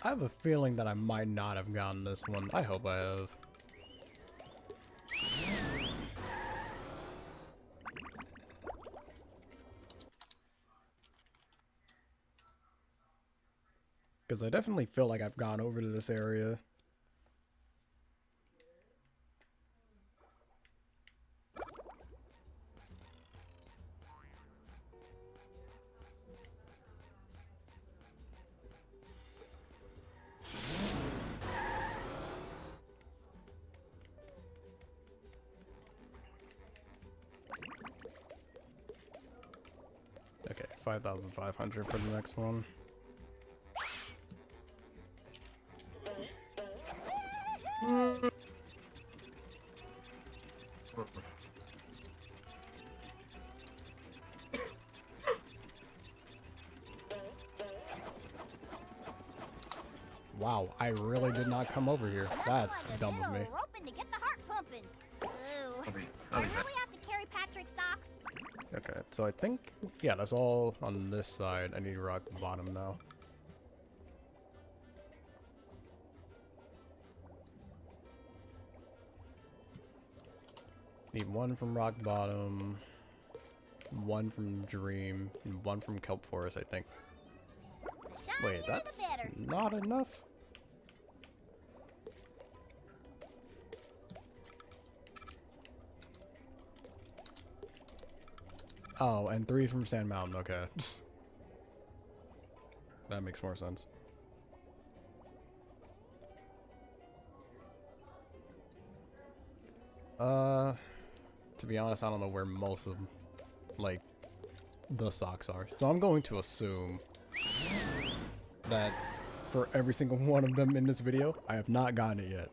I have a feeling that I might not have gotten this one. I hope I have. Because I definitely feel like I've gone over to this area. Okay, 5,500 for the next one. Wow, I really did not come over here. That's dumb of me. Roping to get the heart pumping. Ooh. I'll Do be I back. really have to carry Patrick's socks? Okay, so I think, yeah, that's all on this side. I need to rock the bottom now. Need one from rock bottom, one from dream, and one from kelp forest, I think. Wait, that's not enough? Oh, and 3 from Sand Mountain, okay. That makes more sense. To be honest, I don't know where most of them, like, the socks are. So I'm going to assume that for every single one of them in this video, I have not gotten it yet.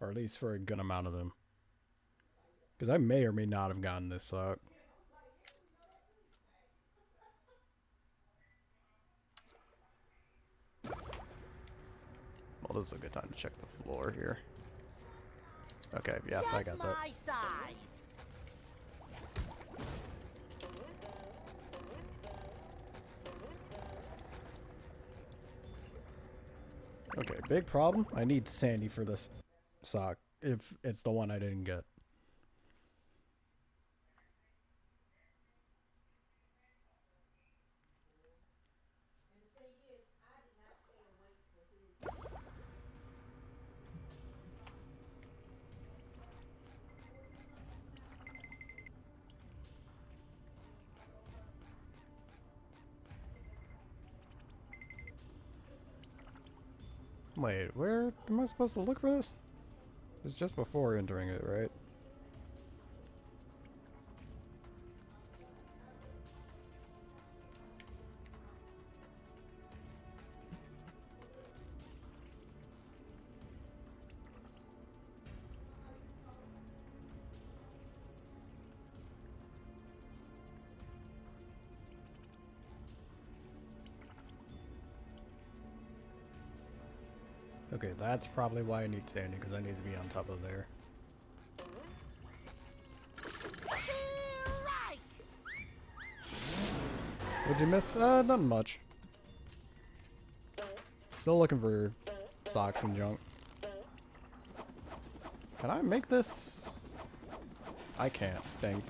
Or at least for a good amount of them. Because I may or may not have gotten this sock. Well, this is a good time to check the floor here. Okay, yeah, I got that. My size. Okay, big problem. I need Sandy for this sock, if it's the one I didn't get. Wait, where am I supposed to look for this? It's just before entering it, right? Okay, that's probably why I need Sandy, because I need to be on top of there. What'd you miss? Nothing much. Still looking for socks and junk. Can I make this? I can't, dang.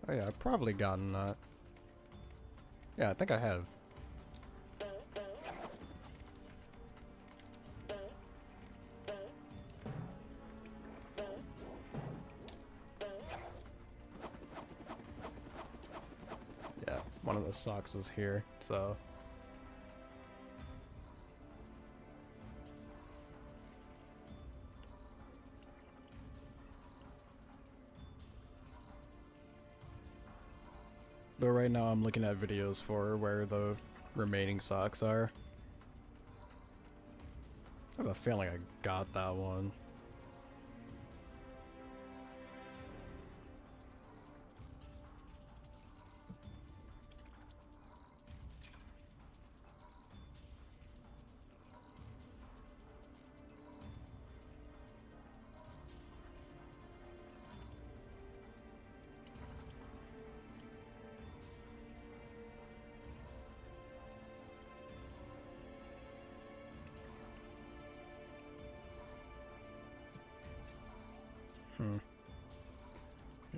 Oh yeah, I've probably gotten that. Yeah, I think I have. Yeah, one of the socks was here, so. But right now I'm looking at videos for where the remaining socks are. I have a feeling I got that one.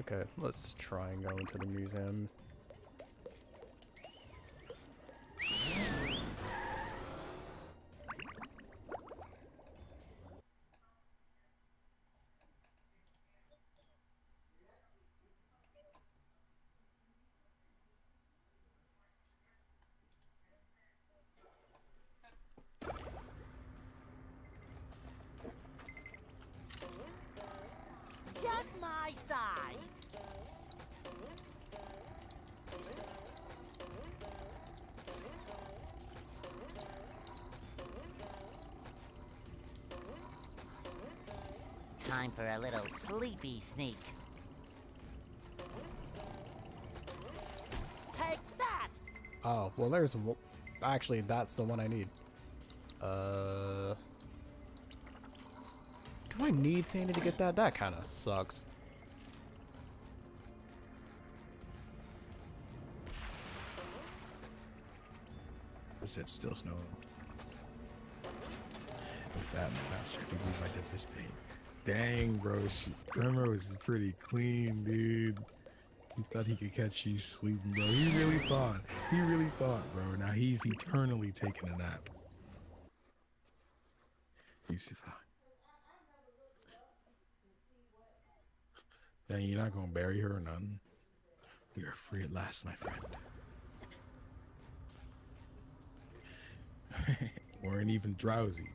Okay, let's try and go into the museum. Just my size. Time for a little sleepy sneak. Take that! Oh, well there's... Actually, that's the one I need. Do I need Sandy to get that? That kind of sucks. Is it still snowing? With that master, I think we might participate. Dang, bro. Primrose is pretty clean, dude. He thought he could catch you sleeping, bro. He really thought. He really thought, bro. Now he's eternally taking a nap. Yusufa. Dang, you're not gonna bury her or nothing. We are free at last, my friend. Weren't even drowsy.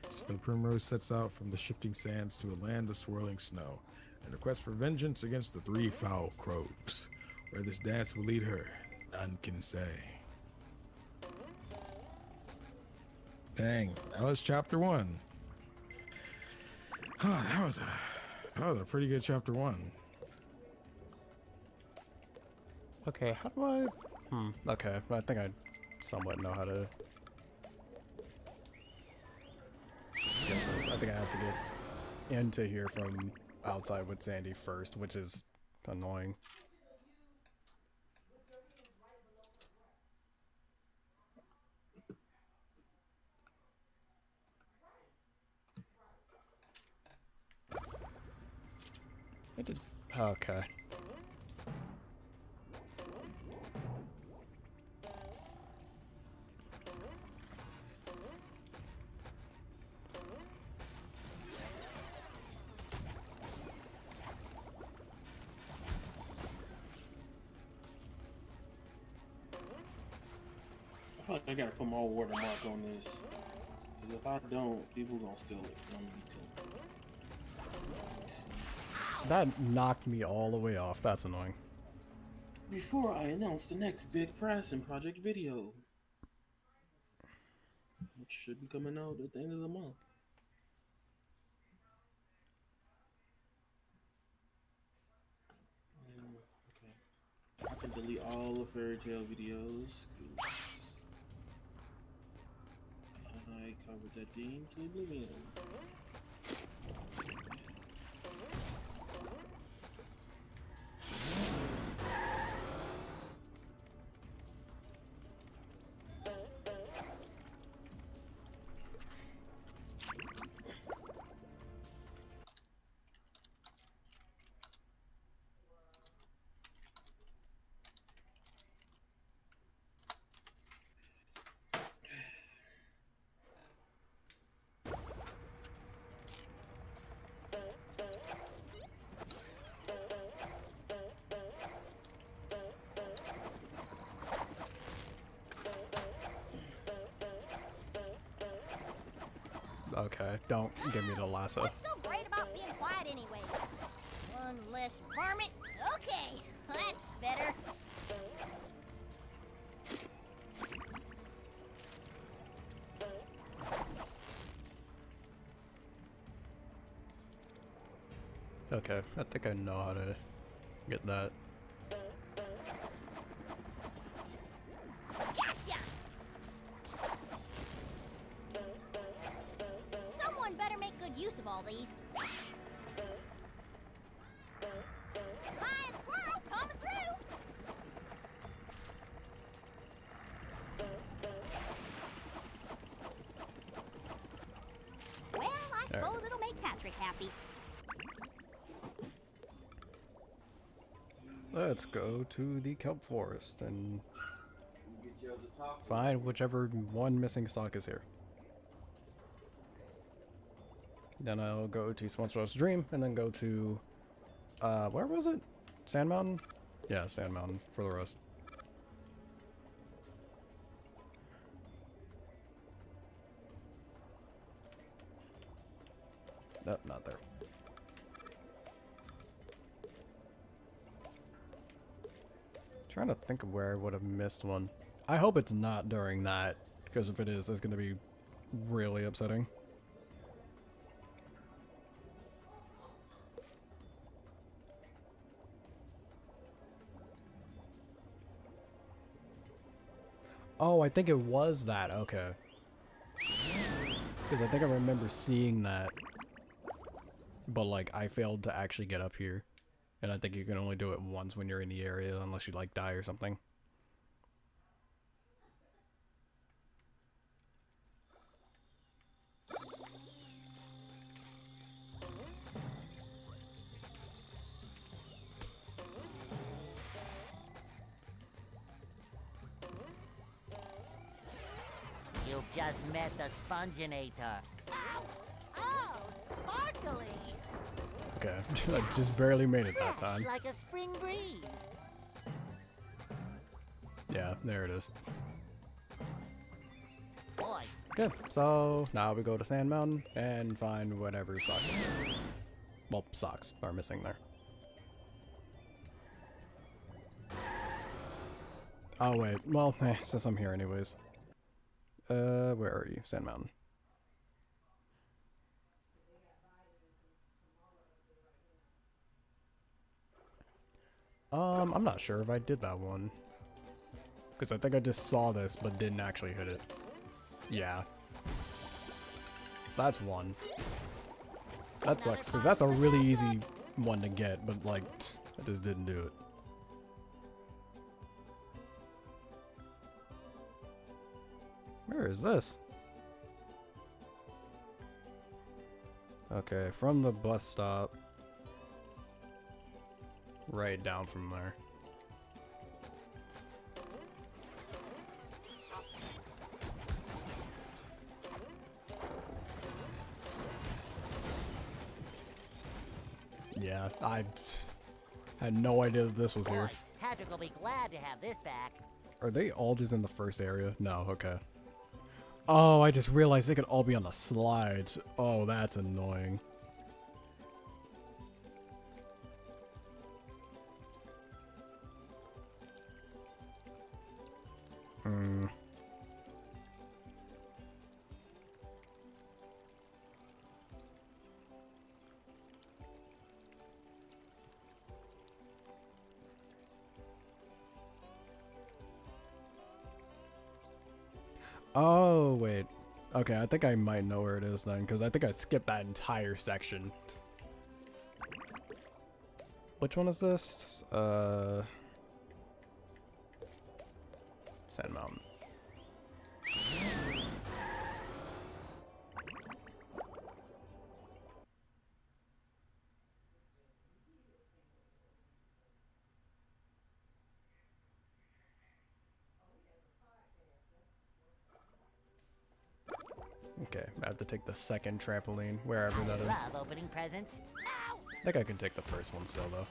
So Primrose sets out from the shifting sands to a land of swirling snow, and a quest for vengeance against the three foul crows. Where this dance will lead her, none can say. Dang, that was chapter 1. Oh, that was a pretty good chapter 1. Okay, how do I... okay, I think I somewhat know how to... get this. I think I have to get into here from outside with Sandy first, which is annoying. It just... okay. I feel like I gotta put my watermark on this. Because if I don't, people gonna steal it. I'm gonna be telling. That knocked me all the way off. That's annoying. Before I announce the next big prize and project video, which should be coming out at the end of the month. Okay. I can delete all the fairy tale videos. I covered that game to oblivion. Okay, don't give me the lasso. What's so great about being quiet anyway? One less varmint? Okay, that's better. Okay, I think I know how to get that. Gotcha! Someone better make good use of all these. Lion squirrel coming through! Well, I suppose it'll make Patrick happy. Let's go to the kelp forest and find whichever one missing stock is here. Then I'll go to Sponsor's Dream and then go to where was it? Sand Mountain? Yeah, Sand Mountain for the rest. Nope, not there. Trying to think of where I would have missed one. I hope it's not during that, because if it is, that's going to be really upsetting. Oh, I think it was that. Okay. Because I think I remember seeing that. But, like, I failed to actually get up here. And I think you can only do it once when you're in the area, unless you, like, die or something. You've just met the Sponginator. Oh, sparkly! Okay, I just barely made it that time. Like a spring breeze. Yeah, there it is. Boy. Okay, so now we go to Sand Mountain and find whatever socks. Well, socks are missing there. Oh wait, well, since I'm here anyways. Where are you? Sand Mountain. I'm not sure if I did that one. Because I think I just saw this, but didn't actually hit it. Yeah. So that's one. That sucks, because that's a really easy one to get, but, like, I just didn't do it. Where is this? Okay, from the bus stop. Right down from there. Yeah, I had no idea that this was here. Boy, Patrick will be glad to have this back. Are they all just in the first area? No, okay. Oh, I just realized they could all be on the slides. Oh, that's annoying. Hmm. Oh, wait. Okay, I think I might know where it is then, because I think I skipped that entire section. Which one is this? Sand Mountain. Okay, I have to take the second trampoline, wherever that is. Love opening presents. I think I can take the first one still, though.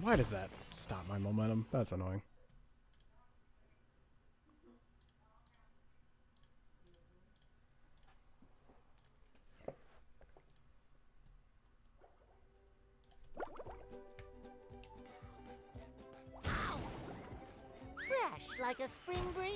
Why does that stop my momentum? That's annoying. Fresh like a spring breeze.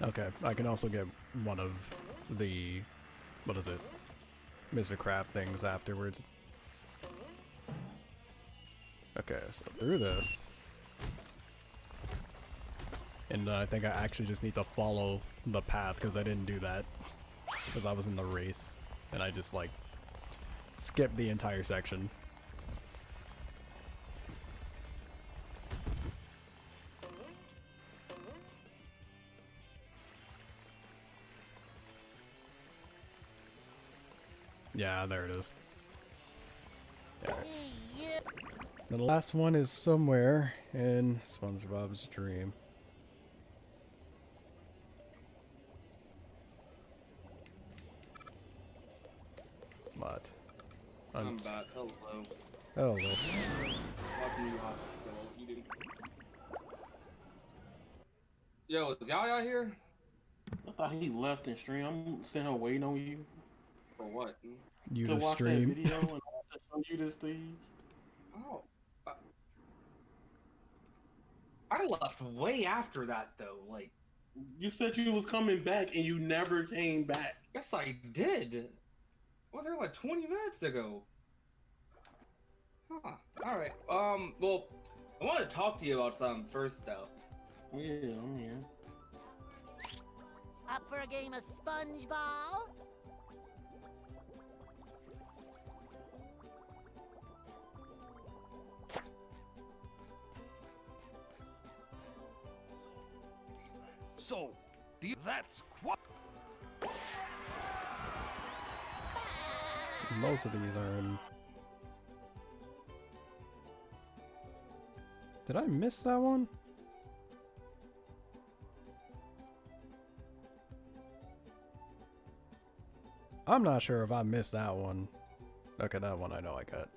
Okay, I can also get one of the, what is it, Mr. Crab things afterwards. Okay, so through this. And I think I actually just need to follow the path because I didn't do that. Because I was in the race. And I just like skipped the entire section. Yeah, there it is. There it is. The last one is somewhere in SpongeBob's dream. What? I'm back. Hello. Hello. Welcome to hospital. Eating. Yo, is Yaya here? I thought he left in stream. I'm sitting here waiting on you. For what? You to to watch stream. that video and to show you this thing. Oh. I left way after that though. Like, you said you was coming back and you never came back. Yes, I did. I was there like 20 minutes ago. Huh. All right. Well, I want to talk to you about something first though. Yeah, I'm here. Up for a game of SpongeBob? So, that's quite. Most of these are in. Did I miss that one? I'm not sure if I missed that one. Okay, that one I know I got.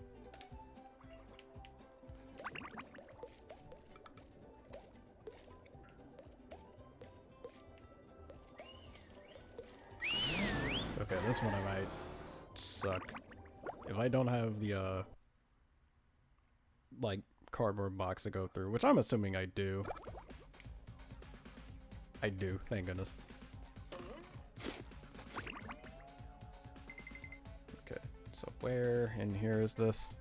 Okay, this one I might suck. If I don't have the, like, cardboard box to go through, which I'm assuming I do. I do, thank goodness. Okay, so where in here is this?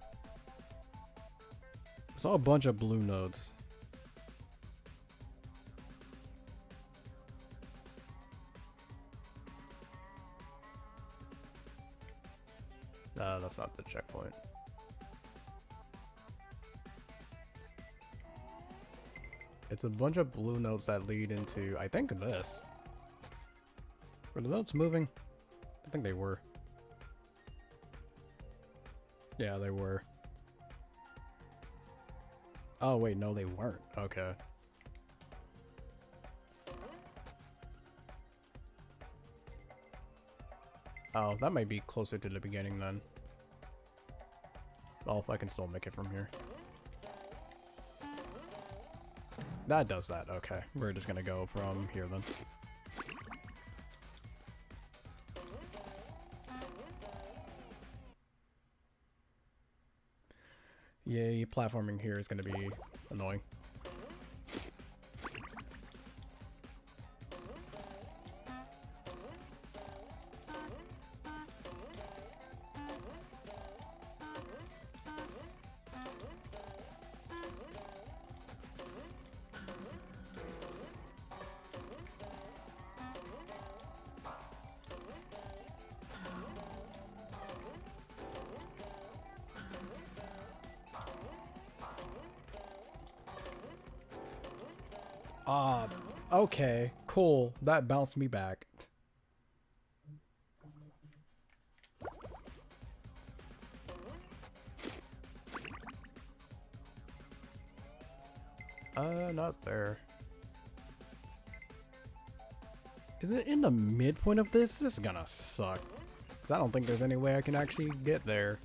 I saw a bunch of blue nodes. That's not the checkpoint. It's a bunch of blue notes that lead into, I think, this. Were the notes moving? I think they were. Yeah, they were. Oh, wait, no, they weren't. Okay. Oh, that might be closer to the beginning then. Oh, I can still make it from here. That does that, okay. We're just gonna go from here then. Yay, platforming here is gonna be annoying. Okay, cool. That bounced me back. Not there. Is it in the midpoint of this? This is gonna suck. Because I don't think there's any way I can actually get there.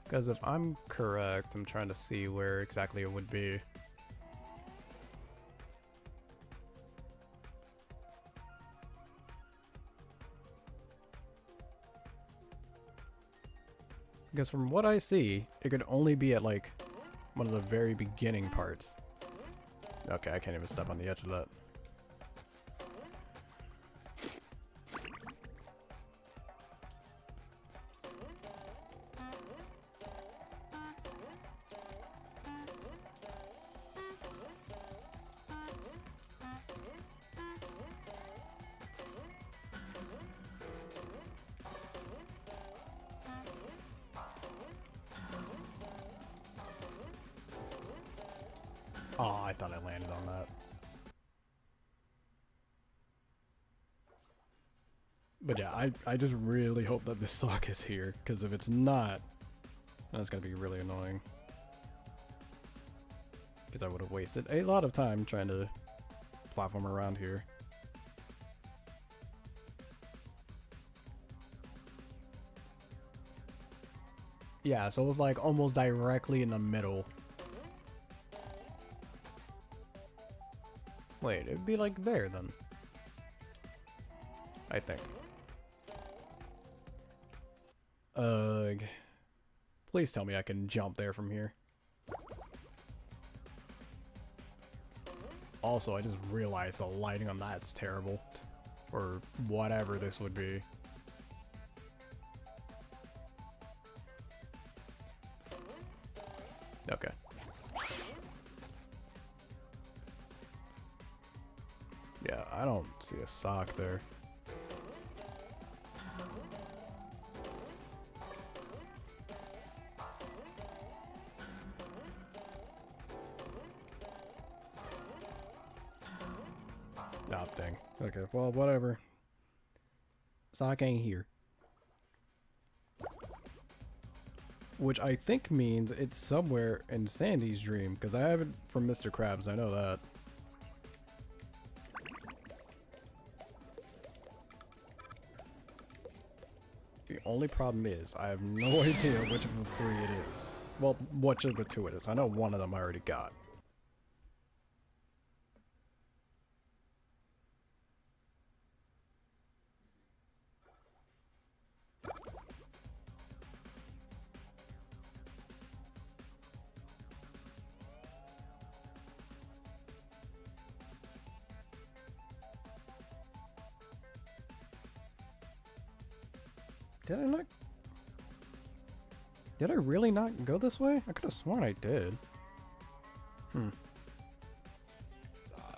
Because if I'm correct, I'm trying to see where exactly it would be. Because from what I see, it could only be at like one of the very beginning parts. Okay, I can't even step on the edge of that. Oh, I thought I landed on that. But yeah, I just really hope that this sock is here, because if it's not, that's gonna be really annoying. Because I would have wasted a lot of time trying to platform around here. Yeah, so it was like almost directly in the middle. Wait, it'd be like there then. I think. Please tell me I can jump there from here. Also, I just realized the lighting on that's terrible. Or whatever this would be. Okay. Yeah, I don't see a sock there. Oh, dang. Okay, well, whatever. Sock ain't here. Which I think means it's somewhere in Sandy's dream, because I have it from Mr. Krabs, I know that. The only problem is, I have no idea which of the three it is. Well, which of the two it is. I know one of them I already got. Did I not? Did I really not go this way? I could have sworn I did.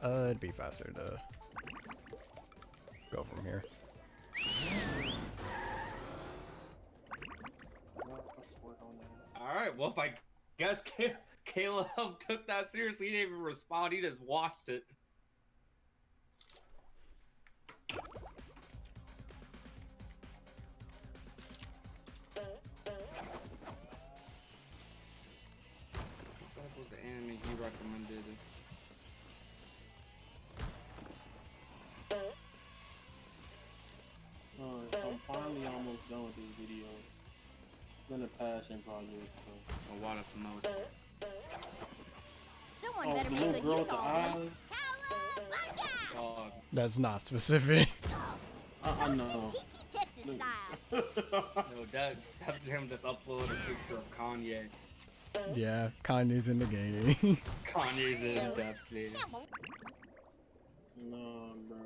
It'd be faster to go from here. Alright, well, if I guess Caleb took that seriously, he didn't even respond, he just watched it. What was the anime he recommended? I'm finally almost done with this video. It's been a passion project. So. A lot of promotion. Someone better make good use of all this. That's not specific. I know. Tiki Texas style. No, that's him just upload a picture of Kanye. Yeah, Kanye's in the game. Kanye's in Death Clear. Nah, bro.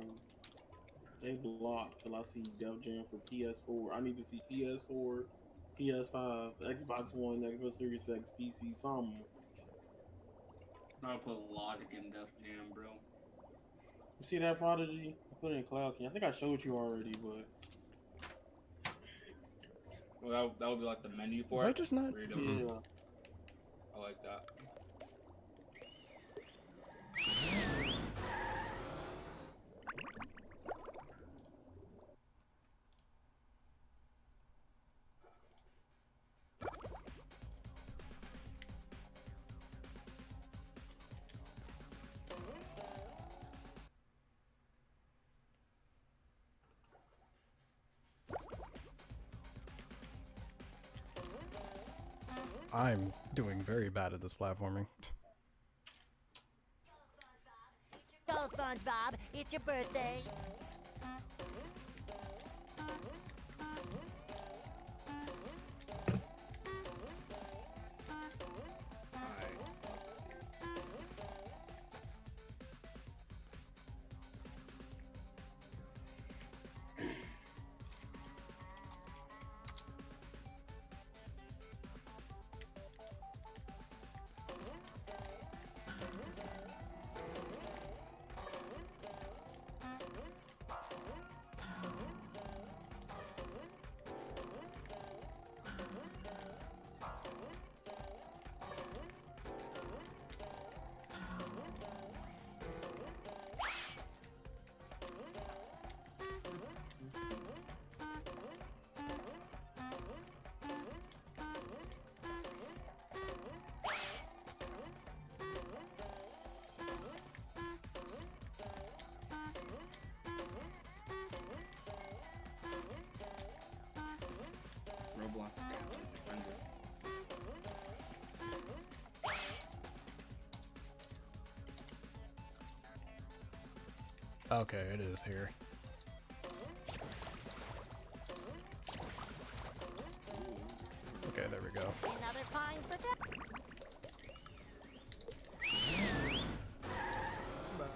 They blocked till I see Def Jam for PS4. I need to see PS4, PS5, Xbox One, Xbox Series X, PC, something. I'll put logic in Death Jam, bro. You see that Prodigy? I put it in Cloud King. I think I showed you already, but. Well, that would be like the menu for Was it. I just not? Yeah. I like that. I'm doing very bad at this platforming. Go, SpongeBob. It's your birthday. Roblox is offended. Okay, it is here. Okay, there we go. Another fine for that. That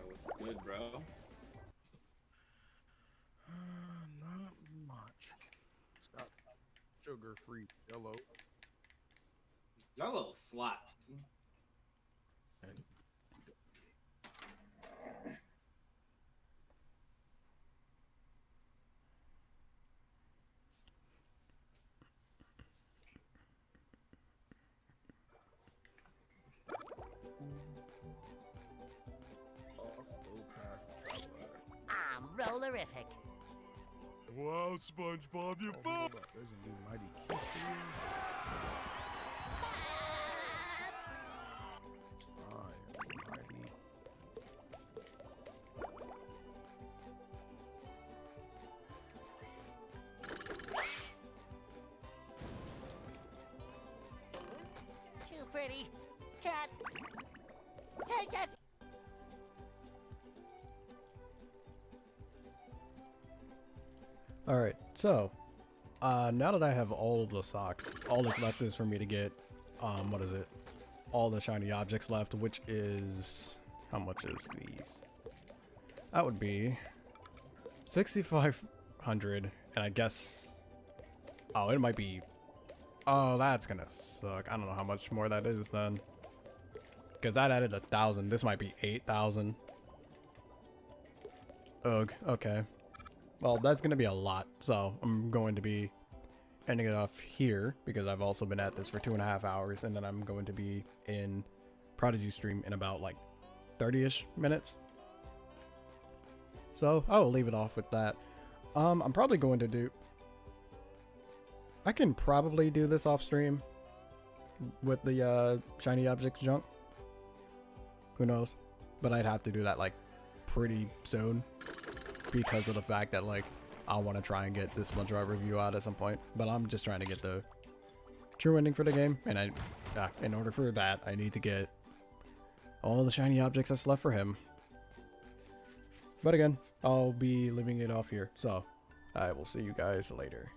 was good, bro. Not much. Stop. Sugar-free yellow. Yellow slaps. And I'm rollerific. Wow, SpongeBob, you found. there's a new mighty key for you. I am mighty. Too pretty. Cat. Take it. Alright, so, now that I have all of the socks, all that's left is for me to get, what is it? All the shiny objects left, which is, how much is these? That would be 6,500, and I guess, oh, it might be, oh, that's gonna suck. I don't know how much more that is then. Because that added 1,000, this might be 8,000. Ugh, okay. Well, that's going to be a lot, so I'm going to be ending it off here because I've also been at this for 2.5 hours, and then I'm going to be in Prodigy stream in about like 30-ish minutes. So I will leave it off with that. I'm probably going to do... I can probably do this off stream with the shiny objects junk. Who knows? But I'd have to do that like pretty soon, because of the fact that like I want to try and get this SpongeBob review out at some point. But I'm just trying to get the true ending for the game, and in order for that I need to get all the shiny objects that's left for him. But again, I'll be leaving it off here, so I will see you guys later.